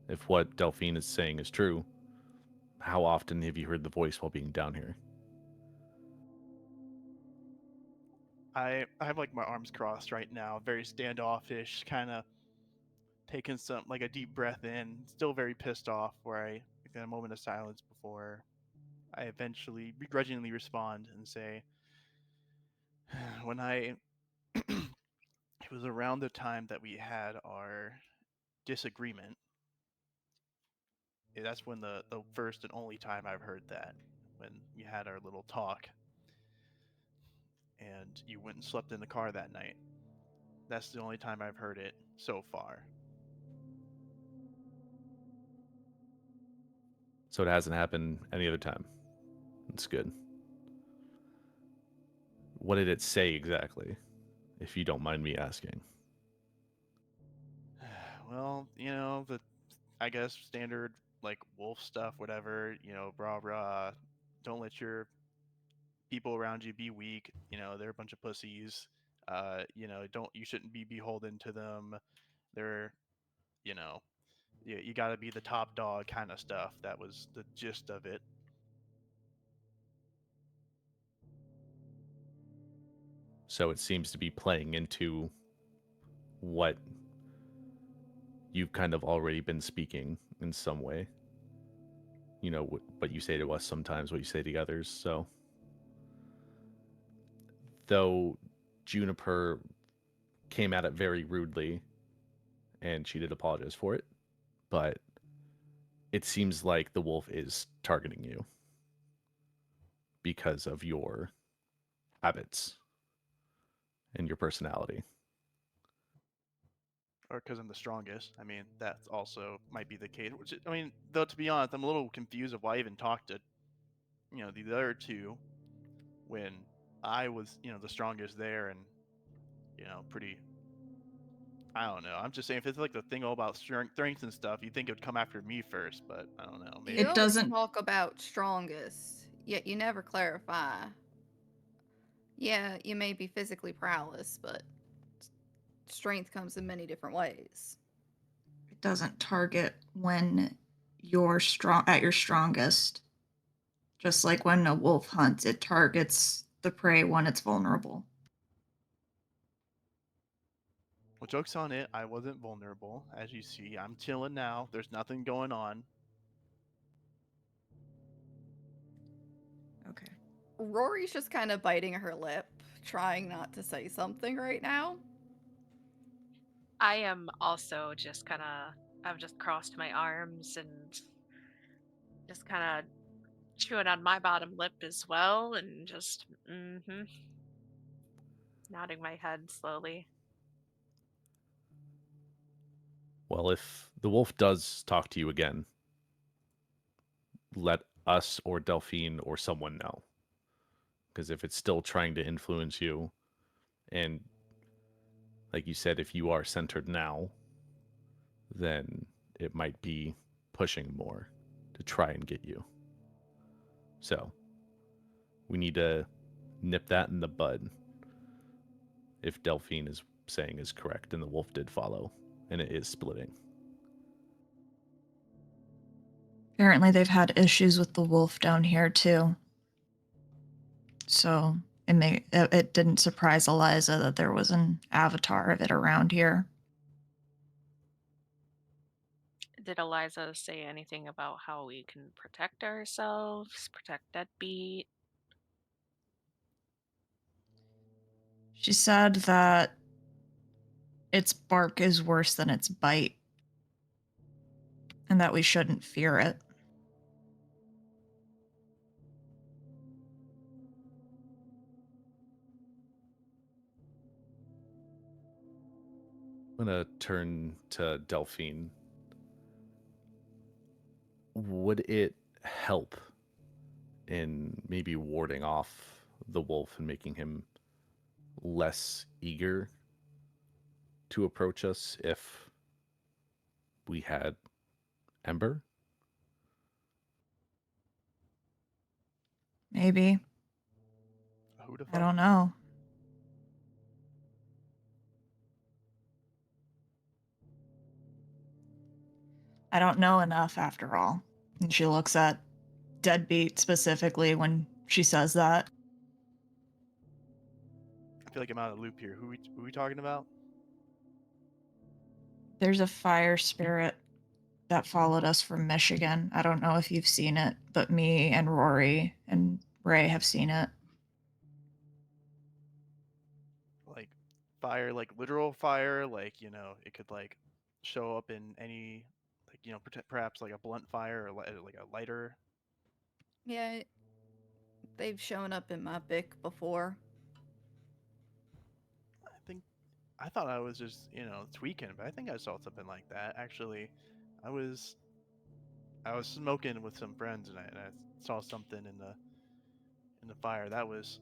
If what Delphine is saying is true, how often have you heard the voice while being down here?
I have like my arms crossed right now, very standoffish, kind of taking some like a deep breath in, still very pissed off. Where I get a moment of silence before I eventually begrudgingly respond and say, "When I, it was around the time that we had our disagreement. That's when the first and only time I've heard that. When we had our little talk, and you went and slept in the car that night. That's the only time I've heard it so far."
So it hasn't happened any other time. That's good. What did it say exactly, if you don't mind me asking?
Well, you know, I guess standard like wolf stuff, whatever, you know, rah rah. Don't let your people around you be weak. You know, they're a bunch of pussies. You know, you shouldn't be beholden to them. They're, you know, you got to be the top dog kind of stuff. That was the gist of it.
So it seems to be playing into what you've kind of already been speaking in some way. You know, what you say to us sometimes, what you say to others. So, though Juniper came at it very rudely, and she did apologize for it, but it seems like the wolf is targeting you because of your habits and your personality.
Or because I'm the strongest. I mean, that also might be the case. Which, I mean, though, to be honest, I'm a little confused of why I even talked to, you know, the other two when I was, you know, the strongest there and, you know, pretty. I don't know. I'm just saying, if it's like the thing all about strength and stuff, you'd think it would come after me first, but I don't know.
You
It
Maybe.
always
doesn't.
talk about strongest, yet you never clarify Yeah, you may be physically prowess, but strength comes in many different ways.
It doesn't target when you're strong at your strongest. Just like when a wolf hunts, it targets the prey when it's vulnerable.
Well, joke's on it. I wasn't vulnerable. As you see, I'm chilling now. There's nothing going on.
Okay.
Rory's just kind of biting her lip, trying not to say something right now.
I am also just kind of, I've just crossed my arms and just kind of chewing on my bottom lip as well and just, nodding my head slowly.
Well, if the wolf does talk to you again, let us or Delphine or someone know. Because if it's still trying to influence you, and like you said, if you are centered now, then it might be pushing more to try and get you. So we need to nip that in the bud. If Delphine is saying is correct, and the wolf did follow, and it is splitting.
Apparently, they've had issues with the wolf down here too. So it didn't surprise Eliza that there was an avatar of it around here.
Did Eliza say anything about how we can protect ourselves, protect Deadbeat?
She said that its bark is worse than its bite, and that we shouldn't fear it.
I'm going to turn to Delphine. Would it help in maybe warding off the wolf and making him less eager to approach us if we had Ember?
Maybe.
Who the fuck?
I don't know. I don't know enough after all. And she looks at Deadbeat specifically when she says that.
I feel like I'm out of the loop here. Who we talking about?
There's a fire spirit that followed us from Michigan. I don't know if you've seen it, but me and Rory and Ray have seen it.
Like fire, like literal fire, like, it could like show up in any, like, perhaps like a blunt fire or like a lighter.
Yeah, they've shown up in my bic before.
I thought I was just, tweaking, but I think I saw something like that. Actually, I was smoking with some friends and I saw something in the fire. That was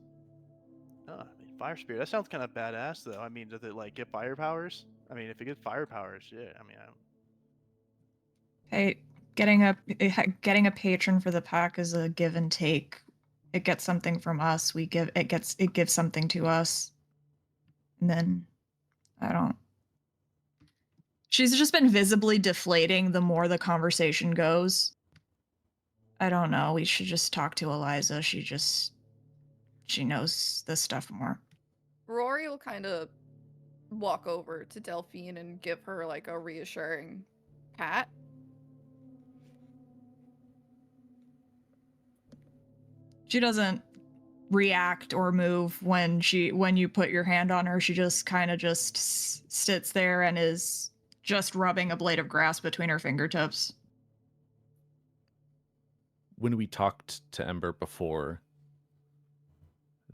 fire spirit. That sounds kind of badass though. I mean, does it like get fire powers? I mean, if it gets fire powers, shit. I mean,
Hey, getting a patron for the pack is a give and take. It gets something from us. It gives something to us. And then I don't. She's just been visibly deflating the more the conversation goes. I don't know. We should just talk to Eliza. She knows this stuff more.
Rory will kind of walk over to Delphine and give her like a reassuring pat.
She doesn't react or move when you put your hand on her. She just kind of just sits there and is just rubbing a blade of grass between her fingertips.
When we talked to Ember before,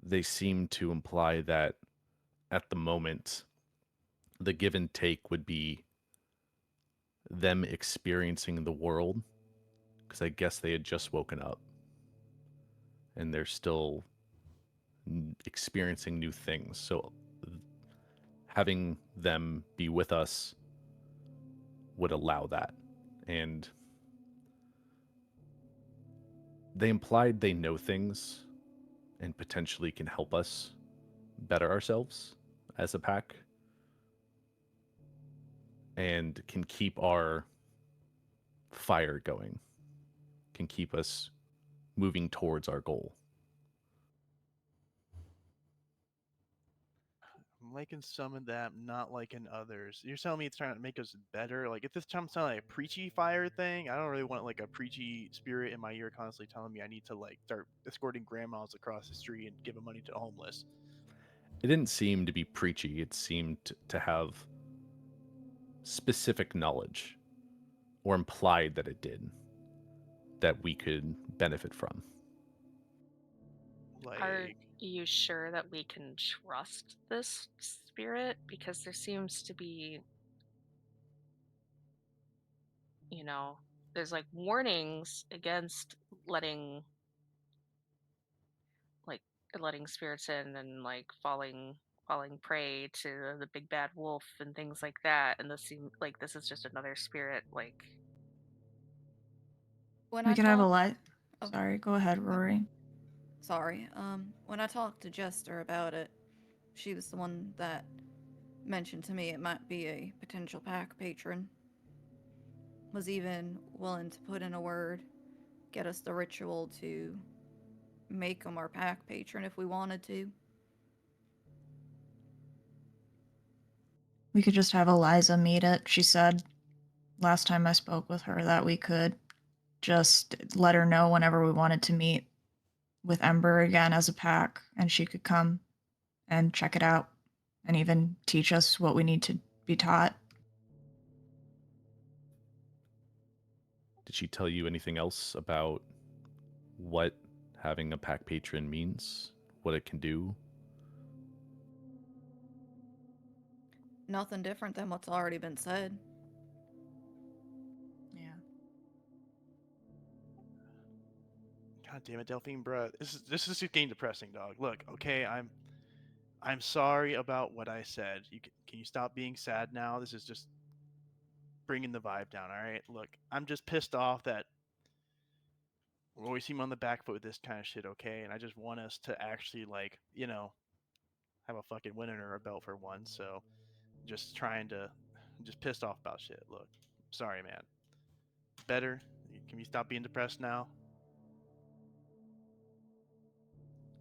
they seemed to imply that at the moment, the give and take would be them experiencing the world, because I guess they had just woken up and they're still experiencing new things. So having them be with us would allow that. And they implied they know things and potentially can help us better ourselves as a pack and can keep our fire going, can keep us moving towards our goal.
I'm liking some of that, not liking others. You're telling me it's trying to make us better? Like, if this sounds like a preachy fire thing, I don't really want like a preachy spirit in my ear constantly telling me I need to like start escorting grandmas across the street and giving money to homeless.
It didn't seem to be preachy. It seemed to have specific knowledge, or implied that it did, that we could benefit from.
Are
Like,
you sure that we can trust this spirit? Because there seems to be, there's like warnings against letting like letting spirits in and like falling prey to the big bad wolf and things like that. And this seems like this is just another spirit. Like,
When
We
I
can have a
talk,
light.
oh,
Sorry, go ahead, Rory.
sorry. When I talked to Jester about it, she was the one that mentioned to me it might be a potential pack patron. Was even willing to put in a word, get us the ritual to make him our pack patron if we wanted to.
We could just have Eliza meet it. She said last time I spoke with her that we could just let her know whenever we wanted to meet with Ember again as a pack, and she could come and check it out and even teach us what we need to be taught.
Did she tell you anything else about what having a pack patron means? What it can do?
Nothing different than what's already been said.
Yeah.
God damn it, Delphine, bruh. This is getting depressing, dog. Look, okay, I'm sorry about what I said. Can you stop being sad now? This is just bringing the vibe down. All right. Look, I'm just pissed off that we always seem on the back foot with this kind of shit. Okay, and I just want us to actually like have a fucking win under our belt for once. So just just pissed off about shit. Look, sorry, man. Better. Can you stop being depressed now?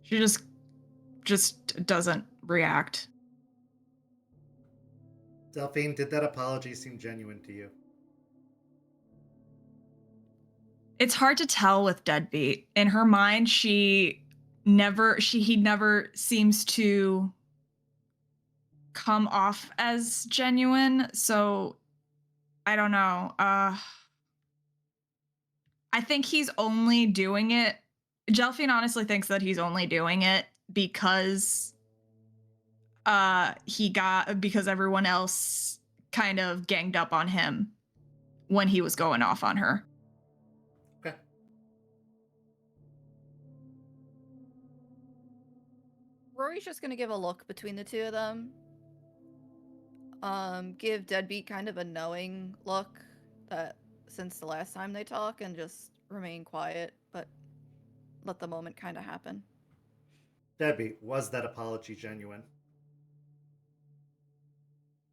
She just doesn't react.
Delphine, did that apology seem genuine to you?
It's hard to tell with Deadbeat. In her mind, he never seems to come off as genuine. So I don't know. I think he's only doing it. Delphine honestly thinks that he's only doing it because because everyone else kind of ganged up on him when he was going off on her.
Okay.
Rory's just gonna give a look between the two of them. Give Deadbeat kind of a knowing look that since the last time they talk and just remain quiet, but let the moment kind of happen.
Deadbeat, was that apology genuine?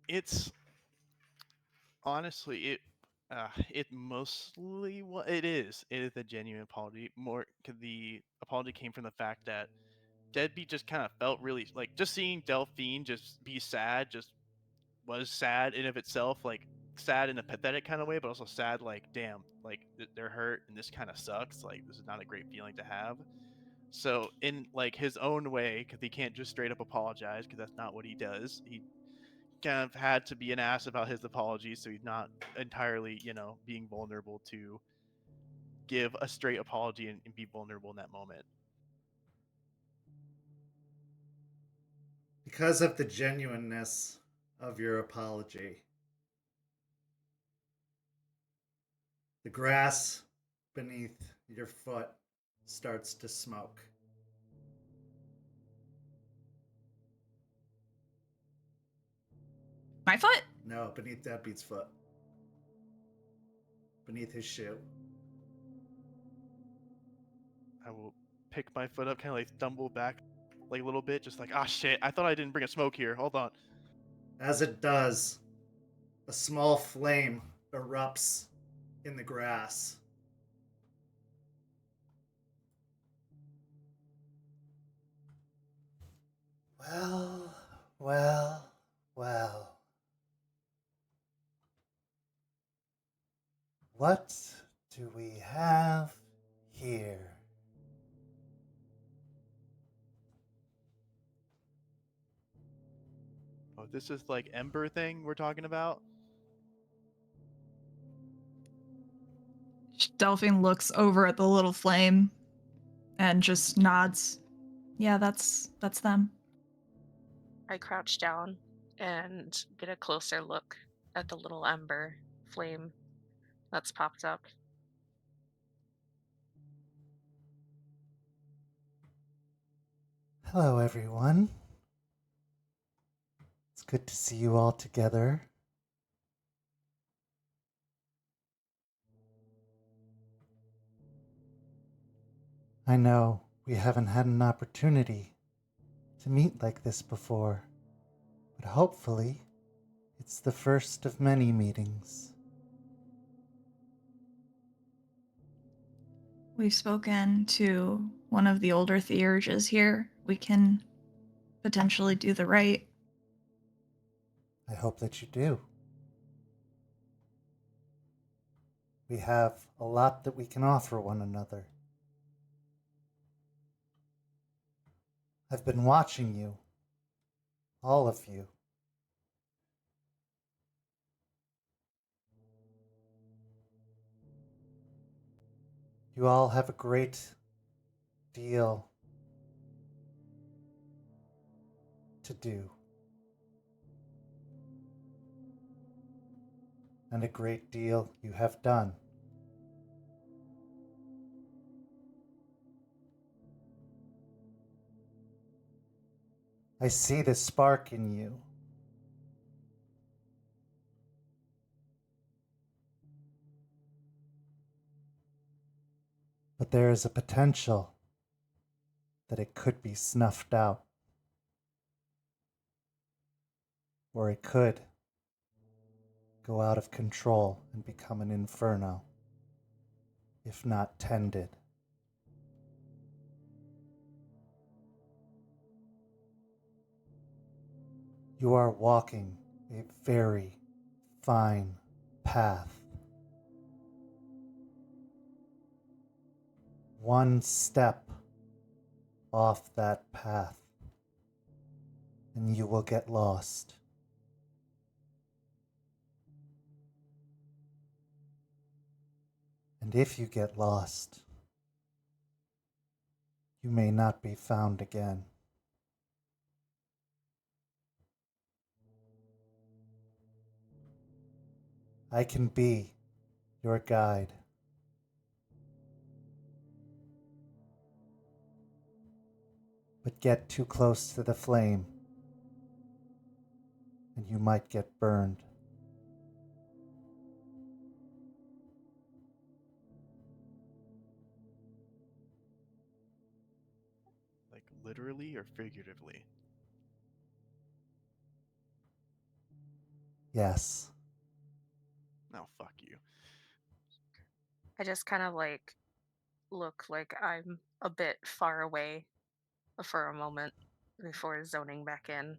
It's honestly it mostly it is a genuine apology. More the apology came from the fact that Deadbeat just kind of felt really like just seeing Delphine just be sad just was sad in of itself, like sad in a pathetic kind of way, but also sad like damn, like they're hurt and this kind of sucks, like this is not a great feeling to have. So in like his own way, because he can't just straight up apologize because that's not what he does, he kind of had to be an ass about his apologies, so he's not entirely being vulnerable to give a straight apology and be vulnerable in that moment.
Because of the genuineness of your apology, the grass beneath your foot starts to smoke.
My foot?
No, beneath Deadbeat's foot. Beneath his shoe.
I will pick my foot up, kind of like stumble back. like a little bit, just like, ah, shit, I thought I didn't bring a smoke here. Hold on.
As it does, a small flame erupts in the grass. Well, well, well. What do we have here?
Oh, this is like Ember thing we're talking about.
Delphine looks over at the little flame and just nods. Yeah, that's them.
I crouch down and get a closer look at the little ember flame that's popped up.
Hello, everyone. It's good to see you all together. I know we haven't had an opportunity to meet like this before, but hopefully it's the first of many meetings.
We've spoken to one of the older theurges here. We can potentially do the right.
I hope that you do. We have a lot that we can offer one another. I've been watching you, all of you. You all have a great deal to do. And a great deal you have done. I see the spark in you. But there is a potential that it could be snuffed out. Or it could go out of control and become an inferno, if not tended. You are walking a very fine path. One step off that path, and you will get lost. And if you get lost, you may not be found again. I can be your guide. But get too close to the flame, and you might get burned.
Like literally or figuratively?
Yes.
No, fuck you.
I just kind of like look like I'm a bit far away for a moment before zoning back in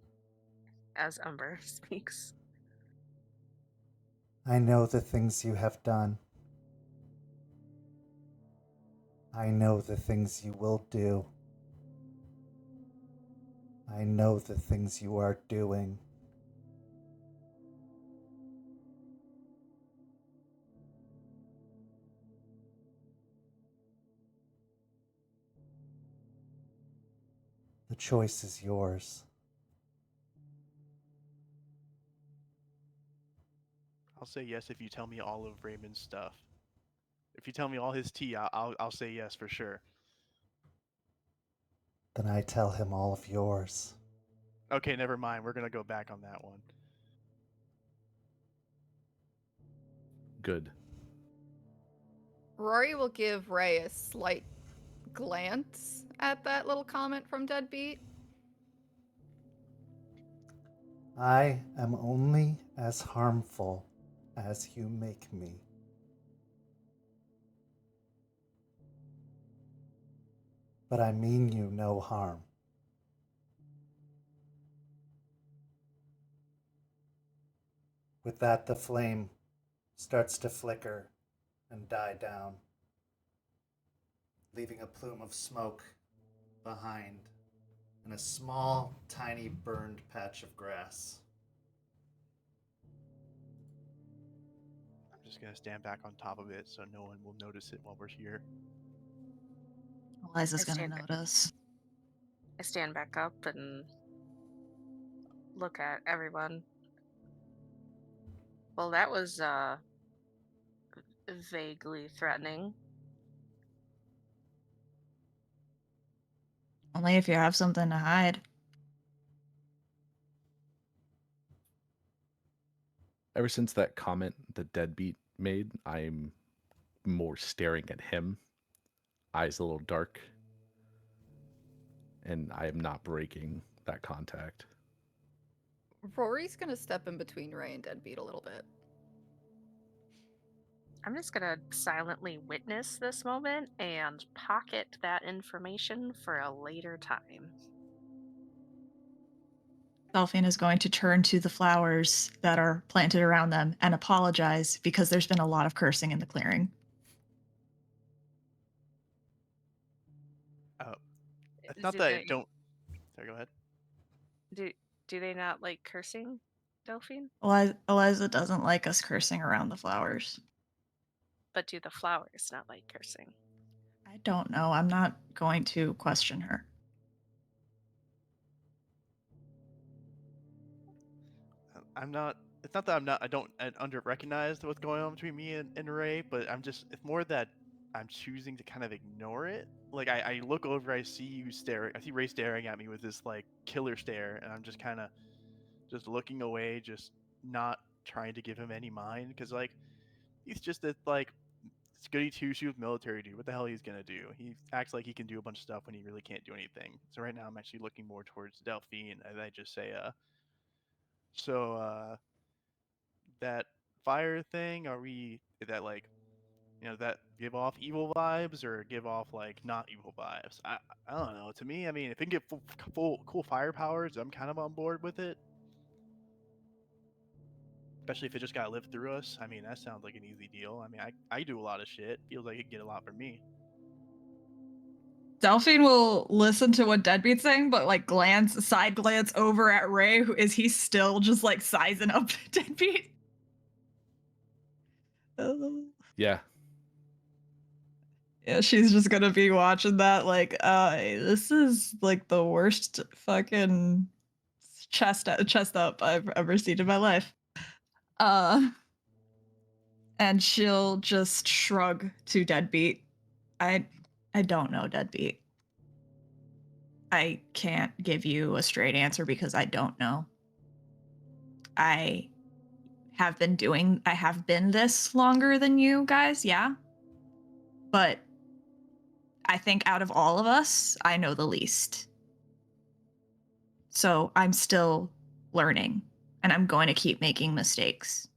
as Ember speaks.
I know the things you have done. I know the things you will do. I know the things you are doing. The choice is yours.
I'll say yes if you tell me all of Raymond's stuff. If you tell me all his tea, I'll say yes for sure.
Then I tell him all of yours.
Okay, never mind. We're gonna go back on that one.
Good.
Rory will give Ray a slight glance at that little comment from Deadbeat
I am only as harmful as you make me. But I mean you no harm. With that, the flame starts to flicker and die down, leaving a plume of smoke behind and a small, tiny burned patch of grass.
I'm just gonna stand back on top of it so no one will notice it while we're here.
Eliza's
I
gonna
stand back.
notice.
I stand back up and look at everyone. Well, that was vaguely threatening.
Only if you have something to hide.
Ever since that comment the Deadbeat made, I'm more staring at him, eyes a little dark, and I am not breaking that contact.
Rory's gonna step in between Ray and Deadbeat a little bit.
I'm just gonna silently witness this moment and pocket that information for a later time.
Delphine is going to turn to the flowers that are planted around them and apologize because there's been a lot of cursing in the clearing.
It's not
Do
that I
they
don't. Sorry, go ahead.
do they not like cursing, Delphine?
Eliza doesn't like us cursing around the flowers.
But do the flowers not like cursing?
I don't know. I'm not going to question her.
I'm not. It's not that I'm not. I don't under recognize what's going on between me and Ray, but I'm just. It's more that I'm choosing to kind of ignore it. Like I look over, I see you staring. I see Ray staring at me with this like killer stare, and I'm just kind of just looking away, just not trying to give him any mind, because like he's just a like goody two shoes military dude. What the hell he's gonna do? He acts like he can do a bunch of stuff when he really can't do anything. So right now I'm actually looking more towards Delphine, and I just say, so that fire thing, are we that like that give off evil vibes or give off like not evil vibes? I don't know. To me, I mean, if it can get full cool fire powers, I'm kind of on board with it. Especially if it just got to live through us. I mean, that sounds like an easy deal. I mean, I do a lot of shit. Feels like it could get a lot from me.
Delphine will listen to what Deadbeat's saying, but like side glance over at Ray. Is he still just like sizing up Deadbeat?
Yeah.
Yeah, she's just gonna be watching that like, this is like the worst fucking chest up I've ever seen in my life. And she'll just shrug to Deadbeat. I don't know, Deadbeat. I can't give you a straight answer because I don't know. I have been this longer than you guys, yeah. But I think out of all of us, I know the least. So I'm still learning and I'm going to keep making mistakes.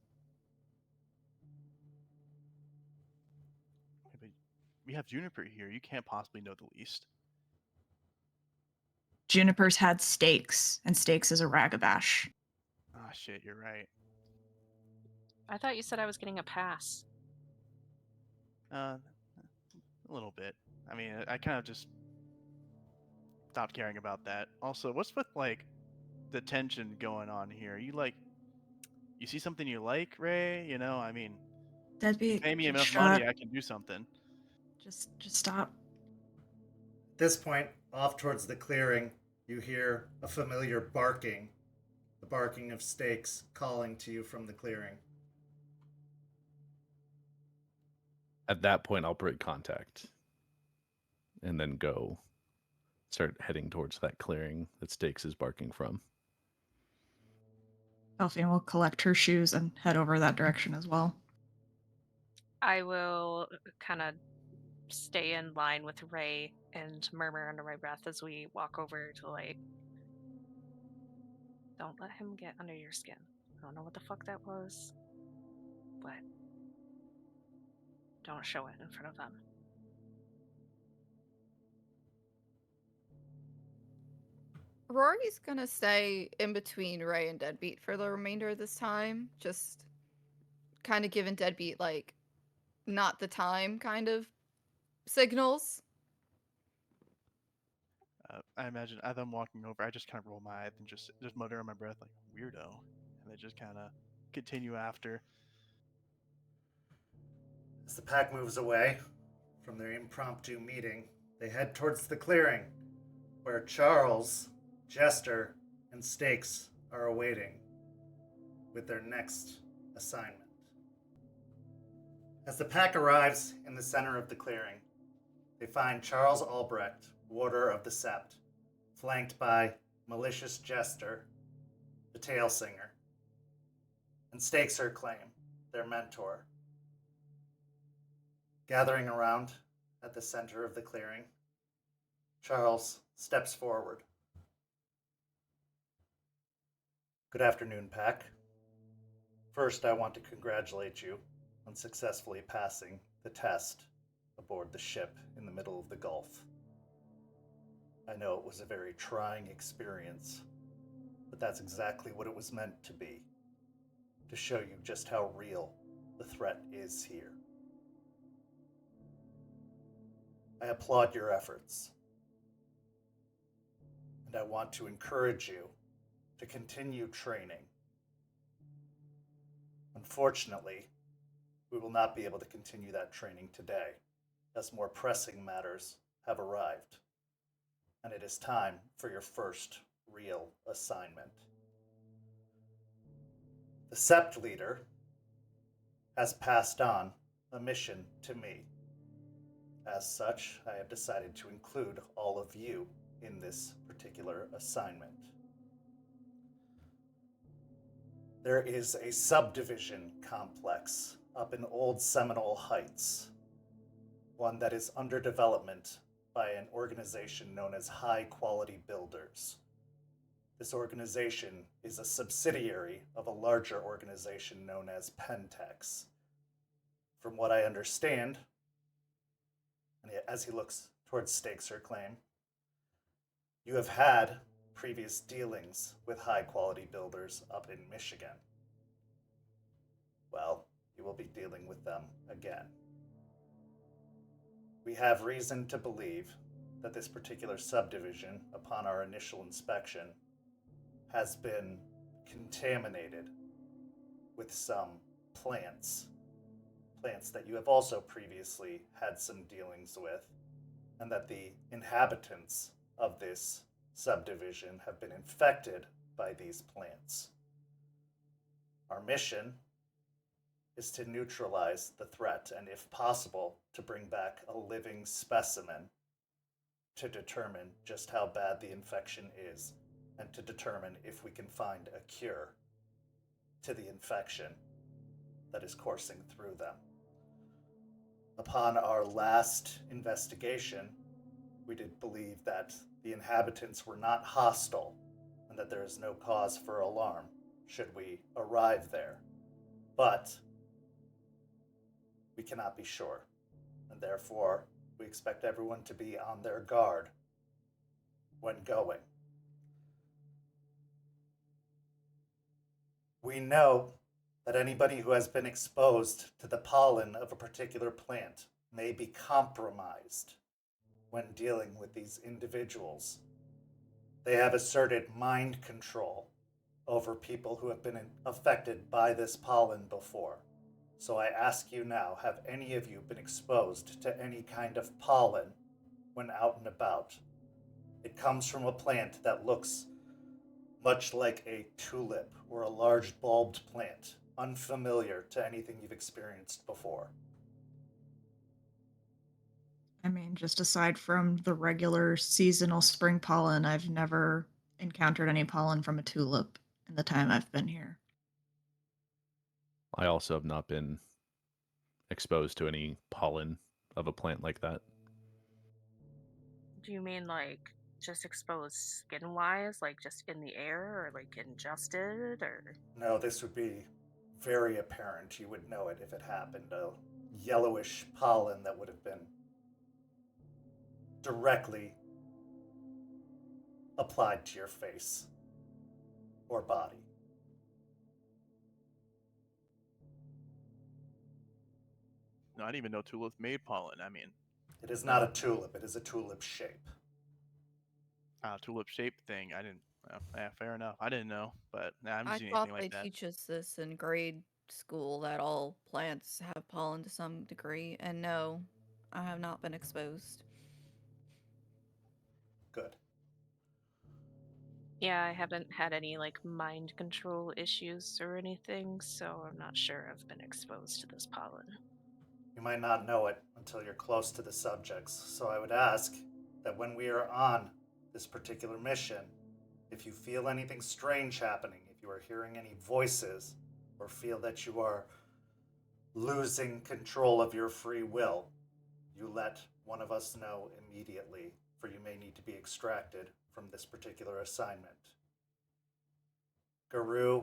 But we have Juniper here. You can't possibly know the least.
Juniper's had stakes, and stakes is a ragabash.
Ah, shit, you're right.
I thought you said I was getting a pass.
A little bit. I mean, I kind of just stopped caring about that. Also, what's with like the tension going on here? You see something you like, Ray? You know, I mean,
Deadbeat,
pay me
just
enough
shut.
money, I can do something.
Just stop.
At this point, off towards the clearing, you hear a familiar barking, the barking of stakes calling to you from the clearing.
At that point, I'll break contact and then start heading towards that clearing that Stakes is barking from.
Delphine will collect her shoes and head over that direction as well.
I will kind of stay in line with Ray and murmur under my breath as we walk over to like Don't let him get under your skin. I don't know what the fuck that was, but don't show it in front of them.
Rory's gonna stay in between Ray and Deadbeat for the remainder of this time, just kind of giving Deadbeat, like, not the time kind of signals.
I imagine as I'm walking over, I just kind of roll my eyes and just mutter under my breath like weirdo, and then just kind of continue after.
As the pack moves away from their impromptu meeting, they head towards the clearing, where Charles, Jester, and Stakes are awaiting with their next assignment. As the pack arrives in the center of the clearing, they find Charles Albrecht, Warder of the Sept, flanked by Malicious Jester, the Tail Singer, and Stakes Her Claim, their mentor. Gathering around at the center of the clearing, Charles steps forward. Good afternoon, Pack. First, I want to congratulate you on successfully passing the test aboard the ship in the middle of the Gulf. I know it was a very trying experience, but that's exactly what it was meant to be, to show you just how real the threat is here. I applaud your efforts, and I want to encourage you to continue training. Unfortunately, we will not be able to continue that training today, as more pressing matters have arrived, and it is time for your first real assignment. The Sept leader has passed on a mission to me. As such, I have decided to include all of you in this particular assignment. There is a subdivision complex up in Old Seminole Heights, one that is under development by an organization known as High Quality Builders. This organization is a subsidiary of a larger organization known as Pentex. From what I understand, and as he looks towards Stakes Her Claim, you have had previous dealings with High Quality Builders up in Michigan. Well, you will be dealing with them again. We have reason to believe that this particular subdivision, upon our initial inspection, has been contaminated with some plants that you have also previously had some dealings with, and that the inhabitants of this subdivision have been infected by these plants. Our mission is to neutralize the threat and, if possible, to bring back a living specimen to determine just how bad the infection is and to determine if we can find a cure to the infection that is coursing through them. Upon our last investigation, we did believe that the inhabitants were not hostile and that there is no cause for alarm should we arrive there. But we cannot be sure, and therefore we expect everyone to be on their guard when going. We know that anybody who has been exposed to the pollen of a particular plant may be compromised when dealing with these individuals. They have asserted mind control over people who have been affected by this pollen before. So I ask you now, have any of you been exposed to any kind of pollen when out and about? It comes from a plant that looks much like a tulip or a large bulbed plant, unfamiliar to anything you've experienced before.
I mean, just aside from the regular seasonal spring pollen, I've never encountered any pollen from a tulip in the time I've been here.
I also have not been exposed to any pollen of a plant like that.
Do you mean like just exposed skin-wise, like just in the air, or like ingested, or?
No, this would be very apparent. You would know it if it happened. A yellowish pollen that would have been directly applied to your face or body.
No, I didn't even know tulips made pollen. I mean,
It is not a tulip, it is a tulip shape.
tulip shaped thing. I didn't. Yeah, fair enough. I didn't know, but I haven't
I
seen
thought
anything
they
like that.
teach us this in grade school that all plants have pollen to some degree, and no, I have not been exposed.
Good.
Yeah, I haven't had any like mind control issues or anything, so I'm not sure I've been exposed to this pollen.
You might not know it until you're close to the subjects, so I would ask that when we are on this particular mission, if you feel anything strange happening, if you are hearing any voices, or feel that you are losing control of your free will, you let one of us know immediately, for you may need to be extracted from this particular assignment. Guru,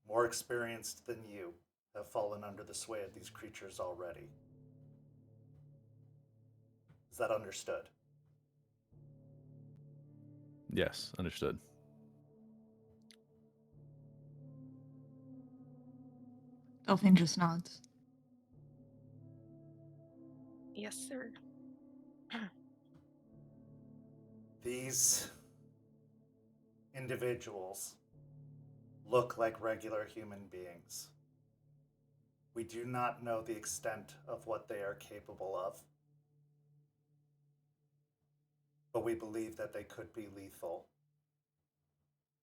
more experienced than you, have fallen under the sway of these creatures already. Is that understood?
Yes, understood.
Delphine just nods.
Yes, sir.
These individuals look like regular human beings. We do not know the extent of what they are capable of, but we believe that they could be lethal.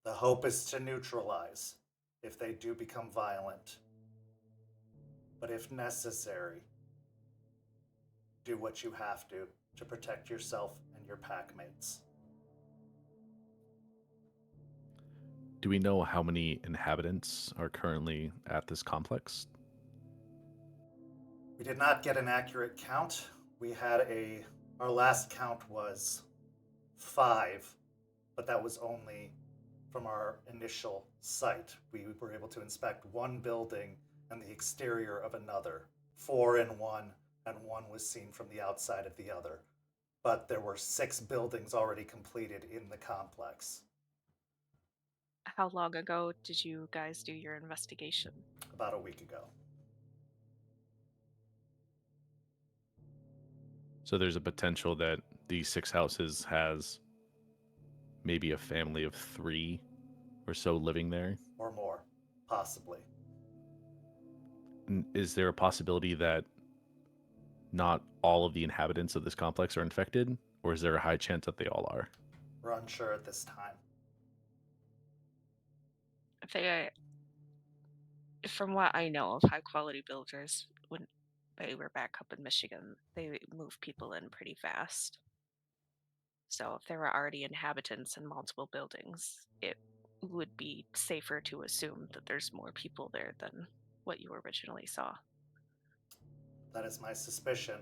The hope is to neutralize if they do become violent, but if necessary, do what you have to protect yourself and your pack mates.
Do we know how many inhabitants are currently at this complex?
We did not get an accurate count. Our last count was 5, but that was only from our initial site. We were able to inspect one building and the exterior of another, 4 in one, and 1 was seen from the outside of the other. But there were 6 buildings already completed in the complex.
How long ago did you guys do your investigation?
About a week ago.
So there's a potential that these 6 houses has maybe a family of 3 or so living there?
Or more, possibly.
Is there a possibility that not all of the inhabitants of this complex are infected, or is there a high chance that they all are?
We're unsure at this time.
From what I know of high quality builders, when they were back up in Michigan, they move people in pretty fast. So if there were already inhabitants in multiple buildings, it would be safer to assume that there's more people there than what you originally saw.
That is my suspicion.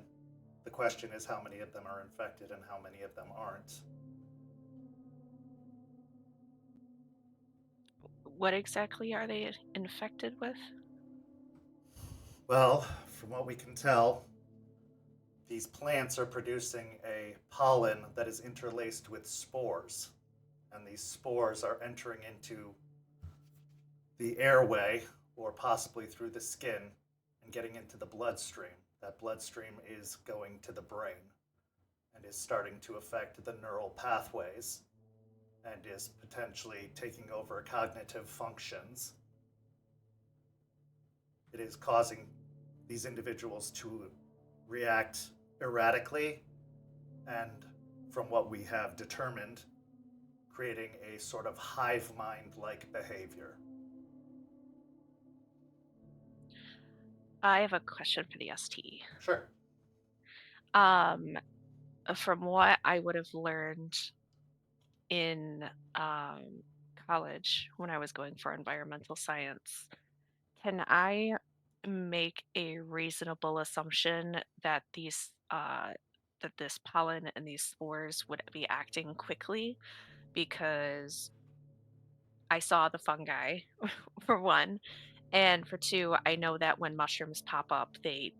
The question is how many of them are infected and how many of them aren't.
What exactly are they infected with?
Well, from what we can tell, these plants are producing a pollen that is interlaced with spores. And these spores are entering into the airway, or possibly through the skin, and getting into the bloodstream. That bloodstream is going to the brain and is starting to affect the neural pathways and is potentially taking over cognitive functions. It is causing these individuals to react erratically and, from what we have determined, creating a sort of hive mind-like behavior.
I have a question for the ST.
Sure.
From what I would have learned in college when I was going for environmental science, can I make a reasonable assumption that these that this pollen and these spores would be acting quickly, because I saw the fungi, for one, and for two, I know that when mushrooms pop up, they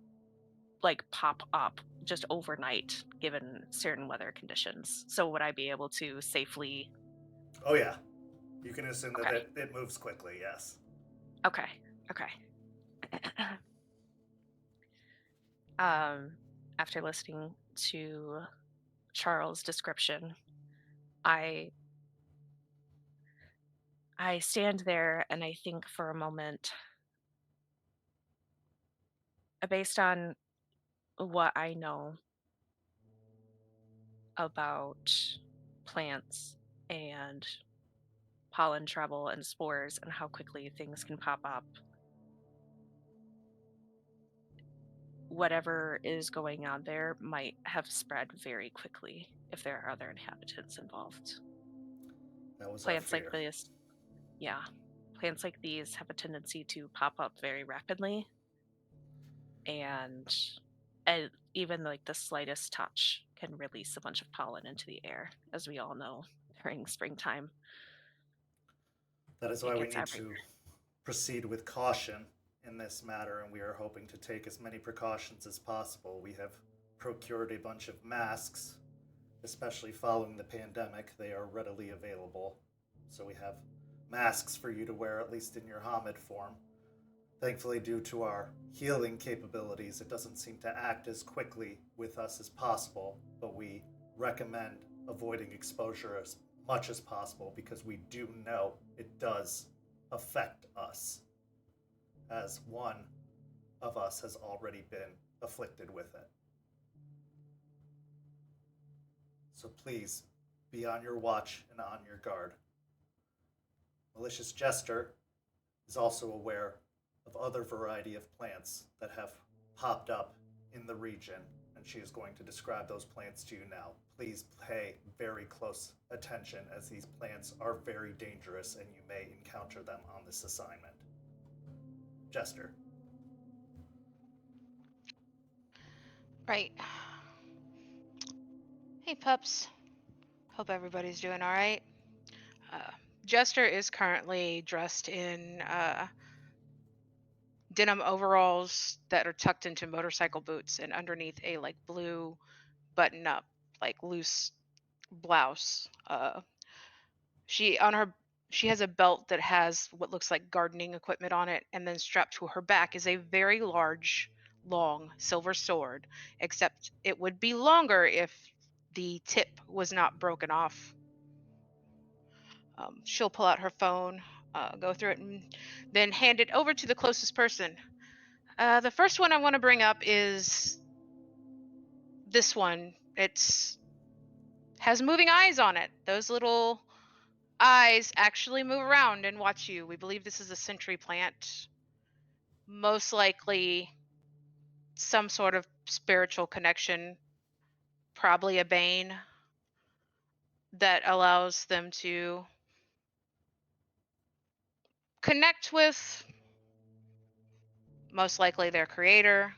like pop up just overnight given certain weather conditions. So would I be able to safely?
Oh yeah, you can assume that
Okay.
it moves quickly. Yes.
Okay. Okay. After listening to Charles' description, I stand there and I think for a moment, based on what I know about plants and pollen travel and spores and how quickly things can pop up. Whatever is going on there might have spread very quickly if there are other inhabitants involved.
That was our
Plants like
fear.
this, yeah, plants like these have a tendency to pop up very rapidly, and even like the slightest touch can release a bunch of pollen into the air, as we all know during springtime.
That is
It
why we
gets
need to
everywhere.
proceed with caution in this matter, and we are hoping to take as many precautions as possible. We have procured a bunch of masks, especially following the pandemic. They are readily available. So we have masks for you to wear, at least in your Hamid form. Thankfully, due to our healing capabilities, it doesn't seem to act as quickly with us as possible, but we recommend avoiding exposure as much as possible because we do know it does affect us, as one of us has already been afflicted with it. So please be on your watch and on your guard. Malicious Jester is also aware of other variety of plants that have popped up in the region, and she is going to describe those plants to you now. Please pay very close attention, as these plants are very dangerous and you may encounter them on this assignment. Jester.
Right. Hey, pups. Hope everybody's doing all right. Jester is currently dressed in denim overalls that are tucked into motorcycle boots, and underneath a like blue button-up, like loose blouse. She has a belt that has what looks like gardening equipment on it, and then strapped to her back is a very large, long silver sword, except it would be longer if the tip was not broken off. She'll pull out her phone, go through it, and then hand it over to the closest person. The first one I want to bring up is this one. It's has moving eyes on it. Those little eyes actually move around and watch you. We believe this is a sentry plant. Most likely some sort of spiritual connection, probably a Bane, that allows them to connect with most likely their creator.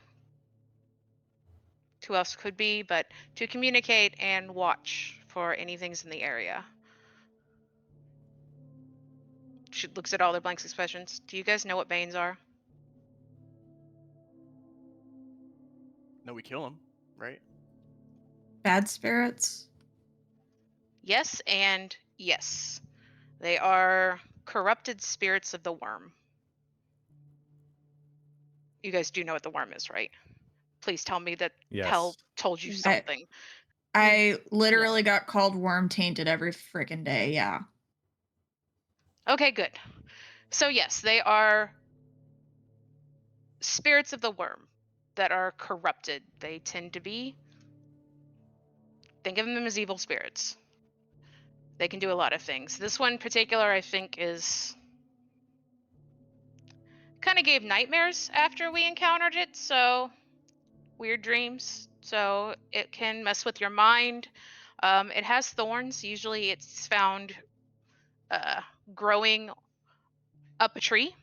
Who else could be, but to communicate and watch for anything's in the area. She looks at all their blank expressions. Do you guys know what Banes are?
No, we kill him, right?
Bad spirits.
Yes and yes. They are corrupted spirits of the worm. You guys do know what the worm is, right? Please tell me that
Yes.
hell told you something.
I literally got called worm tainted every freaking day. Yeah.
Okay, good. So yes, they are spirits of the worm that are corrupted. They tend to be, think of them as evil spirits. They can do a lot of things. This one in particular, I think, is kind of gave nightmares after we encountered it, so weird dreams. So it can mess with your mind. It has thorns. Usually it's found growing up a tree,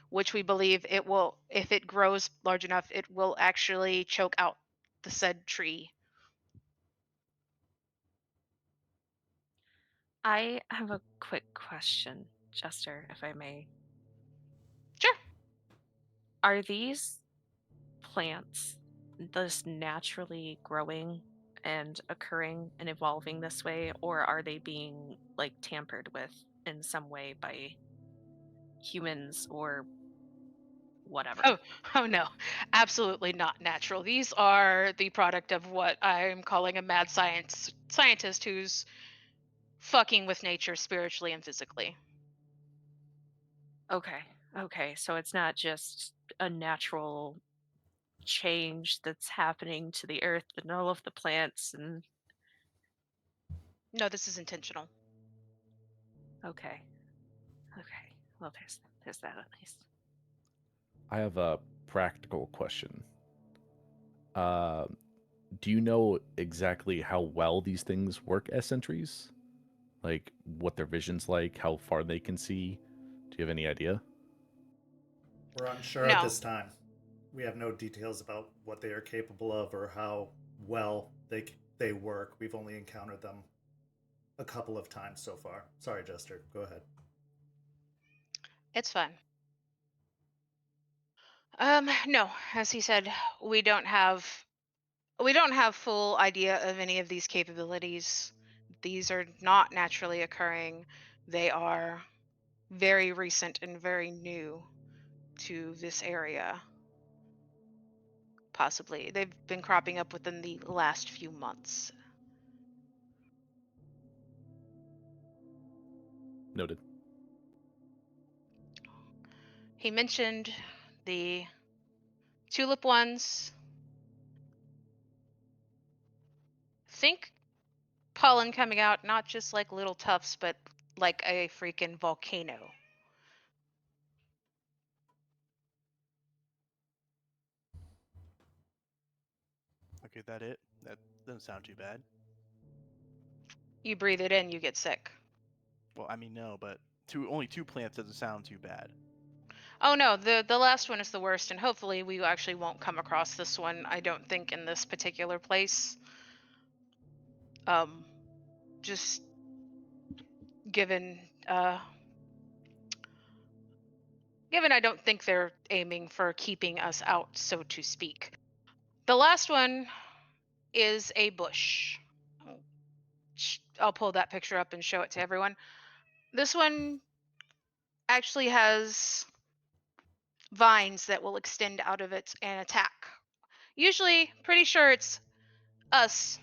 which we believe it will, if it grows large enough, it will actually choke out the said tree
I have a quick question, Jester, if I may.
Sure.
Are these plants just naturally growing and occurring and evolving this way, or are they being like tampered with in some way by humans or whatever?
Oh no, absolutely not natural. These are the product of what I'm calling a mad scientist who's fucking with nature spiritually and physically.
Okay. Okay. So it's not just a natural change that's happening to the earth and all of the plants and
No, this is intentional.
okay. Okay. Well, there's that at least.
I have a practical question. Uh, do you know exactly how well these things work as sentries? Like what their vision's like, how far they can see? Do you have any idea?
We're unsure at
No.
this time. We have no details about what they are capable of or how well they work. We've only encountered them a couple of times so far. Sorry, Jester. Go ahead.
It's fine. No, as he said, we don't have full idea of any of these capabilities. These are not naturally occurring. They are very recent and very new to this area. Possibly. They've been cropping up within the last few months.
Noted.
He mentioned the tulip ones. Think pollen coming out, not just like little tufts, but like a freaking volcano.
Okay, that it? That doesn't sound too bad.
You breathe it in, you get sick.
Well, I mean, no, but only two plants doesn't sound too bad.
Oh no, the last one is the worst, and hopefully we actually won't come across this one, I don't think, in this particular place. Just given given I don't think they're aiming for keeping us out, so to speak. The last one is a bush. I'll pull that picture up and show it to everyone. This one actually has vines that will extend out of it and attack. Usually, pretty sure it's us,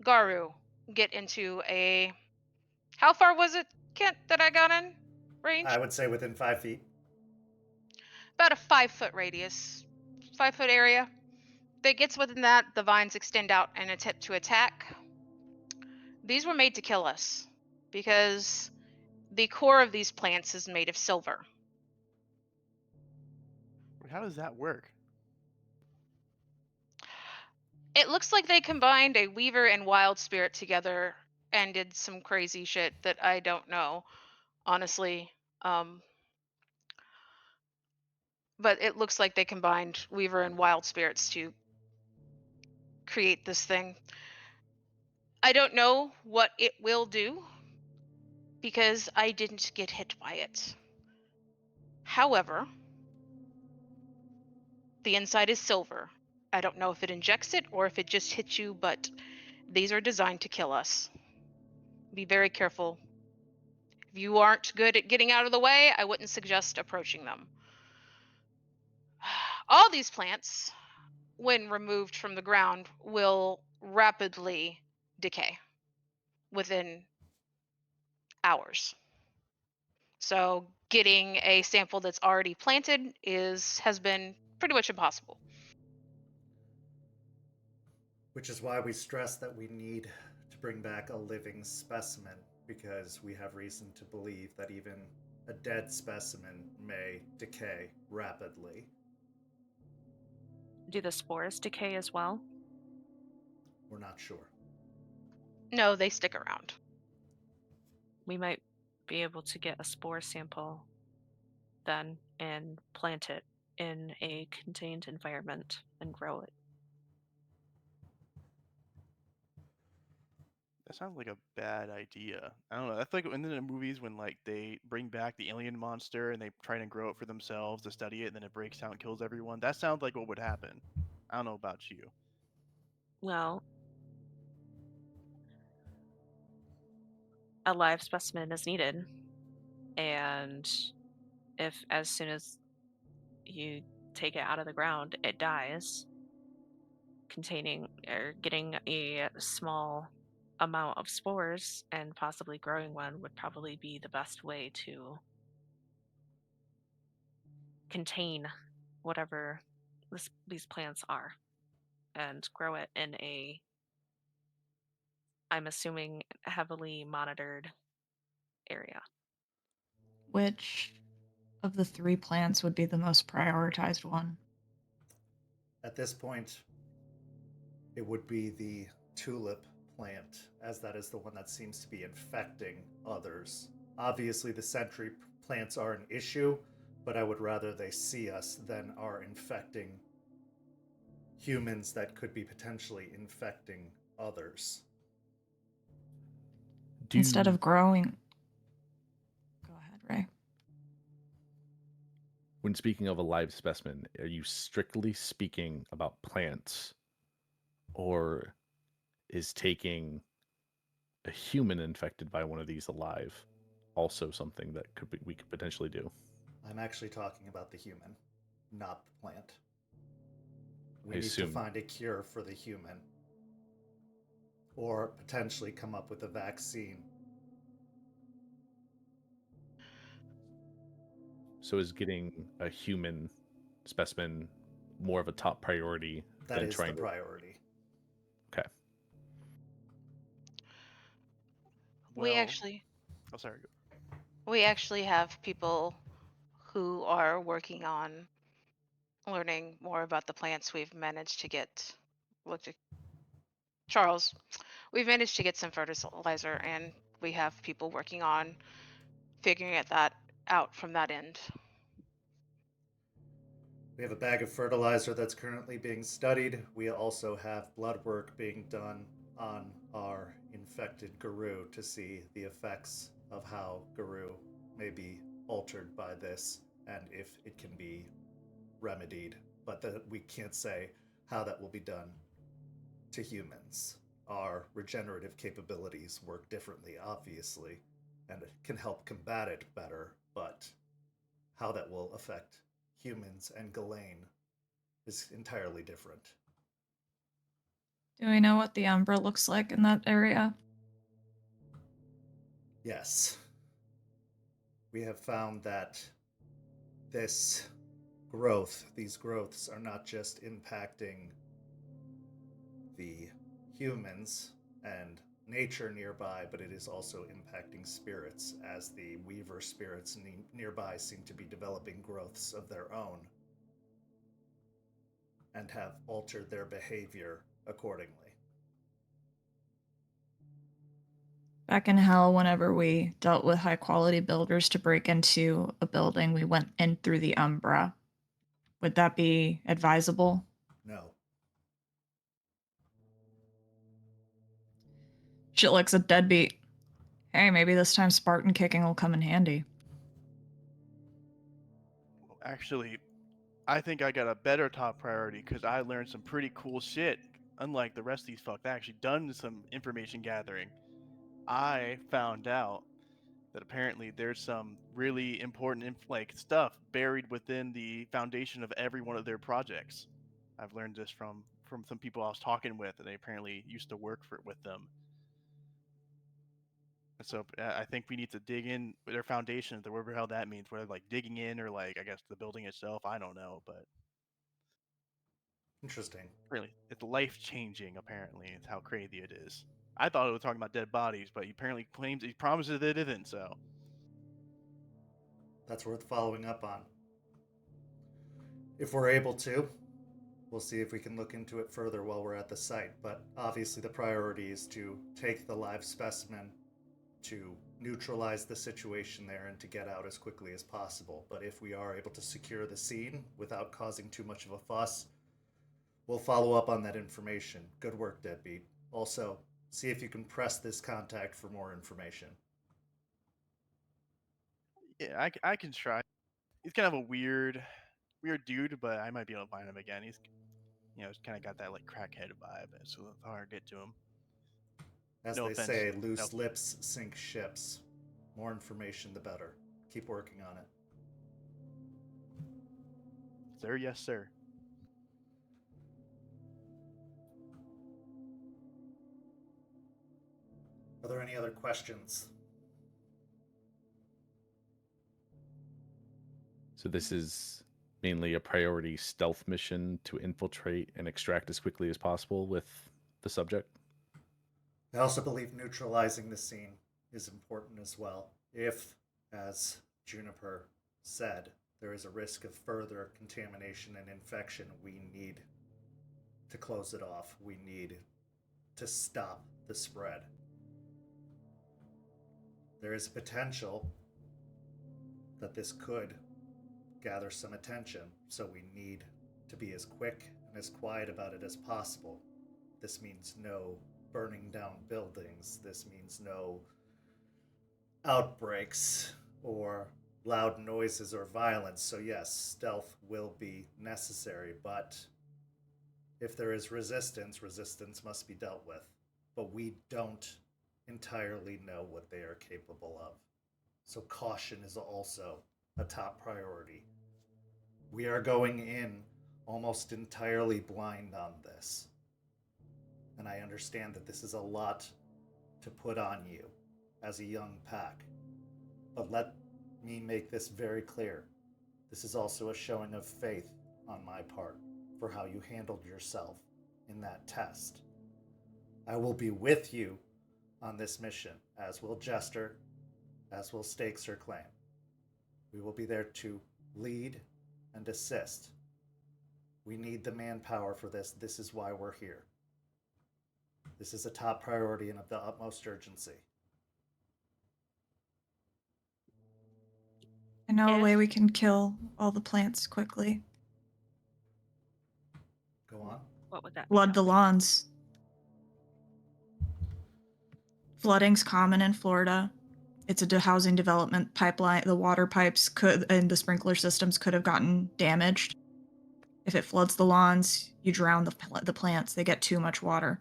Garu, get into a. How far was it, Kent, that I got in range?
I would say within 5 feet.
About a 5-foot radius, 5-foot area. If it gets within that, the vines extend out and attempt to attack. These were made to kill us because the core of these plants is made of silver.
How does that work?
It looks like they combined a weaver and wild spirit together and did some crazy shit that I don't know, honestly. But it looks like they combined weaver and wild spirits to create this thing. I don't know what it will do because I didn't get hit by it. However, the inside is silver. I don't know if it injects it or if it just hits you, but these are designed to kill us. Be very careful. If you aren't good at getting out of the way, I wouldn't suggest approaching them. All these plants, when removed from the ground, will rapidly decay within hours. So getting a sample that's already planted has been pretty much impossible.
Which is why we stress that we need to bring back a living specimen, because we have reason to believe that even a dead specimen may decay rapidly.
Do the spores decay as well?
We're not sure.
No, they stick around.
We might be able to get a spore sample then and plant it in a contained environment and grow it.
That sounds like a bad idea. I don't know. That's like in the movies when like they bring back the alien monster and they try to grow it for themselves to study it, and then it breaks out and kills everyone. That sounds like what would happen. I don't know about you.
Well, a live specimen is needed, and if as soon as you take it out of the ground, it dies, containing or getting a small amount of spores and possibly growing one would probably be the best way to contain whatever these plants are and grow it in a, I'm assuming, heavily monitored area.
Which of the 3 plants would be the most prioritized one?
At this point, it would be the tulip plant, as that is the one that seems to be infecting others. Obviously, the sentry plants are an issue, but I would rather they see us than are infecting humans that could be potentially infecting others.
Instead of growing. Go ahead, Ray.
When speaking of a live specimen, are you strictly speaking about plants, or is taking a human infected by one of these alive also something that we could potentially do?
I'm actually talking about the human, not the plant. We
I
need
assume.
to find a cure for the human, or potentially come up with a vaccine.
So is getting a human specimen more of a top priority
That
than
is the
trying to...
priority.
Okay.
We
Well,
actually
oh sorry.
we actually have people who are working on learning more about the plants. We've managed to get Charles. We've managed to get some fertilizer, and we have people working on figuring that out from that end.
We have a bag of fertilizer that's currently being studied. We also have blood work being done on our infected Guru to see the effects of how Guru may be altered by this and if it can be remedied. But we can't say how that will be done to humans. Our regenerative capabilities work differently, obviously, and it can help combat it better, but how that will affect humans and Ghislaine is entirely different.
Do we know what the Umbra looks like in that area?
Yes. We have found that these growths are not just impacting the humans and nature nearby, but it is also impacting spirits, as the Weaver spirits nearby seem to be developing growths of their own and have altered their behavior accordingly.
Back in Hell, whenever we dealt with high quality builders to break into a building, we went in through the Umbra. Would that be advisable?
No.
Shit looks a deadbeat. Hey, maybe this time Spartan kicking will come in handy.
Well, actually, I think I got a better top priority because I learned some pretty cool shit. Unlike the rest of these fucks, I actually done some information gathering. I found out that apparently there's some really important stuff buried within the foundation of every one of their projects. I've learned this from some people I was talking with, and they apparently used to work with them. And so I think we need to dig in with their foundation, whatever the hell that means, whether like digging in or like I guess the building itself. I don't know, but
Interesting.
really, it's life changing. Apparently, it's how crazy it is. I thought it was talking about dead bodies, but he apparently he promises that it isn't. So
That's worth following up on. If we're able to, we'll see if we can look into it further while we're at the site. But obviously, the priority is to take the live specimen, to neutralize the situation there, and to get out as quickly as possible. But if we are able to secure the scene without causing too much of a fuss, we'll follow up on that information. Good work, Deadbeat. Also, see if you can press this contact for more information.
Yeah, I can try. He's kind of a weird dude, but I might be able to find him again. He's, he's kind of got that like crackhead vibe, so it's hard to get to him.
As
No
they
offense.
say, loose
No.
lips sink ships. More information, the better. Keep working on it.
Sir, yes, sir.
Are there any other questions?
So this is mainly a priority stealth mission to infiltrate and extract as quickly as possible with the subject?
I also believe neutralizing the scene is important as well. If, as Juniper said, there is a risk of further contamination and infection, we need to close it off. We need to stop the spread. There is a potential that this could gather some attention, so we need to be as quick and as quiet about it as possible. This means no burning down buildings. This means no outbreaks or loud noises or violence. So yes, stealth will be necessary, but if there is resistance, resistance must be dealt with. But we don't entirely know what they are capable of. So caution is also a top priority. We are going in almost entirely blind on this. And I understand that this is a lot to put on you as a young pack. But let me make this very clear. This is also a showing of faith on my part for how you handled yourself in that test. I will be with you on this mission, as will Jester, as will Stakes or Claim. We will be there to lead and assist. We need the manpower for this. This is why we're here. This is a top priority and of the utmost urgency.
I know a way we can kill all the plants quickly.
Go on.
What would that be?
Flood the lawns. Flooding's common in Florida. It's a housing development pipeline. The water pipes and the sprinkler systems could have gotten damaged. If it floods the lawns, you drown the plants. They get too much water.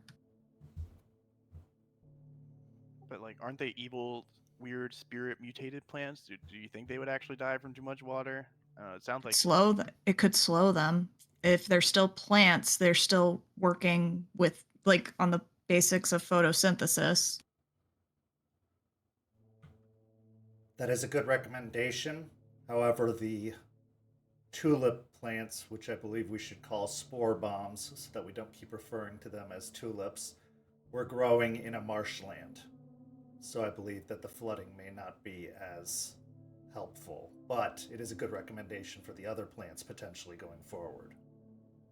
But like, aren't they evil, weird, spirit mutated plants? Do you think they would actually die from too much water? It sounds like
It could slow them. If they're still plants, they're still working with like on the basics of photosynthesis.
That is a good recommendation. However, the tulip plants, which I believe we should call spore bombs so that we don't keep referring to them as tulips, were growing in a marshland. So I believe that the flooding may not be as helpful, but it is a good recommendation for the other plants potentially going forward.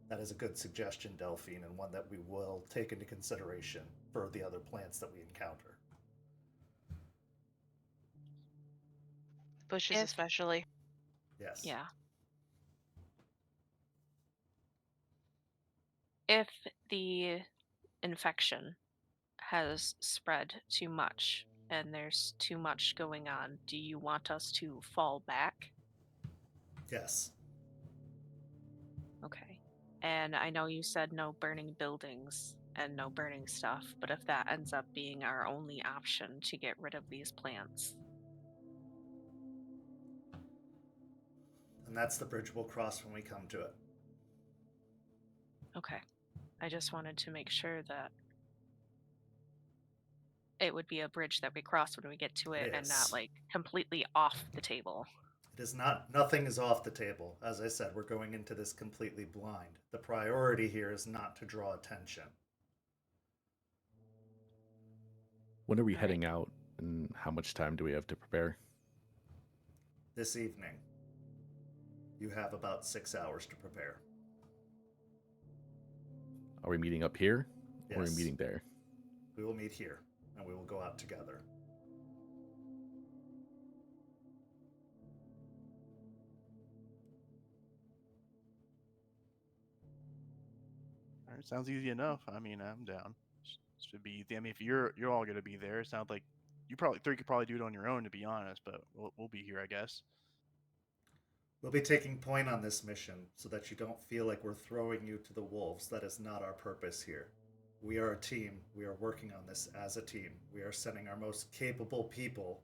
That is a good suggestion, Delphine, and one that we will take into consideration for the other plants that we encounter.
Bushes especially.
Yes.
Yeah. If the infection has spread too much and there's too much going on, do you want us to fall back?
Yes.
Okay. And I know you said no burning buildings and no burning stuff, but if that ends up being our only option to get rid of these plants.
And that's the bridge we'll cross when we come to it.
Okay. I just wanted to make sure that it would be a bridge that we cross when we get to it and not like completely off the table.
It is not, nothing is off the table. As I said, we're going into this completely blind. The priority here is not to draw attention.
When are we heading out, and how much time do we have to prepare?
This evening, you have about 6 hours to prepare.
Are we meeting up here, or are we
Yes.
meeting there?
We will meet here, and we will go out together.
All right, sounds easy enough. I mean, I'm down. should be. I mean, if you're all gonna be there, it sounds like you probably three could probably do it on your own, to be honest. But we'll be here, I guess.
We'll be taking point on this mission so that you don't feel like we're throwing you to the wolves. That is not our purpose here. We are a team. We are working on this as a team. We are sending our most capable people,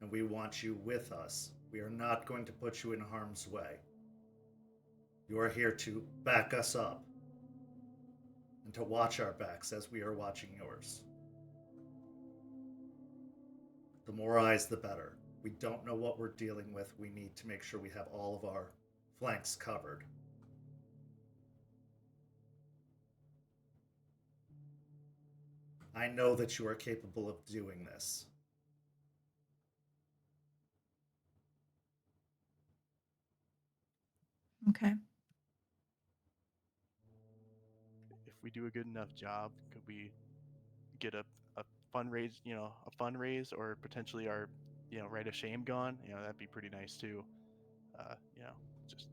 and we want you with us. We are not going to put you in harm's way. You are here to back us up and to watch our backs as we are watching yours. The more eyes, the better. We don't know what we're dealing with. We need to make sure we have all of our flanks covered. I know that you are capable of doing this.
Okay.
If we do a good enough job, could we get a fundraise, a fundraise, or potentially our, rite of shame gone? That'd be pretty nice too.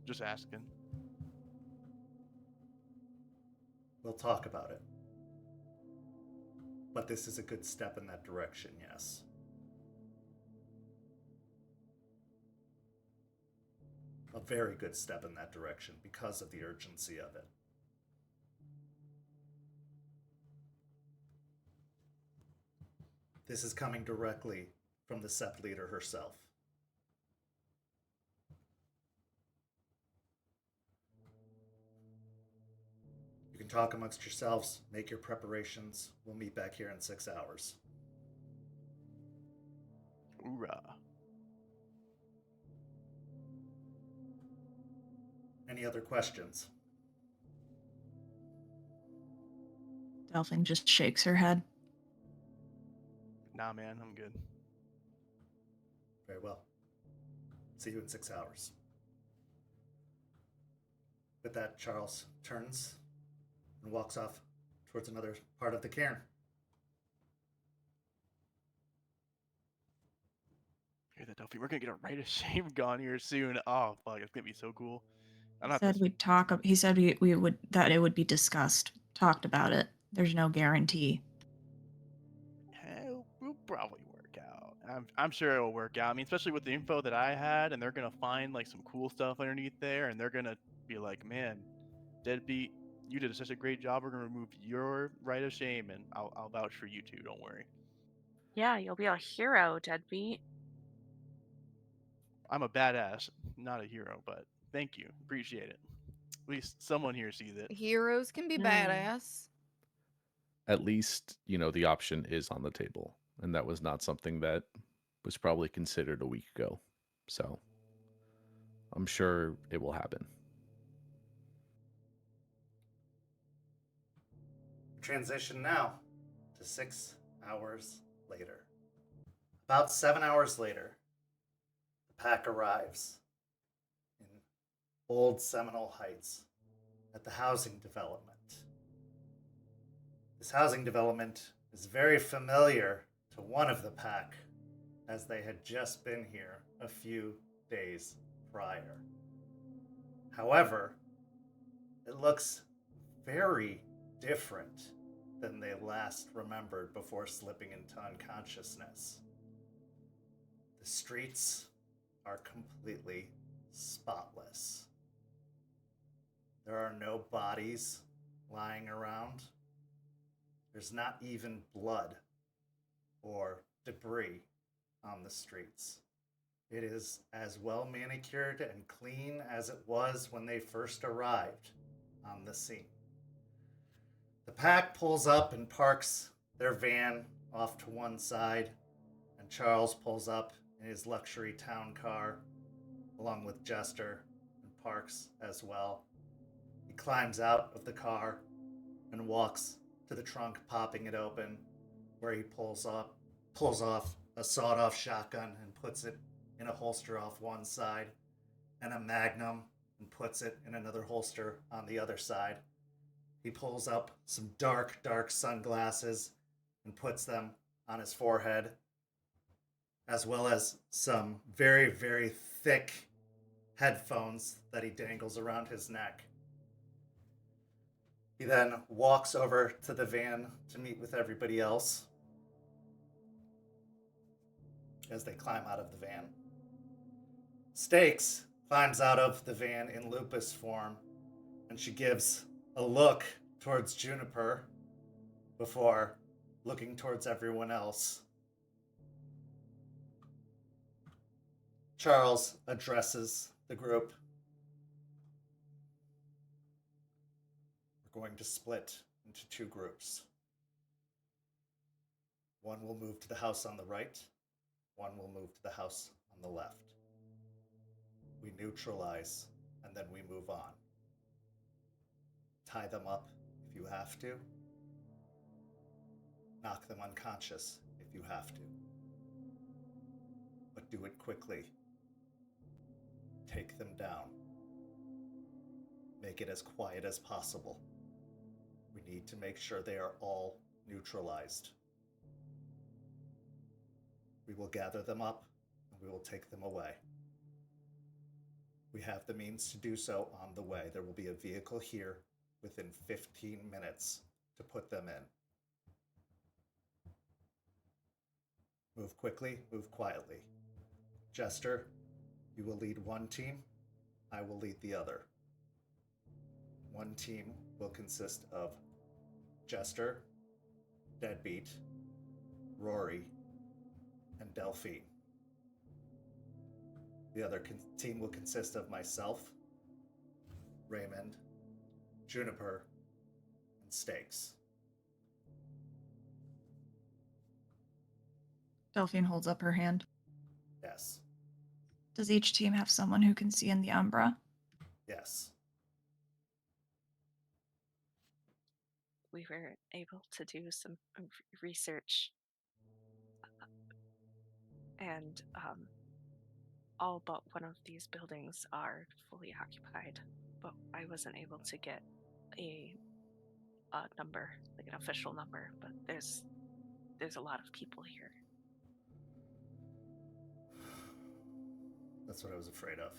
Just asking.
We'll talk about it. But this is a good step in that direction, yes. A very good step in that direction because of the urgency of it. This is coming directly from the Sept leader herself. You can talk amongst yourselves, make your preparations. We'll meet back here in 6 hours.
Hoorah.
Any other questions?
Delphine just shakes her head.
Nah, man, I'm good.
Very well. See you in 6 hours. With that, Charles turns and walks off towards another part of the cairn.
Hear that, Delphine? We're gonna get a rite of shame gone here soon. Oh fuck, it's gonna be so cool.
He said we'd talk. He said we would, that it would be discussed, talked about it. There's no guarantee.
We'll probably work out. I'm sure it'll work out. I mean, especially with the info that I had, and they're gonna find like some cool stuff underneath there, and they're gonna be like, "Man, Deadbeat, you did such a great job. We're gonna remove your rite of shame, and I'll vouch for you too. Don't worry."
Yeah, you'll be a hero, Deadbeat.
I'm a badass, not a hero, but thank you, appreciate it. At least someone here sees it.
Heroes can be badass.
At least, the option is on the table. And that was not something that was probably considered a week ago. So I'm sure it will happen.
Transition now to 6 hours later. About 7 hours later, the pack arrives in Old Seminole Heights at the housing development. This housing development is very familiar to one of the pack, as they had just been here a few days prior. However, it looks very different than they last remembered before slipping into unconsciousness. The streets are completely spotless. There are no bodies lying around. There's not even blood or debris on the streets. It is as well manicured and clean as it was when they first arrived on the scene. The pack pulls up and parks their van off to one side, and Charles pulls up in his luxury town car along with Jester and parks as well. He climbs out of the car and walks to the trunk, popping it open, where he pulls off a sawed-off shotgun and puts it in a holster off one side, and a Magnum and puts it in another holster on the other side. He pulls up some dark sunglasses and puts them on his forehead, as well as some very, very thick headphones that he dangles around his neck.
He then walks over to the van to meet with everybody else as they climb out of the van. Stakes climbs out of the van in lupus form, and she gives a look towards Juniper before looking towards everyone else. Charles addresses the group. We're going to split into two groups. One will move to the house on the right, one will move to the house on the left. We neutralize, and then we move on. Tie them up if you have to. Knock them unconscious if you have to. But do it quickly. Take them down. Make it as quiet as possible. We need to make sure they are all neutralized. We will gather them up and we will take them away. We have the means to do so on the way. There will be a vehicle here within 15 minutes to put them in. Move quickly, move quietly. Jester, you will lead one team, I will lead the other. One team will consist of Jester, Deadbeat, Rory, and Delphine. The other team will consist of myself, Raymond, Juniper, and Stakes.
Delphine holds up her hand.
Yes.
Does each team have someone who can see in the umbra?
Yes.
We were able to do some research, and all but one of these buildings are fully occupied, but I wasn't able to get a number, like an official number, but there's a lot of people here.
That's what I was afraid of.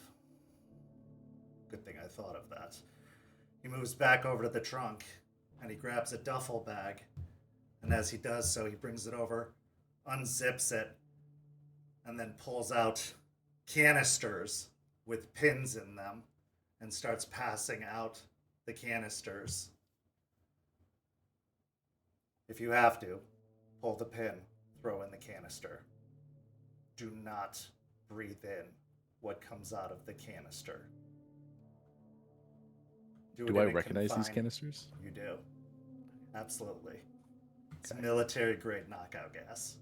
Good thing I thought of that. He moves back over to the trunk and he grabs a duffel bag. And as he does so, he brings it over, unzips it, and then pulls out canisters with pins in them and starts passing out the canisters. If you have to, pull the pin, throw in the canister. Do not breathe in what comes out of the canister.
Do I recognize these canisters?
You do. Absolutely. It's military-grade knockout gas.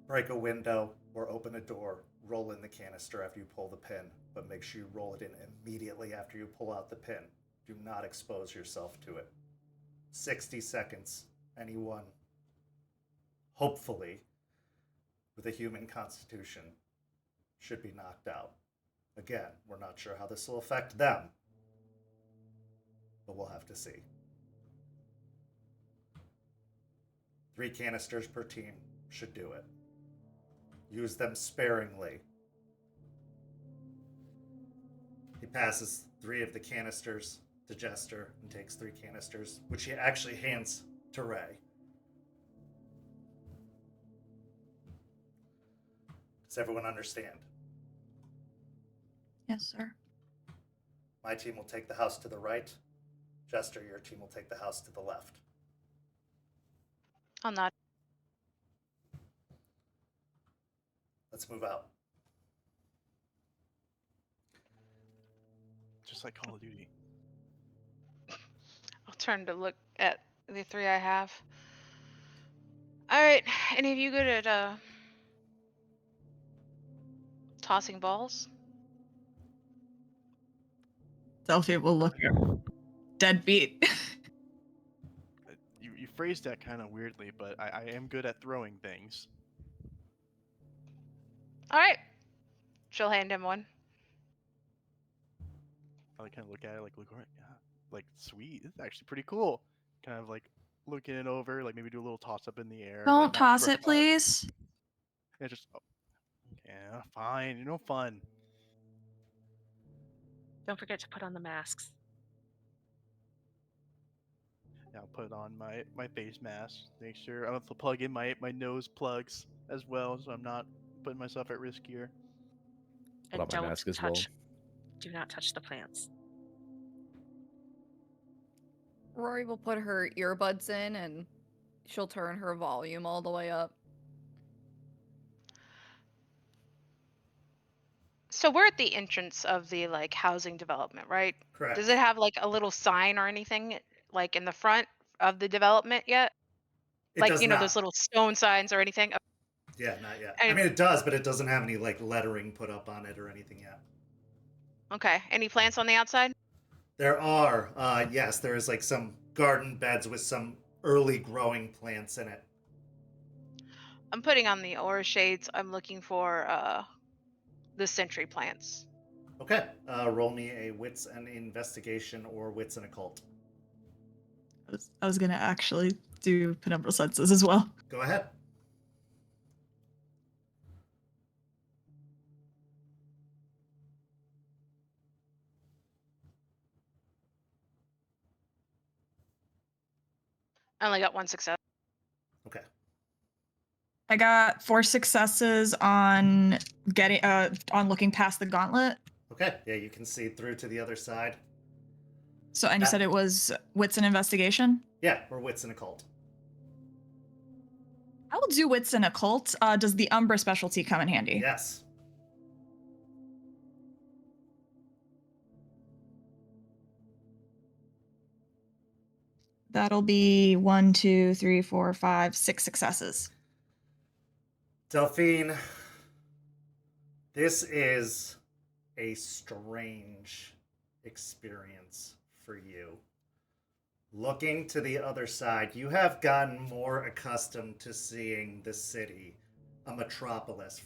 Break a window or open a door, roll in the canister after you pull the pin, but make sure you roll it in immediately after you pull out the pin. Do not expose yourself to it. 60 seconds. Anyone, hopefully, with a human constitution, should be knocked out. Again, we're not sure how this will affect them, but we'll have to see. 3 canisters per team should do it. Use them sparingly. He passes 3 of the canisters to Jester and takes 3 canisters, which he actually hands to Ray. Does everyone understand?
Yes, sir.
My team will take the house to the right. Jester, your team will take the house to the left.
I'll nod.
Let's move out.
Just like Call of Duty.
I'll turn to look at the 3 I have. All right, any of you good at tossing balls?
Delphine will look at Deadbeat.
You phrased that kind of weirdly, but I am good at throwing things.
All right. She'll hand him one.
I kind of look at it like, yeah, like sweet. It's actually pretty cool. Kind of like looking it over, like maybe do a little toss up in the air.
Don't
like,
toss it, please.
Yeah, just yeah, fine. Fun.
Don't forget to put on the masks.
Yeah, I'll put on my face mask. Make sure I'll have to plug in my nose plugs as well, so I'm not putting myself at risk here.
Put on my mask as well.
Do not touch the plants.
Rory will put her earbuds in and she'll turn her volume all the way up.
So we're at the entrance of the like housing development, right?
Correct.
Does it have like a little sign or anything like in the front of the development yet?
It
Like,
does
you know,
not.
those little stone signs or anything?
Yeah, not yet.
And-
I mean, it does, but it doesn't have any like lettering put up on it or anything yet.
Okay. Any plants on the outside?
There are, yes, there is like some garden beds with some early growing plants in it.
I'm putting on the aura shades. I'm looking for the sentry plants.
Okay, roll me a wits and investigation or wits and occult.
I was gonna actually do penumbral senses as well.
Go ahead.
I only got one success.
Okay.
I got 4 successes on getting on looking past the gauntlet.
Okay, yeah, you can see through to the other side.
So, and you said it was wits and investigation?
Yeah, or wits and occult.
I will do wits and occult. Does the Umbra specialty come in handy?
Yes.
That'll be 1, 2, 3, 4, 5, 6 successes.
Delphine, this is a strange experience for you. Looking to the other side, you have gotten more accustomed to seeing the city, a metropolis.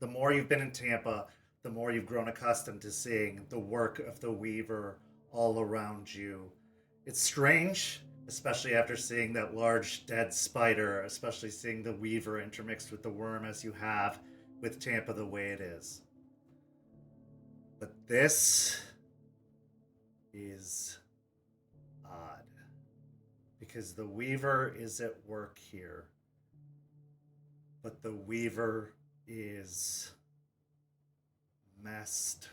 The more you've been in Tampa, the more you've grown accustomed to seeing the work of the Weaver all around you. It's strange, especially after seeing that large dead spider, especially seeing the Weaver intermixed with the worm as you have with Tampa the way it is. But this is odd, because the Weaver is at work here, but the Weaver is messed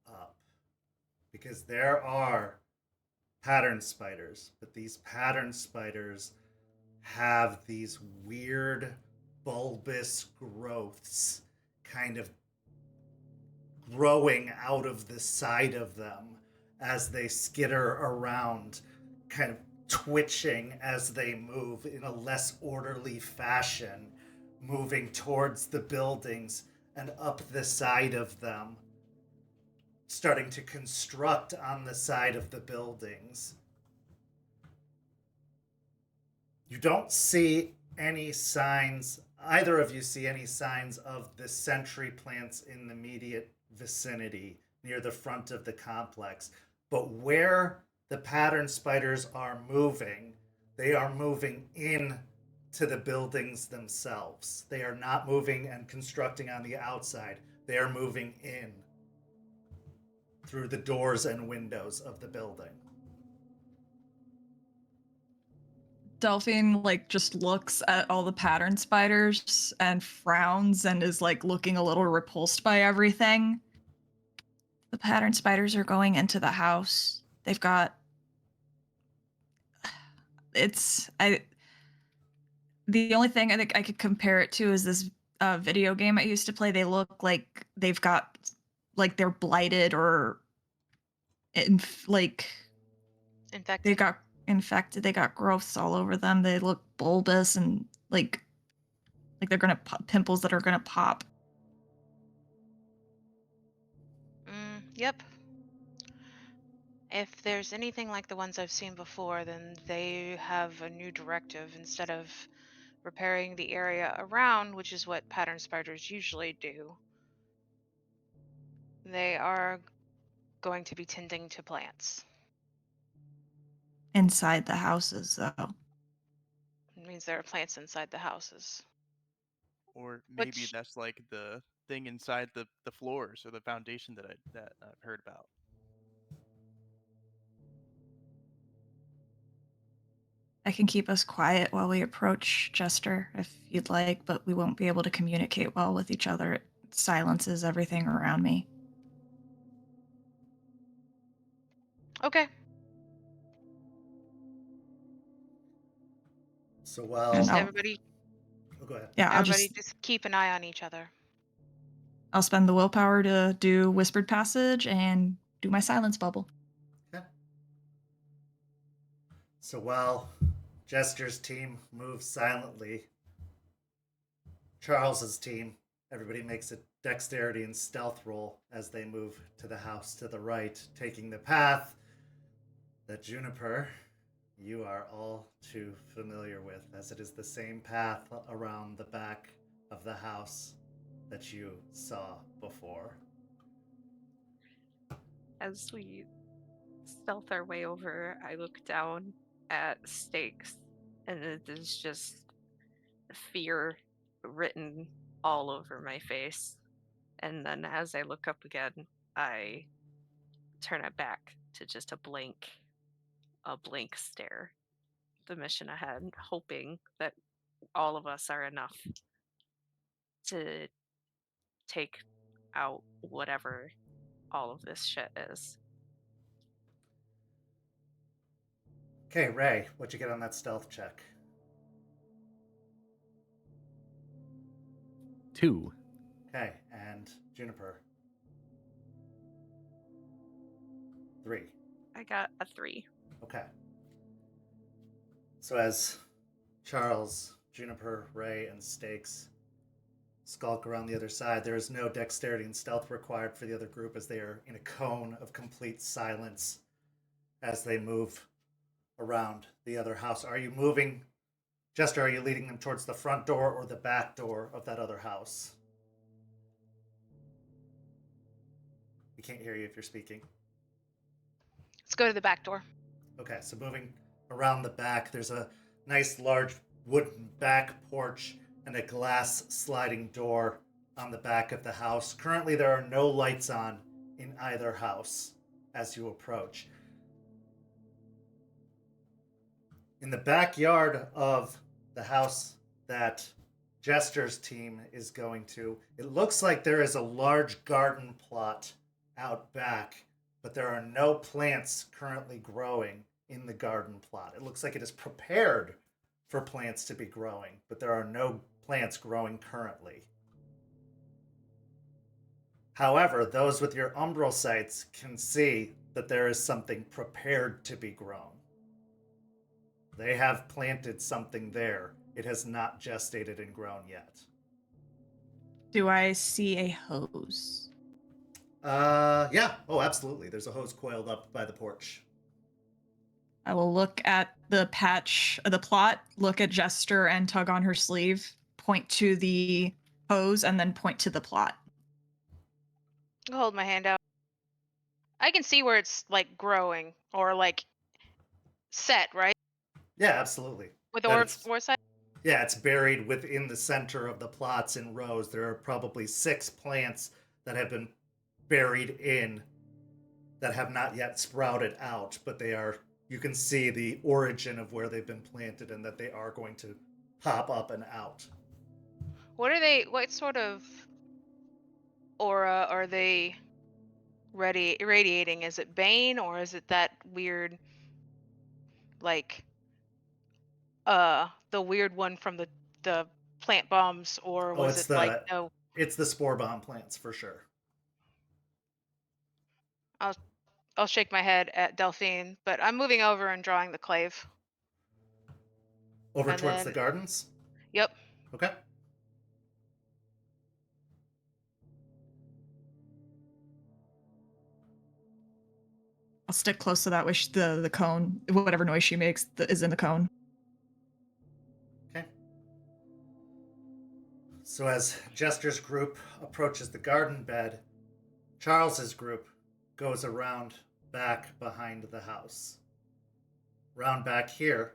up, because there are pattern spiders, but these pattern spiders have these weird bulbous growths kind of growing out of the side of them as they skitter around, kind of twitching as they move in a less orderly fashion, moving towards the buildings and up the side of them, starting to construct on the side of the buildings. You don't see any signs, either of you see any signs of the sentry plants in the immediate vicinity near the front of the complex. But where the pattern spiders are moving, they are moving in to the buildings themselves. They are not moving and constructing on the outside. They are moving in through the doors and windows of the building.
Delphine just looks at all the pattern spiders and frowns and is looking a little repulsed by everything. The pattern spiders are going into the house. They've got the only thing I think I could compare it to is this video game I used to play. They look like they've got they're blighted or
infected.
They got infected. They got growths all over them. They look bulbous and like they're gonna pop, pimples that are gonna pop.
Yep. If there's anything like the ones I've seen before, then they have a new directive. Instead of repairing the area around, which is what pattern spiders usually do, they are going to be tending to plants.
Inside the houses, though.
It means there are plants inside the houses.
Or maybe that's the thing inside the floors or the foundation that I've heard about.
I can keep us quiet while we approach Jester if you'd like, but we won't be able to communicate well with each other. It silences everything around me.
Okay.
So while
And
Everybody,
oh, go ahead.
I'll
everybody, just keep an eye on each other.
I'll spend the willpower to do Whispered Passage and do my silence bubble.
Okay. So while Jester's team moves silently, Charles's team, everybody makes a dexterity and stealth roll as they move to the house to the right, taking the path that Juniper, you are all too familiar with, as it is the same path around the back of the house that you saw before.
As we stealth our way over, I look down at Stakes, and it is just fear written all over my face. And then as I look up again, I turn it back to just a blank stare. The mission ahead, hoping that all of us are enough to take out whatever all of this shit is.
Okay, Ray, what'd you get on that stealth check?
2.
Okay, and Juniper? 3.
I got a 3.
Okay. So as Charles, Juniper, Ray, and Stakes skulk around the other side, there is no dexterity and stealth required for the other group as they are in a cone of complete silence as they move around the other house. Are you moving, Jester, are you leading them towards the front door or the back door of that other house? We can't hear you if you're speaking.
Let's go to the back door.
Okay, so moving around the back, there's a nice large wooden back porch and a glass sliding door on the back of the house. Currently, there are no lights on in either house as you approach. In the backyard of the house that Jester's team is going to, it looks like there is a large garden plot out back, but there are no plants currently growing in the garden plot. It looks like it is prepared for plants to be growing, but there are no plants growing currently. However, those with your umbral sights can see that there is something prepared to be grown. They have planted something there. It has not gestated and grown yet.
Do I see a hose?
Yeah. Oh, absolutely. There's a hose coiled up by the porch.
I will look at the patch of the plot, look at Jester and tug on her sleeve, point to the hose, and then point to the plot.
I'll hold my hand out. I can see where it's like growing or like set, right?
Yeah, absolutely.
With
That
ore side?
Yeah, it's buried within the center of the plots in rows. There are probably 6 plants that have been buried in that have not yet sprouted out, but they are, you can see the origin of where they've been planted and that they are going to pop up and out.
What sort of aura are they irradiating? Is it Bane or is it that weird, like, the weird one from the plant bombs, or
Oh,
was it like, no?
It's the spore bomb plants for sure.
I'll shake my head at Delphine, but I'm moving over and drawing the clave.
Over
And
towards
then-
the gardens?
Yep.
Okay.
I'll stick close to that wish the cone, whatever noise she makes is in the cone.
Okay. So as Jester's group approaches the garden bed, Charles's group goes around back behind the house. Round back here,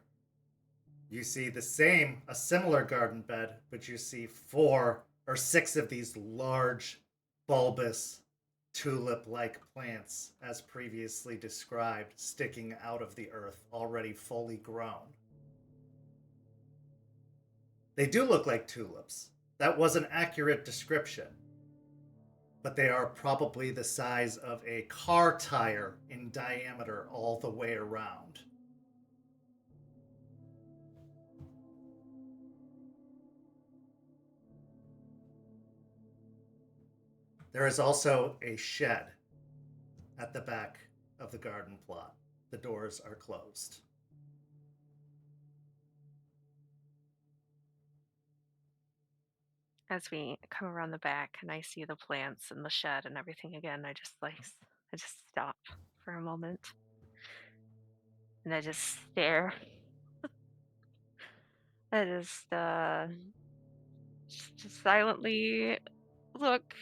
you see a similar garden bed, but you see 4 or 6 of these large, bulbous, tulip-like plants, as previously described, sticking out of the earth, already fully grown.
They do look like tulips. That was an accurate description. But they are probably the size of a car tire in diameter all the way around. There is also a shed at the back of the garden plot. The doors are closed.
As we come around the back and I see the plants and the shed and everything again, I just stop for a moment. And I just stare. I just silently look,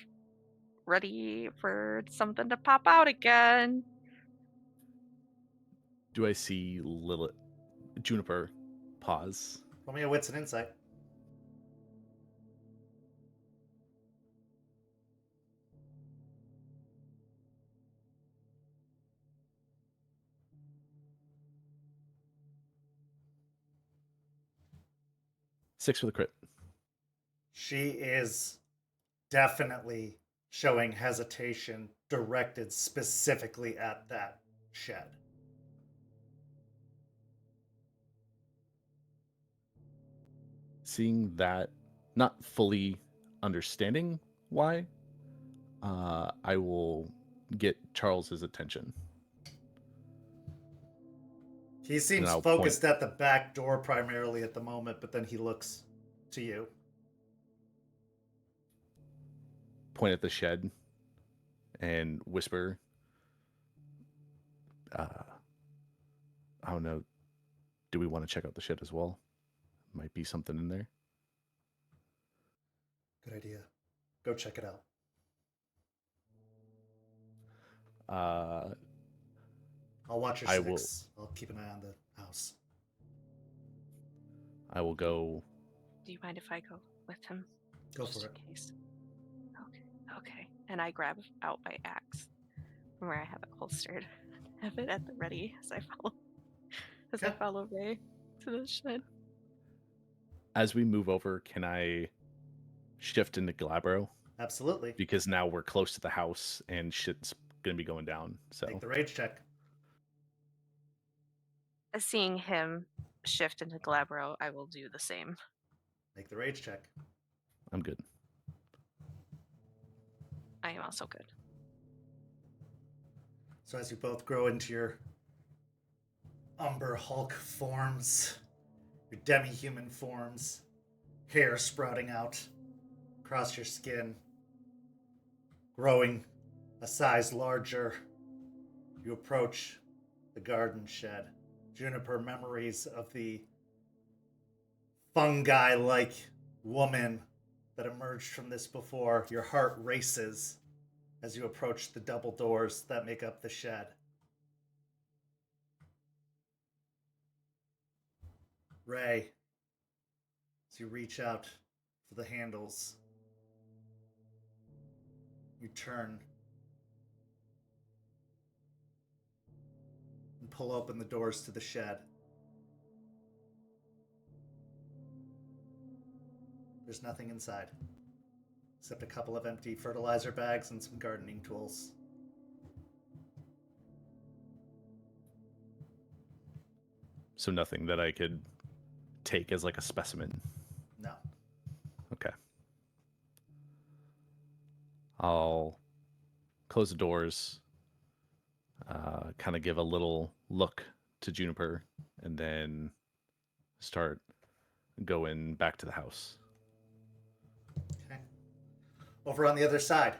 ready for something to pop out again.
Do I see Juniper pause?
Roll me a wits and insight.
Six for the crit.
She is definitely showing hesitation directed specifically at that shed.
Seeing that, not fully understanding why, I will get Charles's attention.
He seems focused at the back door primarily at the moment, but then he looks to you.
Point at the shed and whisper, I don't know, do we want to check out the shed as well? Might be something in there.
Good idea. Go check it out. I'll watch your six. I'll keep an eye on the house.
I will go.
Do you mind if I go with him?
Go for it.
In case. Okay. And I grab out my axe from where I have it holstered. Have it at the ready as I follow Ray to the shed.
As we move over, can I shift into Glabro?
Absolutely.
Because now we're close to the house and shit's gonna be going down. So
make the rage check.
Seeing him shift into Glabro, I will do the same.
Make the rage check.
I'm good.
I am also good.
So as you both grow into your Umber Hulk forms, your demi-human forms, hair sprouting out across your skin, growing a size larger, you approach the garden shed. Juniper, memories of the fungi-like woman that emerged from this before. Your heart races as you approach the double doors that make up the shed. Ray, as you reach out for the handles, you turn and pull open the doors to the shed. There's nothing inside, except a couple of empty fertilizer bags and some gardening tools.
So nothing that I could take as like a specimen?
No.
Okay. I'll close the doors, kind of give a little look to Juniper, and then start going back to the house.
Okay. Over on the other side,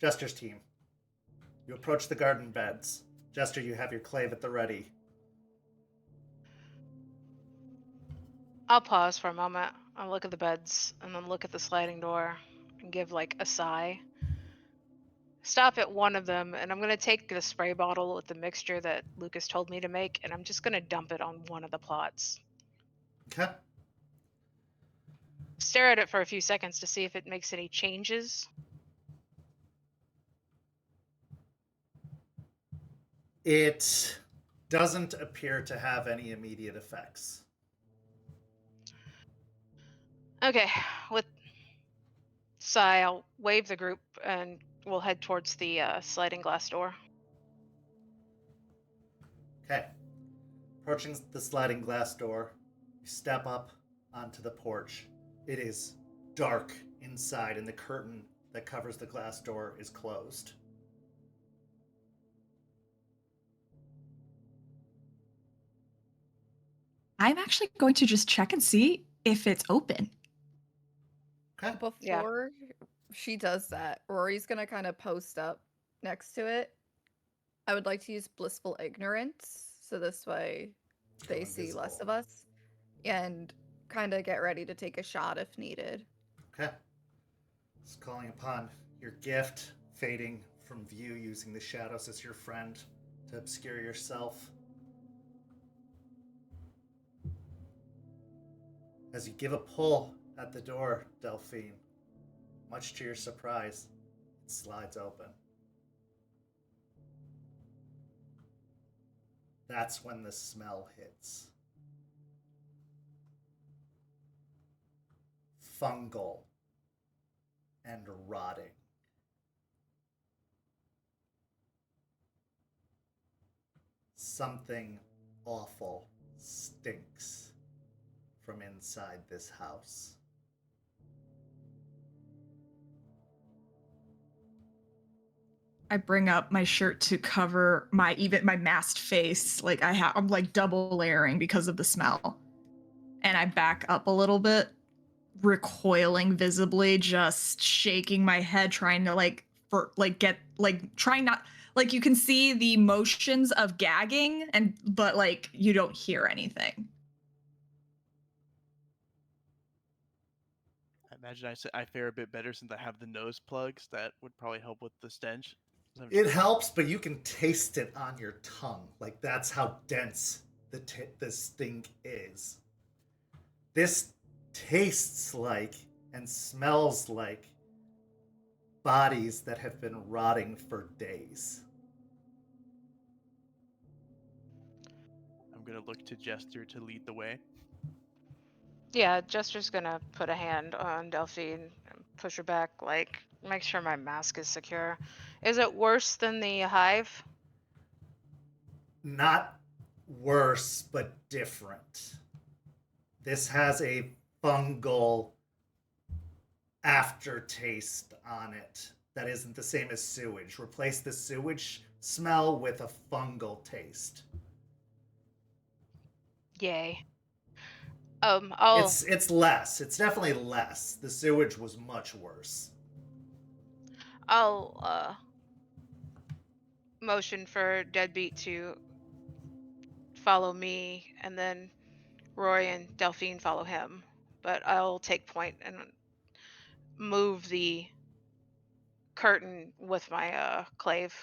Jester's team. You approach the garden beds. Jester, you have your clave at the ready.
I'll pause for a moment. I'll look at the beds and then look at the sliding door and give like a sigh. Stop at one of them, and I'm going to take the spray bottle with the mixture that Lucas told me to make, and I'm just going to dump it on one of the plots.
Okay.
Stare at it for a few seconds to see if it makes any changes.
It doesn't appear to have any immediate effects.
Okay, with sigh, I'll wave the group and we'll head towards the sliding glass door.
Okay. Approaching the sliding glass door, you step up onto the porch. It is dark inside, and the curtain that covers the glass door is closed.
I'm actually going to just check and see if it's open.
Okay.
Before she does that, Rory's gonna kind of post up next to it. I would like to use blissful ignorance, so this way they
Go
see less
invisible.
of us, and kind of get ready to take a shot if needed.
Okay. Just calling upon your gift, fading from view using the shadows as your friend to obscure yourself. As you give a pull at the door, Delphine, much to your surprise, it slides open. That's when the smell hits. Fungal and rotting. Something awful stinks from inside this house.
I bring up my shirt to cover my masked face. Like I'm like double layering because of the smell. And I back up a little bit, recoiling visibly, just shaking my head, trying to trying not, like, you can see the motions of gagging, but like you don't hear anything.
I imagine I fare a bit better since I have the nose plugs. That would probably help with the stench.
It helps, but you can taste it on your tongue. Like, that's how dense the stink is. This tastes like and smells like bodies that have been rotting for days.
I'm gonna look to Jester to lead the way.
Yeah, Jester's gonna put a hand on Delphine and push her back, like, make sure my mask is secure. Is it worse than the hive?
Not worse, but different. This has a fungal aftertaste on it that isn't the same as sewage. Replace the sewage smell with a fungal taste.
Yay.
It's less. It's definitely less. The sewage was much worse.
I'll motion for Deadbeat to follow me, and then Rory and Delphine follow him. But I'll take point and move the curtain with my clave.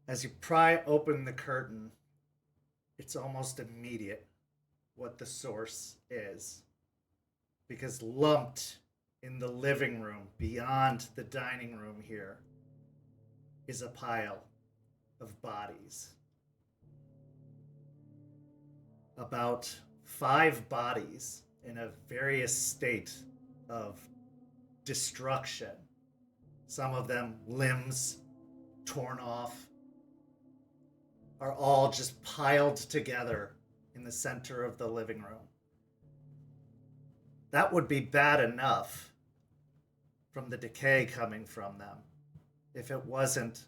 As you pry open the curtain, it's almost immediate what the source is. Because lumped in the living room, beyond the dining room here, is a pile of bodies. About 5 bodies in a various state of destruction. Some of them limbs torn off, are all just piled together in the center of the living room. That would be bad enough from the decay coming from them if it wasn't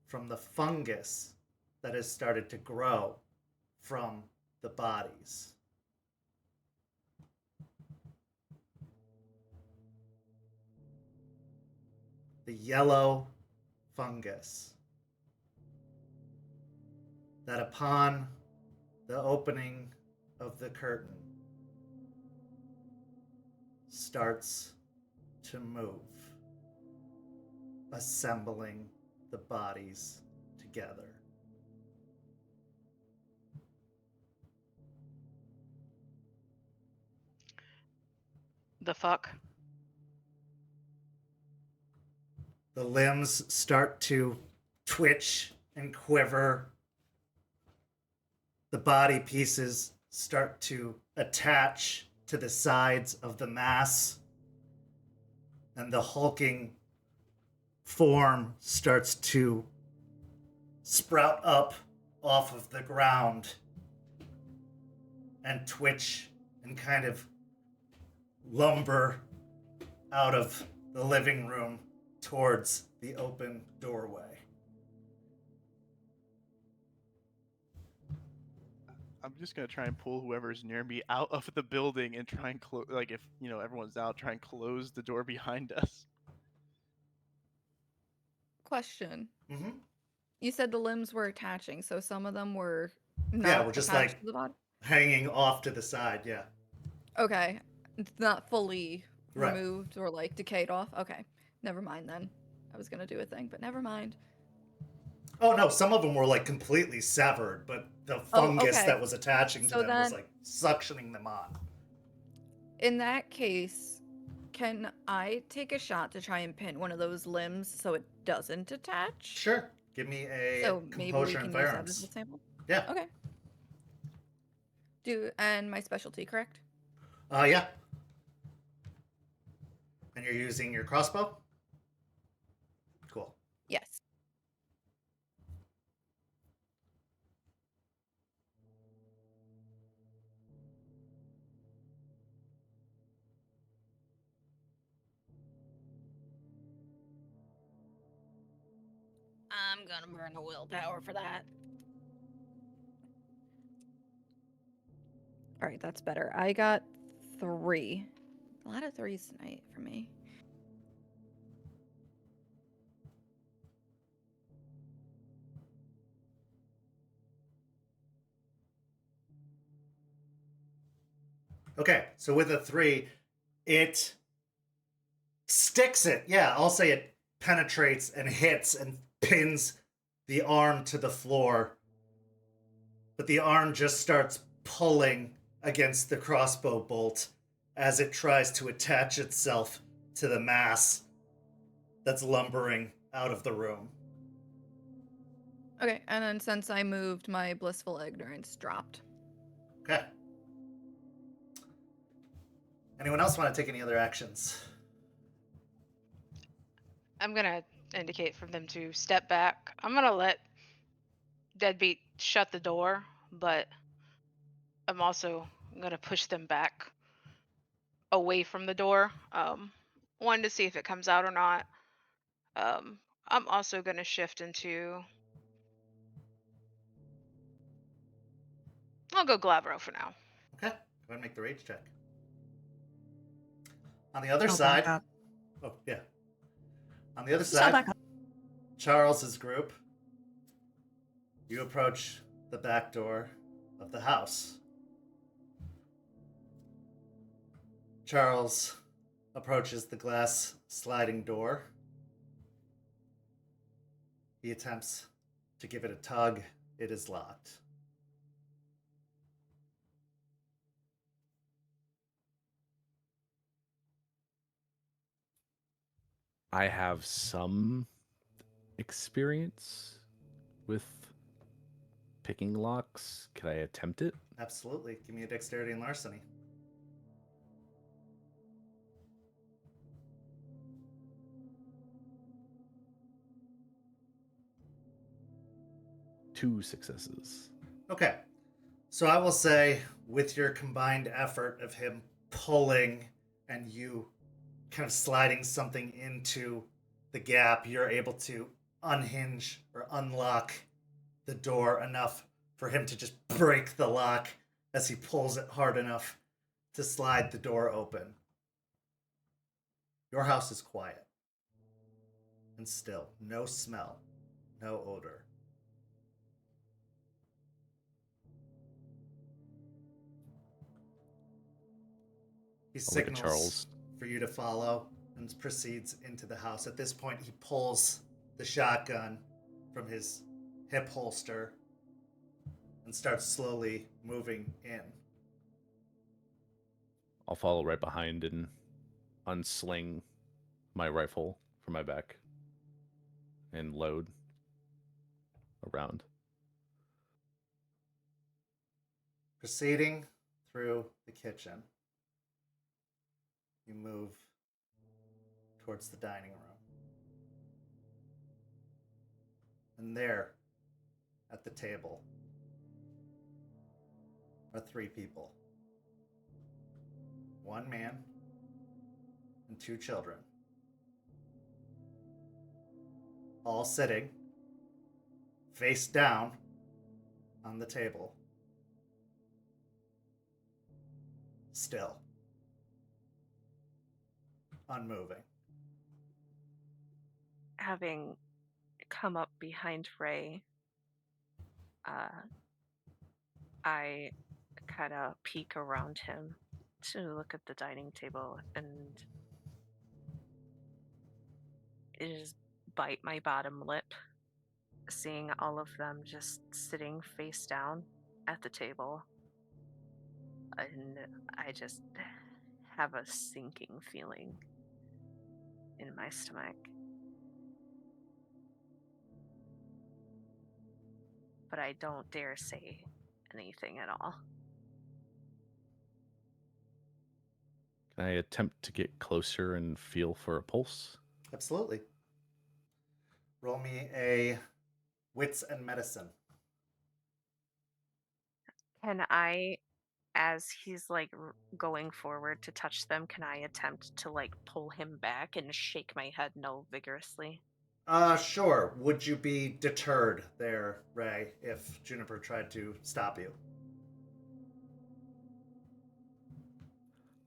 from the fungus that has started to grow from the bodies. The yellow fungus that upon the opening of the curtain starts to move, assembling the bodies together.
The fuck?
The limbs start to twitch and quiver. The body pieces start to attach to the sides of the mass, and the hulking form starts to sprout up off of the ground and twitch and kind of lumber out of the living room towards the open doorway.
I'm just gonna try and pull whoever's near me out of the building and try and close. Like if everyone's out, try and close the door behind us.
Question.
Mm-hmm.
You said the limbs were attaching, so some of them were not
Yeah, we're just
attached
like
to the body?
hanging off to the side, yeah.
Okay. It's not fully
Right.
removed or like decayed off? Okay. Never mind then. I was gonna do a thing, but never mind.
Oh no, some of them were like completely severed, but the
Oh,
fungus
okay.
that was attaching to
So
them was
then-
like suctioning them on.
In that case, can I take a shot to try and pin one of those limbs so it doesn't attach?
Sure. Give me a
So maybe we
composure
can
and
use that as
firearms.
a sample?
Yeah.
Okay. And my specialty, correct?
Yeah. And you're using your crossbow? Cool.
Yes. I'm gonna burn a willpower for that. Alright, that's better. I got 3. A lot of 3s tonight for me.
Okay, so with a 3, it sticks it. Yeah, I'll say it penetrates and hits and pins the arm to the floor. But the arm just starts pulling against the crossbow bolt as it tries to attach itself to the mass that's lumbering out of the room.
Okay, and then since I moved, my blissful ignorance dropped.
Okay. Anyone else want to take any other actions?
I'm gonna indicate for them to step back. I'm gonna let Deadbeat shut the door, but I'm also gonna push them back away from the door. One to see if it comes out or not. I'm also gonna shift into. I'll go Glabro for now.
Okay, go ahead and make the rage check. On the other
I'll
side.
back up.
Oh, yeah. On the other
So I'll
side,
back up.
Charles's group. You approach the back door of the house. Charles approaches the glass sliding door. He attempts to give it a tug. It is locked.
I have some experience with picking locks. Could I attempt it?
Absolutely. Give me a dexterity and larceny.
Two successes.
Okay. So I will say, with your combined effort of him pulling and you kind of sliding something into the gap, you're able to unhinge or unlock the door enough for him to just break the lock as he pulls it hard enough to slide the door open. Your house is quiet and still. No smell, no odor. He
I'll look at
signals
Charles.
for you to follow and proceeds into the house. At this point, he pulls the shotgun from his hip holster and starts slowly moving in.
I'll follow right behind and unsling my rifle from my back and load around.
Proceeding through the kitchen, you move towards the dining room. And there, at the table, are 3 people. 1 man and 2 children. All sitting, face down, on the table. Still. Unmoving.
Having come up behind Ray, I kind of peek around him to look at the dining table and just bite my bottom lip, seeing all of them just sitting face down at the table. And I just have a sinking feeling in my stomach. But I don't dare say anything at all.
Can I attempt to get closer and feel for a pulse?
Absolutely. Roll me a wits and medicine.
Can I, as he's like going forward to touch them, can I attempt to like pull him back and shake my head no vigorously?
Sure. Would you be deterred there, Ray, if Juniper tried to stop you?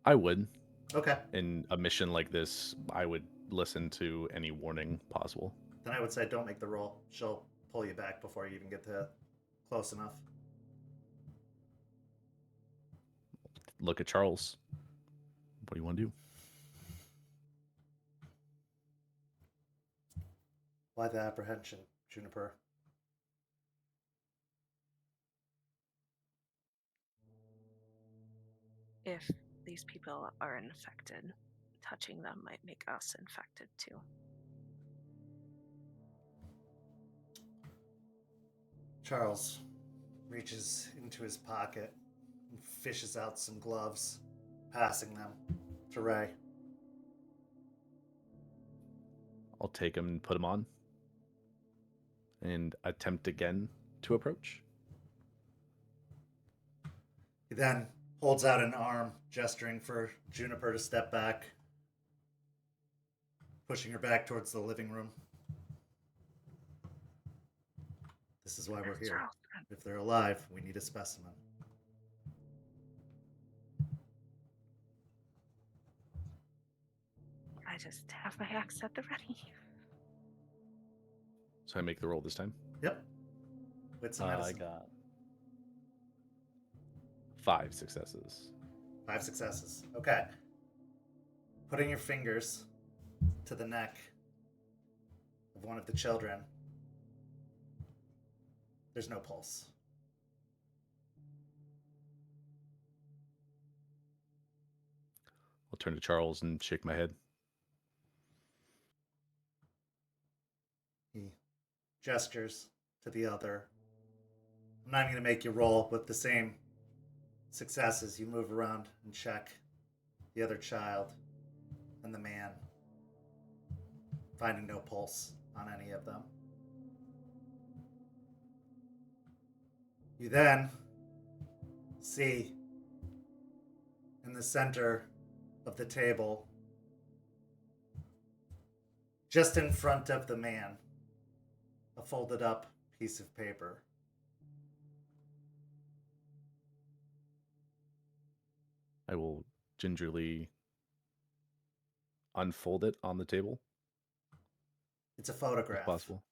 I would.
Okay.
In a mission like this, I would listen to any warning possible.
Then I would say don't make the roll. She'll pull you back before you even get to close enough.
Look at Charles. What do you want to do?
Why the apprehension, Juniper?
If these people are infected, touching them might make us infected too.
Charles reaches into his pocket and fishes out some gloves, passing them to Ray.
I'll take him and put him on. And attempt again to approach.
He then holds out an arm, gesturing for Juniper to step back, pushing her back towards the living room. This is why we're here. If they're alive, we need a specimen.
I just have my axe at the ready.
So I make the roll this time?
Yep. With some medicine.
I got 5 successes.
5 successes. Okay. Putting your fingers to the neck of one of the children. There's no pulse.
I'll turn to Charles and shake my head.
He gestures to the other. I'm not even going to make you roll with the same successes. You move around and check the other child and the man, finding no pulse on any of them. You then see in the center of the table, just in front of the man, a folded up piece of paper.
I will gingerly unfold it on the table.
It's a photograph.
If possible.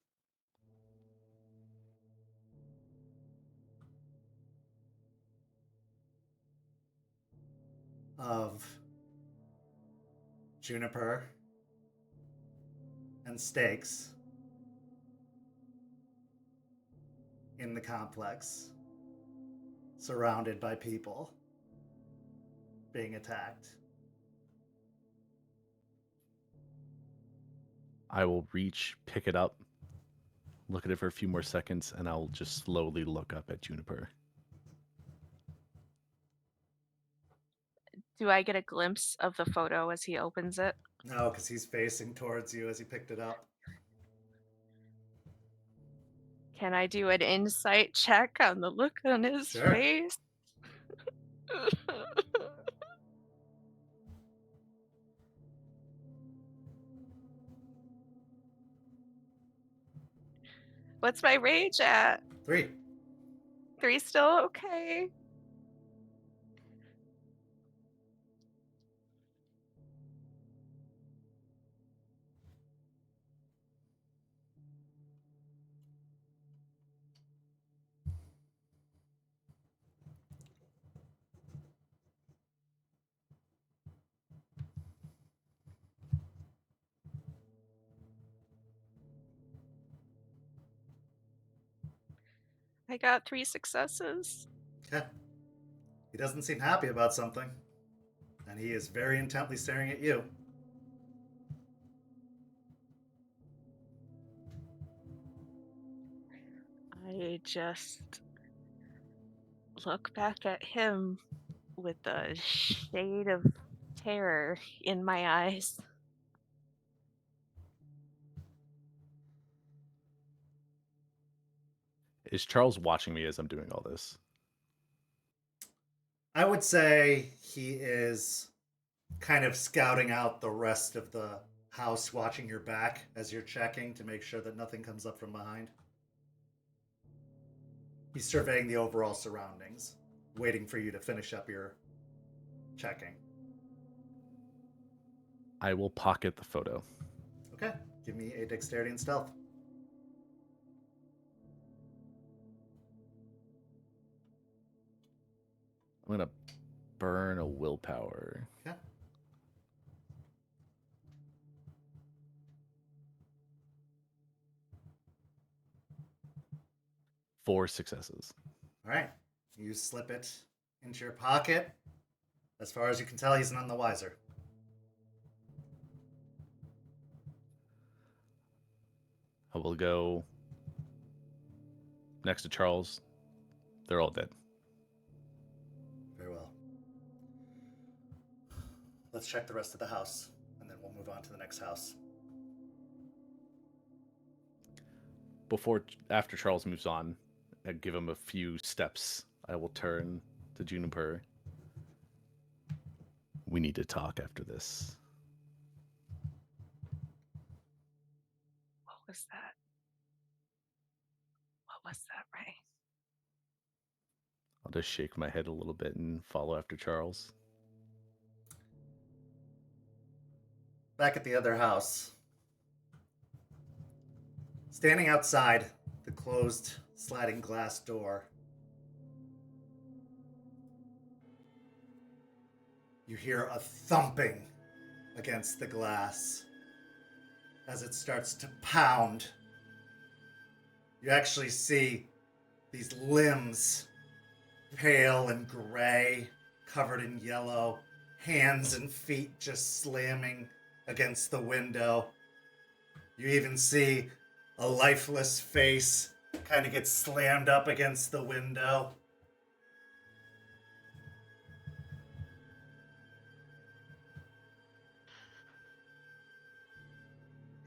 Of Juniper and Stakes in the complex, surrounded by people being attacked.
I will reach, pick it up, look at it for a few more seconds, and I'll just slowly look up at Juniper.
Do I get a glimpse of the photo as he opens it?
No, because he's facing towards you as he picked it up.
Can I do an insight check on the look on his
Sure.
face? What's my rage at?
3.
3 still? Okay. I got 3 successes.
Okay. He doesn't seem happy about something, and he is very intently staring at you.
I just look back at him with a shade of terror in my eyes.
Is Charles watching me as I'm doing all this?
I would say he is kind of scouting out the rest of the house, watching your back as you're checking to make sure that nothing comes up from behind. He's surveying the overall surroundings, waiting for you to finish up your checking.
I will pocket the photo.
Okay, give me a dexterity and stealth.
I'm going to burn a willpower.
Okay.
Four successes.
All right. You slip it into your pocket. As far as you can tell, he's none the wiser.
I will go next to Charles. They're all dead.
Very well. Let's check the rest of the house, and then we'll move on to the next house.
After Charles moves on, I give him a few steps. I will turn to Juniper. We need to talk after this.
What was that? What was that, Ray?
I'll just shake my head a little bit and follow after Charles.
Back at the other house. Standing outside the closed sliding glass door, you hear a thumping against the glass as it starts to pound. You actually see these limbs, pale and gray, covered in yellow, hands and feet just slamming against the window. You even see a lifeless face kind of get slammed up against the window.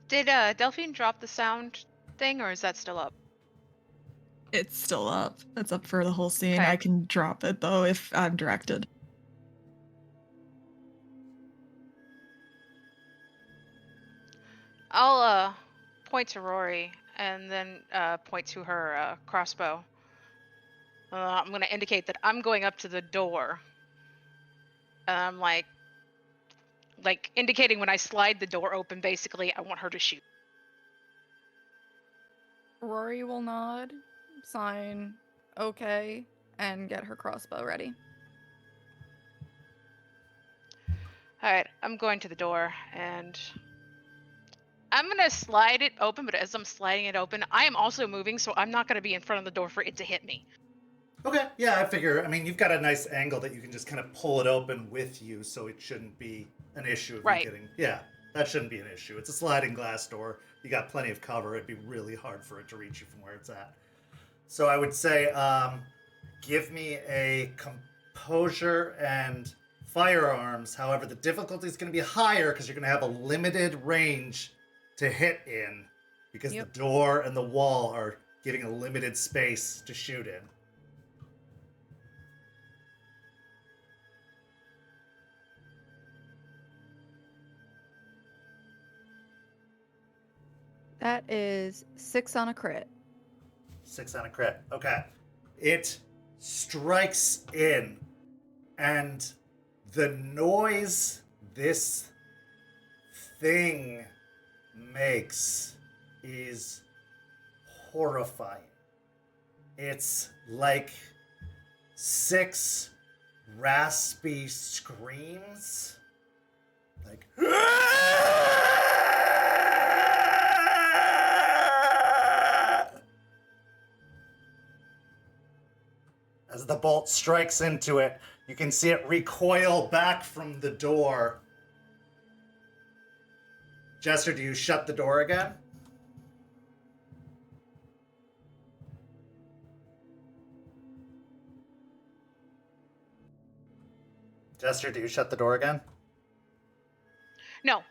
Did Delphine drop the sound thing, or is that still up?
It's still up. It's up for the whole scene.
Okay.
I can drop it though if I'm directed.
I'll point to Rory and then point to her crossbow. I'm going to indicate that I'm going up to the door. And I'm like indicating when I slide the door open, basically, I want her to shoot.
Rory will nod, sign okay, and get her crossbow ready.
All right, I'm going to the door, and I'm going to slide it open, but as I'm sliding it open, I am also moving, so I'm not going to be in front of the door for it to hit me.
Okay, yeah, I figure. I mean, you've got a nice angle that you can just kind of pull it open with you, so it shouldn't be an issue of
Right.
you getting... Yeah, that shouldn't be an issue. It's a sliding glass door. You got plenty of cover. It'd be really hard for it to reach you from where it's at. So I would say, give me a composure and
firearms. However, the difficulty is going to be higher because you're going to have a limited range to hit in because
Yep.
the door and the wall are giving a limited space to shoot in.
That is 6 on a crit.
6 on a crit. Okay. It strikes in, and the noise this thing makes is horrifying. It's like 6 raspy screams. Like, as the bolt strikes into it, you can see it recoil back from the door. Jester, do you shut the door again? Jester, do you shut the door again?
No.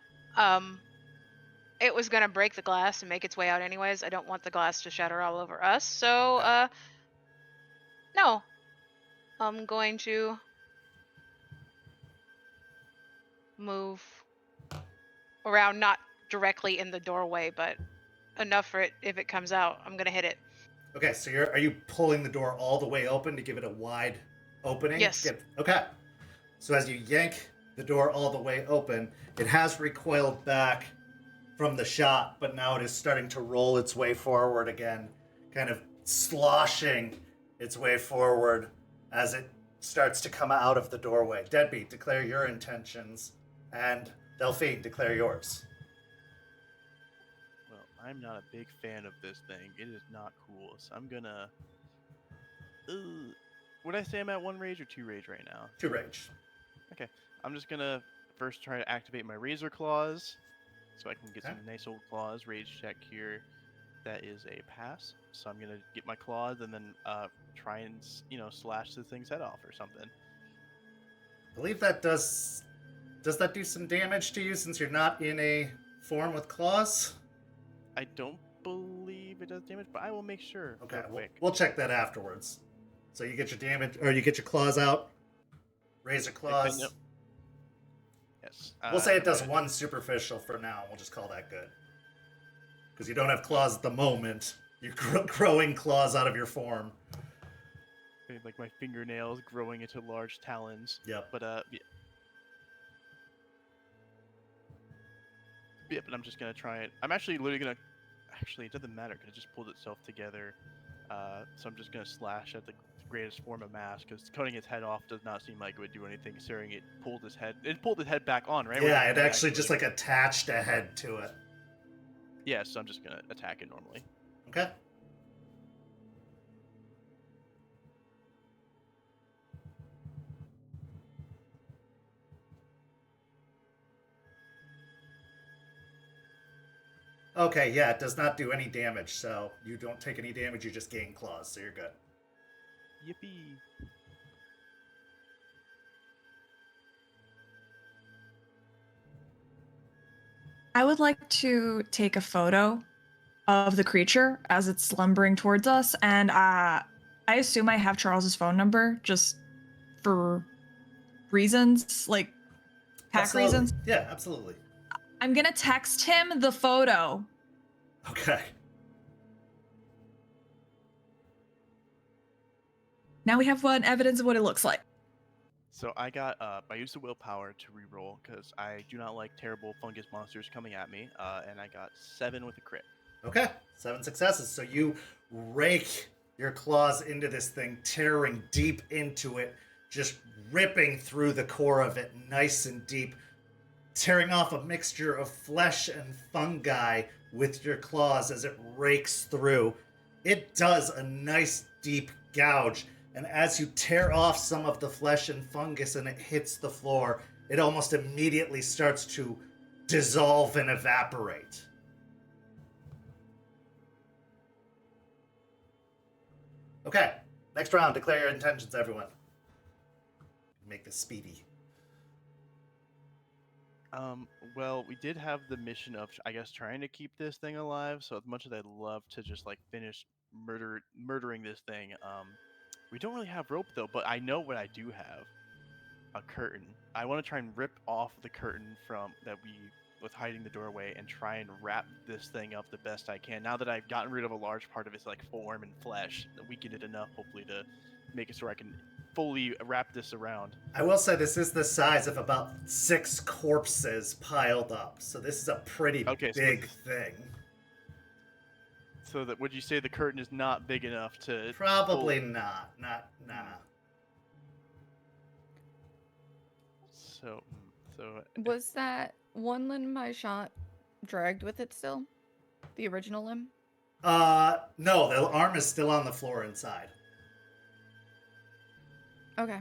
It was gonna break the glass and make its way out anyways. I don't want the glass to shatter all over us, so no. I'm going to move around, not directly in the doorway, but enough for it. If it comes out, I'm gonna hit it.
Okay, so are you pulling the door all the way open to give it a wide opening?
Yes.
Okay. So as you yank the door all the way open, it has recoiled back from the shot, but now it is starting to roll its way forward again, kind of sloshing its way forward as it starts to come out of the doorway. Deadbeat, declare your intentions, and Delphine, declare yours.
Well, I'm not a big fan of this thing. It is not cool. So I'm gonna. Would I say I'm at 1 rage or 2 rage right now?
2 rage.
Okay. I'm just gonna first try to activate my razor claws, so I can get
Okay.
some nice old claws. Rage check here. That is a pass. So I'm gonna get my claws and then try and slash the thing's head off or something.
I believe that does that do some damage to you since you're not in a form with claws?
I don't believe it does damage, but I will make sure.
Okay,
real quick.
we'll check that afterwards. So you get your damage, or you get your claws out. Razor claws.
Yes.
We'll say it does
okay.
1 superficial for now. We'll just call that good. Because you don't have claws at the moment. You're growing claws out of your form.
Like my fingernails growing into large talons.
Yep.
But yeah, but I'm just gonna try it. I'm actually literally gonna. Actually, it doesn't matter because it just pulled itself together. So I'm just gonna slash at the greatest form of mass because cutting its head off does not seem like it would do anything. Considering it pulled his head. It pulled his head back on, right?
Yeah, it actually just like attached a head to it.
Yeah, so I'm just gonna attack it normally.
Okay. Okay, yeah, it does not do any damage, so you don't take any damage, you just gain claws, so you're good.
Yippee!
I would like to take a photo of the creature as it's slumbering towards us, and I assume I have Charles's phone number just for reasons, like pack
Absolutely.
reasons.
Yeah, absolutely.
I'm gonna text him the photo.
Okay.
Now we have evidence of what it looks like.
So I got I used the willpower to reroll because I do not like terrible fungus monsters coming at me, and I got 7 with a crit.
Okay, 7 successes. So you rake your claws into this thing, tearing deep into it, just ripping through the core of it nice and deep, tearing off a mixture of flesh and fungi with your claws as it rakes through. It does a nice deep gouge, and as you tear off some of the flesh and fungus and it hits the floor, it almost immediately starts to dissolve and evaporate. Okay, next round, declare your intentions, everyone. Make this speedy.
Well, we did have the mission of, I guess, trying to keep this thing alive. So as much as I'd love to just like finish murdering this thing, we don't really have rope though. But I know what I do have: a curtain. I want to try and rip off the curtain from that we was hiding the doorway and try and wrap this thing up the best I can. Now that I've gotten rid of a large part of its like form and flesh, weaken it enough, hopefully, to make it so I can fully wrap this around.
I will say this is the size of about 6 corpses piled up, so this is a pretty big thing.
So that would you say the curtain is not big enough to?
Probably not. Nah.
So
Was that one limb I shot dragged with it still? The original limb?
No, the arm is still on the floor inside.
Okay.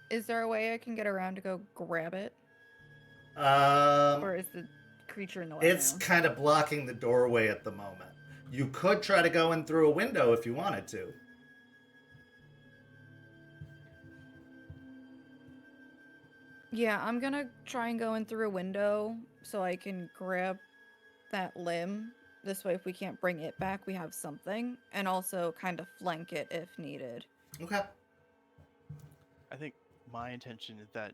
Is there a way I can get around to go grab it?
Or
is the creature in the way
It's
now?
kind of blocking the doorway at the moment. You could try to go in through a window if you wanted to.
Yeah, I'm gonna try and go in through a window so I can grab that limb. This way, if we can't bring it back, we have something. And also kind of flank it if needed.
Okay.
I think my intention is that,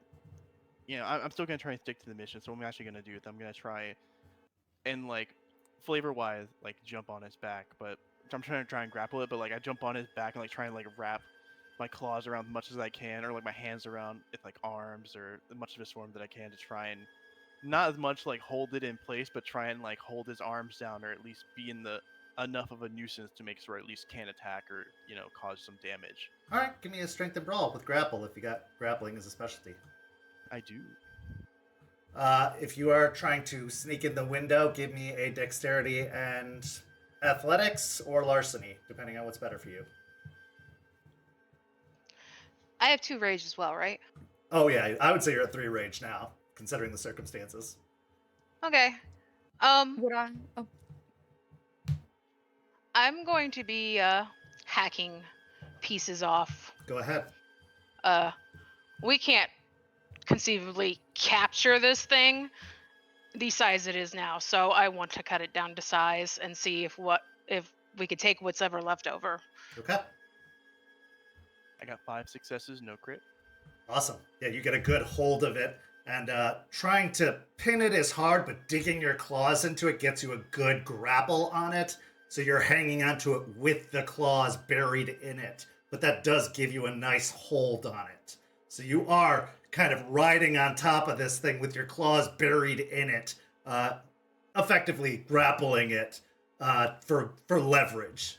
I'm still going to try and stick to the mission. So what I'm actually going to do is I'm going to try and, like, flavor-wise, like, jump on his back. But I'm trying to grapple it, but, like, I jump on his back and, like, try and, like, wrap my claws around as much as I can, or, like, my hands around its, like, arms, or as much of his form that I can to try and not as much, like, hold it in place, but try and, like, hold his arms down, or at least be in the enough of a nuisance to make sure I at least can attack or, cause some damage.
All right, give me a strength and brawl with grapple if you got grappling as a specialty.
I do.
If you are trying to sneak in the window, give me a dexterity and athletics or larceny, depending on what's better for you.
I have 2 rage as well, right?
Oh yeah, I would say you're at 3 rage now, considering the circumstances.
Okay.
Would I? Oh.
I'm going to be hacking pieces off.
Go ahead.
We can't conceivably capture this thing the size it is now, so I want to cut it down to size and see if we could take what's ever left over.
Okay.
I got 5 successes, no crit.
Awesome. Yeah, you get a good hold of it, and trying to pin it is hard, but digging your claws into it gets you a good grapple on it, so you're hanging onto it with the claws buried in it, but that does give you a nice hold on it. So you are kind of riding on top of this thing with your claws buried in it, effectively grappling it for leverage.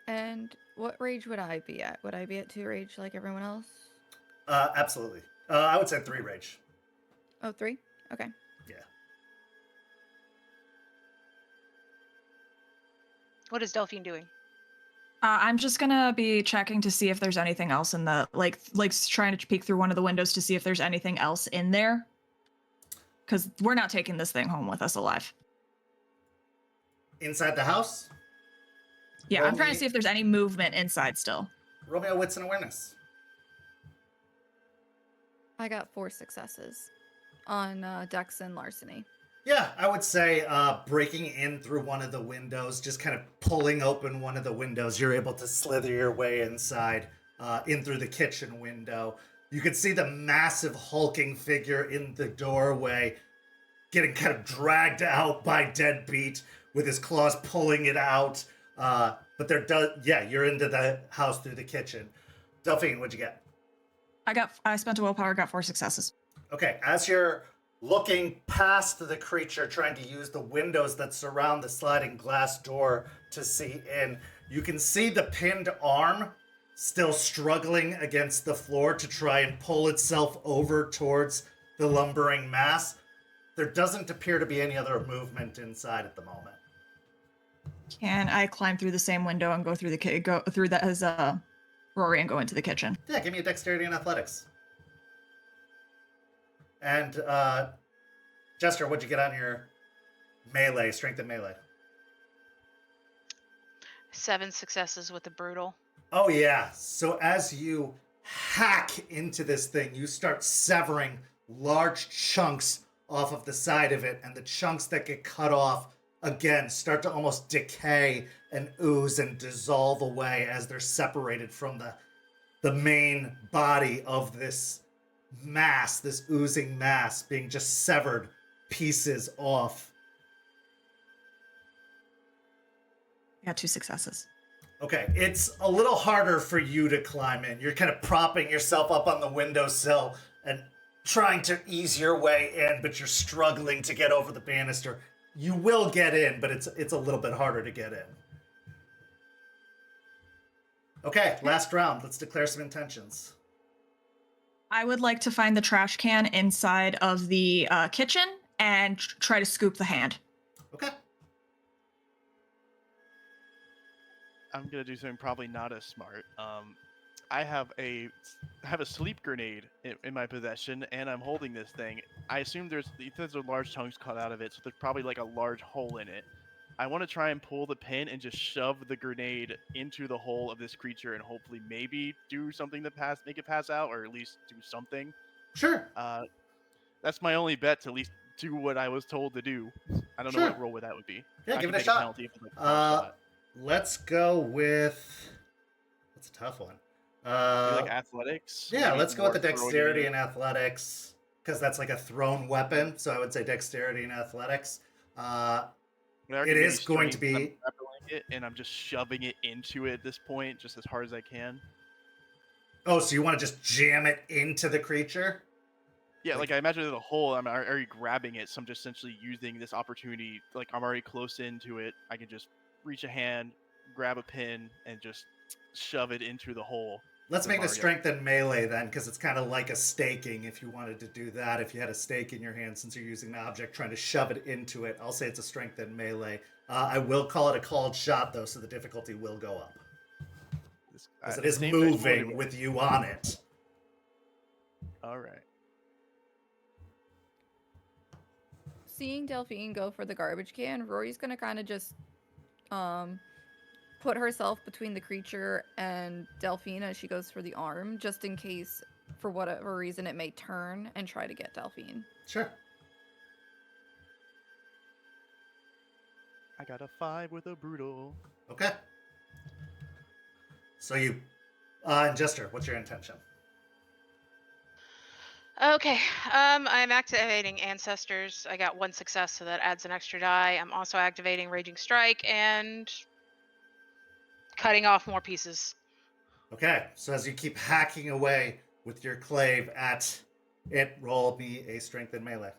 And what rage would I be at? Would I be at 2 rage like everyone else?
Absolutely. I would say 3 rage.
Oh, 3? Okay.
Yeah.
What is Delphine doing?
I'm just gonna be checking to see if there's anything else in the like trying to peek through one of the windows to see if there's anything else in there. Because we're not taking this thing home with us alive.
Inside the house?
Yeah, I'm trying to see if there's any movement inside still.
Roll me a wits and awareness.
I got 4 successes on Dex and Larceny.
Yeah, I would say breaking in through one of the windows, just kind of pulling open one of the windows, you're able to slither your way inside, in through the kitchen window. You can see the massive hulking figure in the doorway getting kind of dragged out by Deadbeat with his claws pulling it out. But you're into the house through the kitchen. Delphine, what'd you get?
I spent a willpower, got 4 successes.
Okay, as you're looking past the creature, trying to use the windows that surround the sliding glass door to see in, you can see the pinned arm still struggling against the floor to try and pull itself over towards the lumbering mass. There doesn't appear to be any other movement inside at the moment.
Can I climb through the same window and go through that as Rory and go into the kitchen?
Yeah, give me a dexterity and athletics. And Jester, what'd you get on your melee, strength and melee?
7 successes with the brutal.
Oh yeah, so as you hack into this thing, you start severing large chunks off of the side of it, and the chunks that get cut off again start to almost decay and ooze and dissolve away as they're separated from the main body of this mass, this oozing mass being just severed pieces off.
I got 2 successes.
Okay, it's a little harder for you to climb in. You're kind of propping yourself up on the windowsill and trying to ease your way in, but you're struggling to get over the banister. You will get in, but it's a little bit harder to get in. Okay, last round. Let's declare some intentions.
I would like to find the trash can inside of the kitchen and try to scoop the hand.
Okay.
I'm gonna do something probably not as smart. I have a sleep grenade in my possession, and I'm holding this thing. I assume there's large chunks cut out of it, so there's probably like a large hole in it. I want to try and pull the pin and just shove the grenade into the hole of this creature, and hopefully maybe do something to make it pass out, or at least do something.
Sure.
That's my only bet to at least do what I was told to do. I don't know what roll that would be.
Yeah,
I
give
can
it a
take
shot.
penalty if it's like a shot.
Let's go with. That's a tough one.
Maybe like athletics.
Yeah,
maybe
let's go with the
more throwing
dexterity
it.
and athletics, because that's like a thrown weapon. So I would say dexterity and athletics. It is going to be.
I'm grappling it, and I'm just shoving it into it at this point, just as hard as I can.
Oh, so you want to just jam it into the creature?
Yeah, like I imagine there's a hole. I'm already grabbing it, so I'm just essentially using this opportunity. Like I'm already close into it. I can just reach a hand, grab a pin, and just shove it into the hole.
Let's make the strength and melee then, because it's kind of like a staking if you wanted to do that. If you had a stake in your hand, since you're using the object, trying to shove it into it, I'll say it's a strength and melee. I will call it a called shot, though, so the difficulty will go up. Because it is moving with you on it.
All right.
Seeing Delphine go for the garbage can, Rory's gonna kind of just put herself between the creature and Delphine as she goes for the arm, just in case, for whatever reason, it may turn and try to get Delphine.
Sure.
I got a 5 with a brutal.
Okay. So you, and Jester, what's your intention?
Okay, I'm activating Ancestors. I got 1 success, so that adds an extra die. I'm also activating Raging Strike and cutting off more pieces.
Okay, so as you keep hacking away with your clave at it, roll me a strength and melee.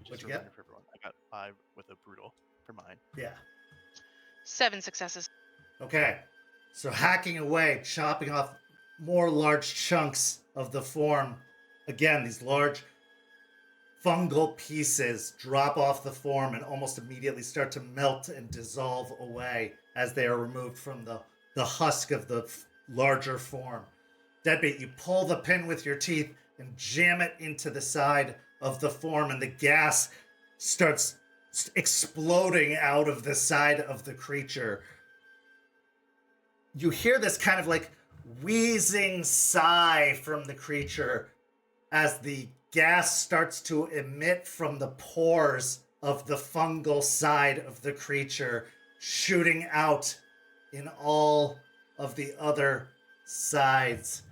What'd you get?
For everyone. I got 5 with a brutal for mine.
Yeah.
7 successes.
Okay, so hacking away, chopping off more large chunks of the form. Again, these large fungal pieces drop off the form and almost immediately start to melt and dissolve away as they are removed from the husk of the larger form. Deadbeat, you pull the pin with your teeth and jam it into the side of the form, and the gas starts exploding out of the side of the creature. You hear this kind of like wheezing sigh from the creature as the gas starts to emit from the pores of the fungal side of the creature, shooting out in all of the other sides.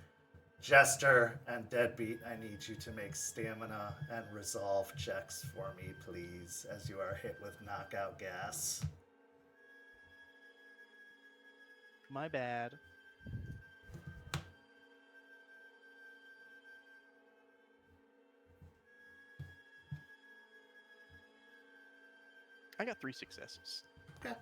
Jester and Deadbeat, I need you to make stamina and resolve checks for me, please, as you are hit with knockout gas.
My bad. I got 3 successes.
Okay.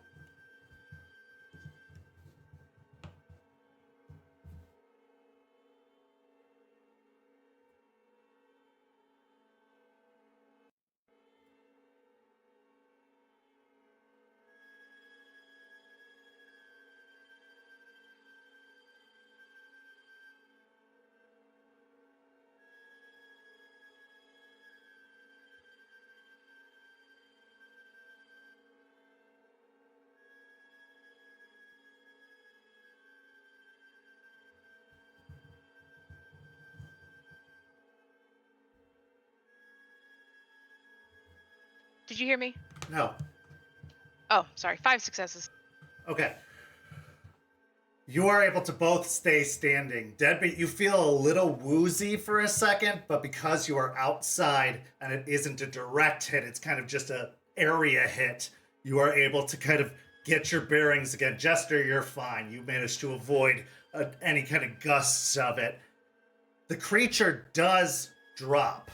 Did you hear me?
No.
Oh, sorry. 5 successes.
Okay. You are able to both stay standing. Deadbeat, you feel a little woozy for a second, but because you are outside and it isn't a direct hit, it's kind of just a area hit, you are able to kind of get your bearings again. Jester, you're fine. You managed to avoid any kind of gusts of it. The creature does drop,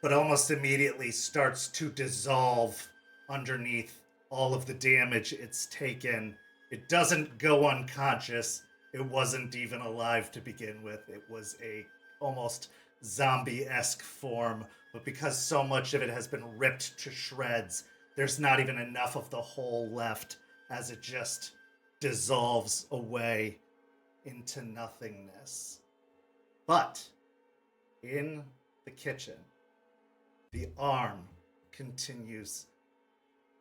but almost immediately starts to dissolve underneath all of the damage it's taken. It doesn't go unconscious. It wasn't even alive to begin with. It was a almost zombie-esque form, but because so much of it has been ripped to shreds, there's not even enough of the whole left as it just dissolves away into nothingness. But in the kitchen, the arm continues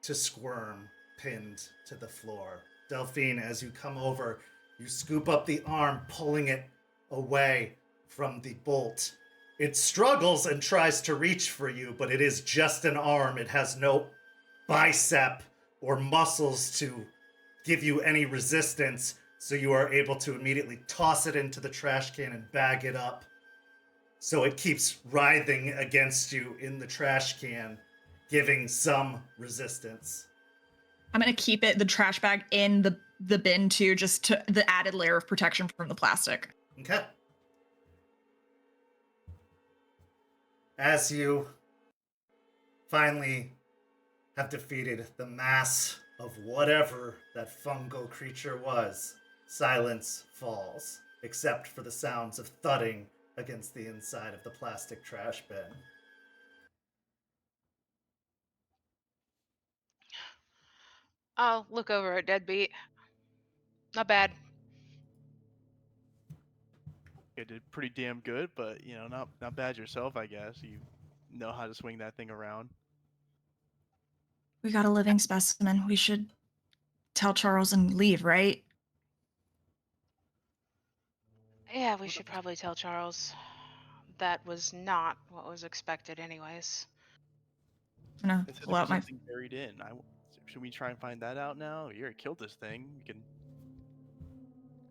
to squirm, pinned to the floor. Delphine, as you come over, you scoop up the arm, pulling it away from the bolt. It struggles and tries to reach for you, but it is just an arm. It has no bicep or muscles to give you any resistance, so you are able to immediately toss it into the trash can and bag it up. So it keeps writhing against you in the trash can, giving some resistance.
I'm gonna keep the trash bag in the bin too, just to the added layer of protection from the plastic.
Okay. As you finally have defeated the mass of whatever that fungal creature was, silence falls, except for the sounds of thudding against the inside of the plastic trash bin.
I'll look over at Deadbeat. Not bad.
You did pretty damn good, but not bad yourself, I guess. You know how to swing that thing around.
We got a living specimen. We should tell Charles and leave, right?
Yeah, we should probably tell Charles. That was not what was expected anyways.
I'm gonna
It said
pull
there
out
was
my.
something buried in. Should we try and find that out now? You already killed this thing. We can.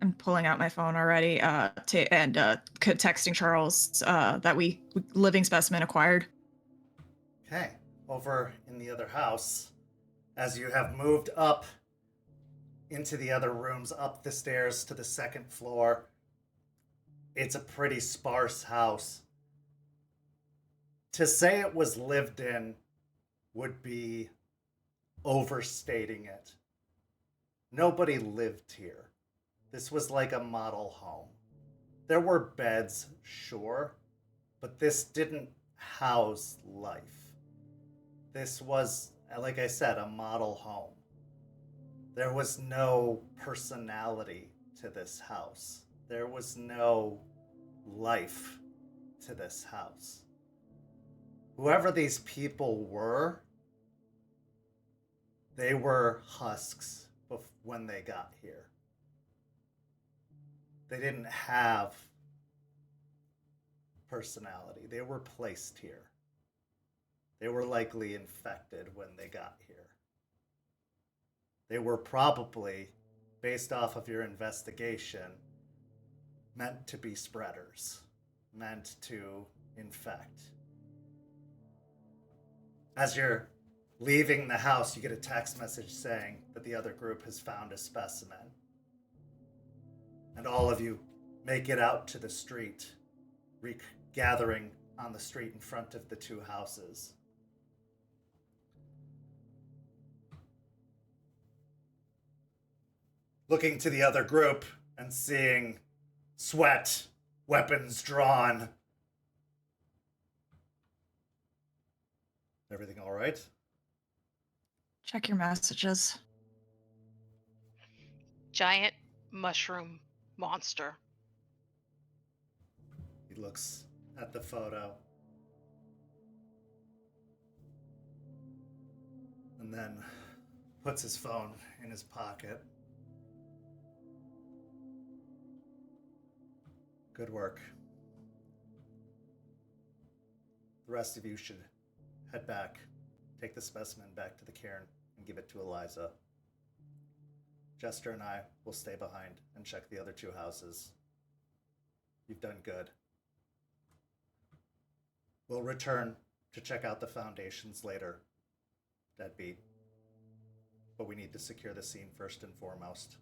I'm pulling out my phone already, texting Charles that we living specimen acquired.
Okay, over in the other house, as you have moved up into the other rooms, up the stairs to the second floor, it's a pretty sparse house. To say it was lived in would be overstating it. Nobody lived here. This was like a model home. There were beds, sure, but this didn't house life. This was, like I said, a model home. There was no personality to this house. There was no life to this house. Whoever these people were, they were husks when they got here. They didn't have personality. They were placed here. They were likely infected when they got here. They were probably, based off of your investigation, meant to be spreaders, meant to infect. As you're leaving the house, you get a text message saying that the other group has found a specimen. And all of you make it out to the street, gathering on the street in front of the two houses.
looking to the other group and seeing sweat, weapons drawn. Everything all right?
Check your messages.
Giant mushroom monster.
He looks at the photo. And then puts his phone in his pocket. Good work. The rest of you should head back, take the specimen back to the cairn, and give it to Eliza. Jester and I will stay behind and check the other 2 houses. You've done good. We'll return to check out the foundations later, Deadbeat. But we need to secure the scene first and foremost.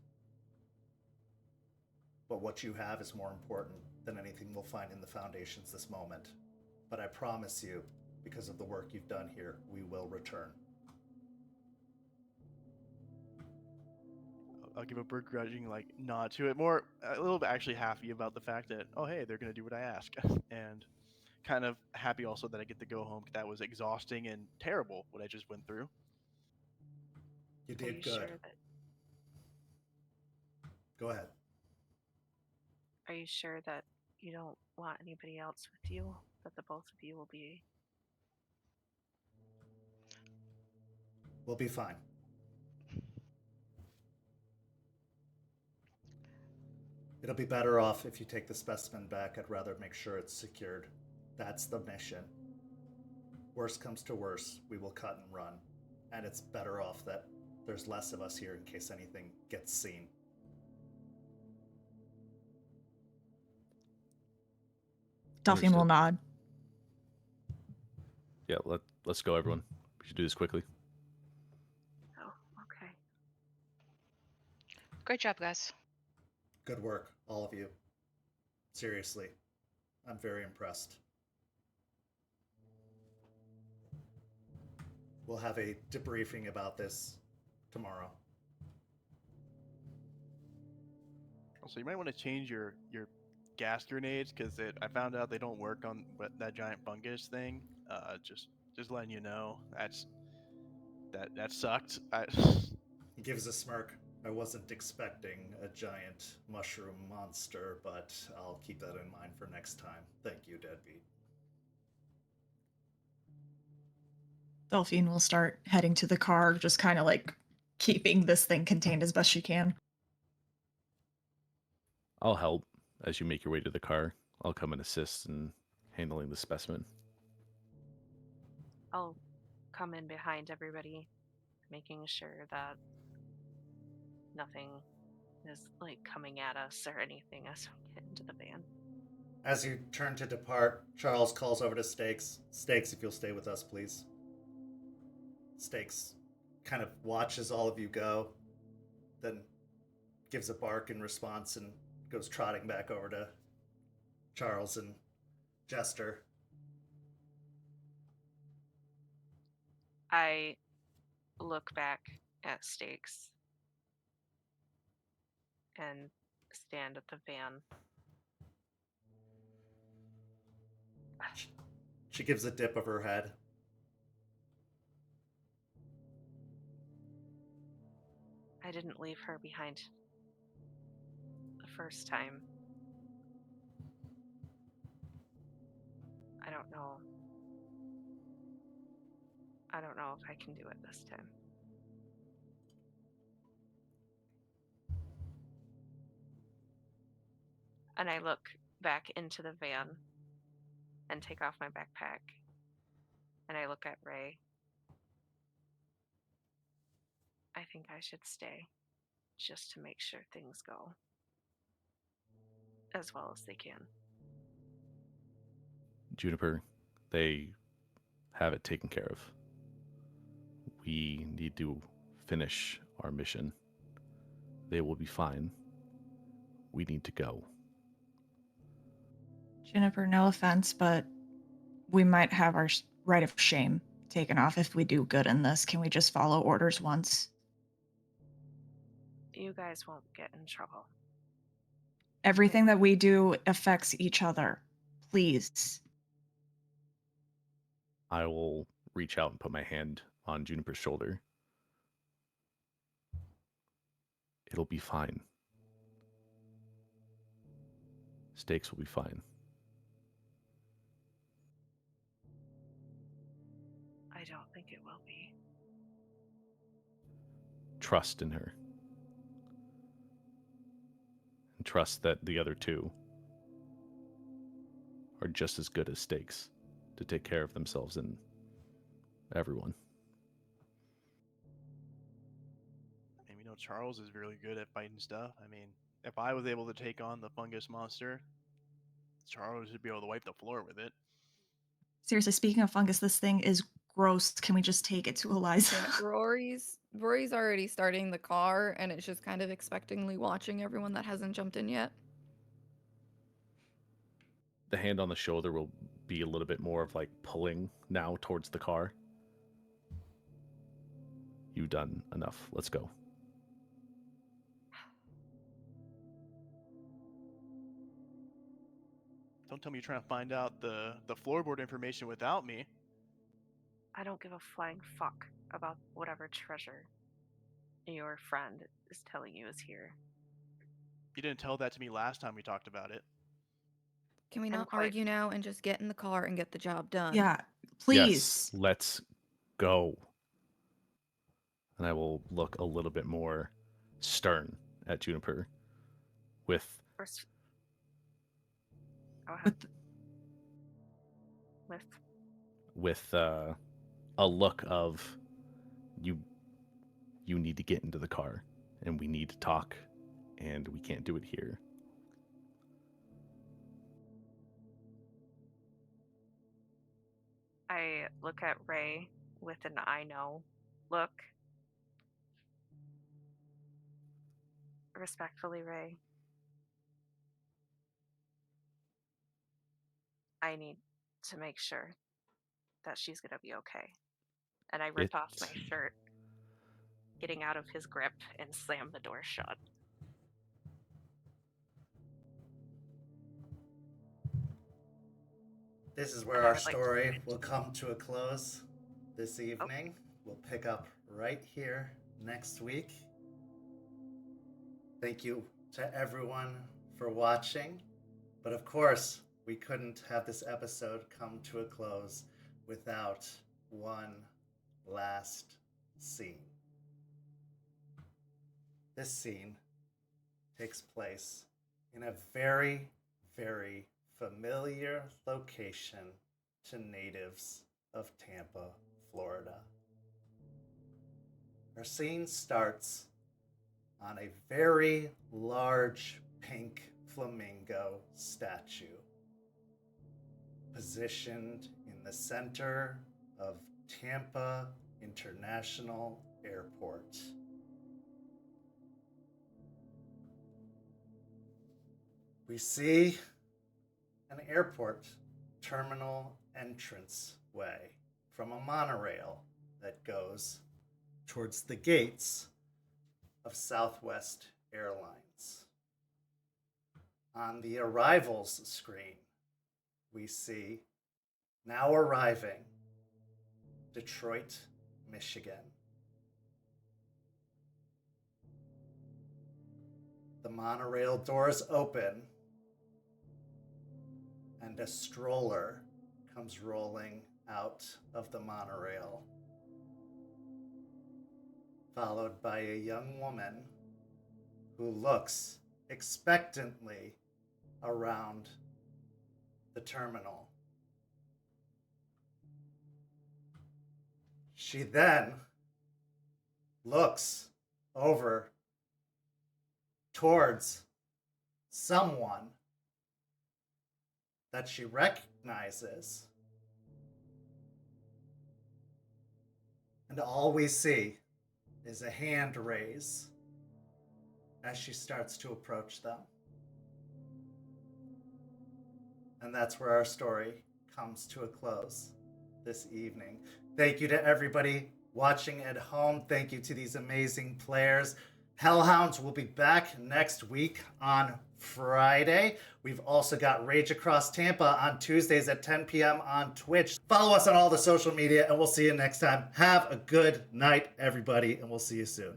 But what you have is more important than anything we'll find in the foundations this moment. But I promise you, because of the work you've done here, we will return.
I'll give a begrudging nod to it. More a little bit actually happy about the fact that, oh hey, they're gonna do what I ask, and kind of happy also that I get to go home. That was exhausting and terrible what I just went through.
You
Are
did
you
good.
sure that
Go ahead.
Are you sure that you don't want anybody else with you? That the both of you will be.
We'll be fine. It'll be better off if you take the specimen back. I'd rather make sure it's secured. That's the mission. Worst comes to worst, we will cut and run. And it's better off that there's less of us here in case anything gets seen.
Delphine will nod.
Yeah, let's go, everyone. We should do this quickly.
Oh, okay.
Great job, guys.
Good work, all of you. Seriously, I'm very impressed. We'll have a debriefing about this tomorrow.
Also, you might want to change your gas grenades because I found out they don't work on that giant fungus thing. Just letting you know, that sucked.
He gives a smirk. I wasn't expecting a giant mushroom monster, but I'll keep that in mind for next time. Thank you, Deadbeat.
Delphine will start heading to the car, just kind of keeping this thing contained as best she can.
I'll help as you make your way to the car. I'll come and assist in handling the specimen.
I'll come in behind everybody, making sure that nothing is coming at us or anything as we get into the van.
As you turn to depart, Charles calls over to Stakes. Stakes, if you'll stay with us, please. Stakes kind of watches all of you go, then gives a bark in response and goes trotting back over to Charles and Jester.
I look back at Stakes and stand at the van.
She gives a dip of her head.
I didn't leave her behind the first time. I don't know. I don't know if I can do it this time. And I look back into the van and take off my backpack. And I look at Ray. I think I should stay just to make sure things go as well as they can.
Juniper, they have it taken care of. We need to finish our mission. They will be fine. We need to go.
Juniper, no offense, but we might have our right of shame taken off if we do good in this. Can we just follow orders once?
You guys won't get in trouble.
Everything that we do affects each other. Please.
I will reach out and put my hand on Juniper's shoulder. It'll be fine. Stakes will be fine.
I don't think it will be.
Trust in her. And trust that the other two are just as good as Stakes to take care of themselves and everyone.
And we know Charles is really good at fighting stuff. I mean, if I was able to take on the fungus monster, Charles should be able to wipe the floor with it.
Seriously, speaking of fungus, this thing is gross. Can we just take it to Eliza?
Yeah, Rory's already starting the car, and it's just kind of expectingly watching everyone that hasn't jumped in yet.
The hand on the shoulder will be a little bit more of like pulling now towards the car. You've done enough. Let's go.
Don't tell me you're trying to find out the floorboard information without me.
I don't give a flying fuck about whatever treasure your friend is telling you is here.
You didn't tell that to me last time we talked about it.
Can we
I'm
not
quite-
argue now and just get in the car and get the job done?
Yeah, please.
Yes, let's go. And I will look a little bit more stern at Juniper with
First, go ahead. With
a look of you need to get into the car and we need to talk and we can't do it here.
I look at Ray with an I know look. Respectfully, Ray, I need to make sure that she's going to be okay. And I rip off my shirt, getting out of his grip, and slam the door shut.
This is where
And I
our
would like to
story
finish.
will come to a close this evening. We'll pick up right here next week. Thank you to everyone for watching. But of course, we couldn't have this episode come to a close without one last scene. This scene takes place in a very, very familiar location to natives of Tampa, Florida. Our scene starts on a very large pink flamingo statue positioned in the center of Tampa International Airport. We see an airport terminal entrance way from a monorail that goes towards the gates of Southwest Airlines. On the arrivals screen, we see now arriving Detroit, Michigan. The monorail doors open and a stroller comes rolling out of the monorail, followed by a young woman who looks expectantly around the terminal. She then looks over towards someone that she recognizes. And all we see is a hand raise as she starts to approach them. And that's where our story comes to a close this evening. Thank you to everybody watching at home. Thank you to these amazing players.
Hellhounds will be back next week on Friday. We've also got Rage Across Tampa on Tuesdays at 10 p.m. on Twitch. Follow us on all the social media, and we'll see you next time. Have a good night, everybody, and we'll see you soon.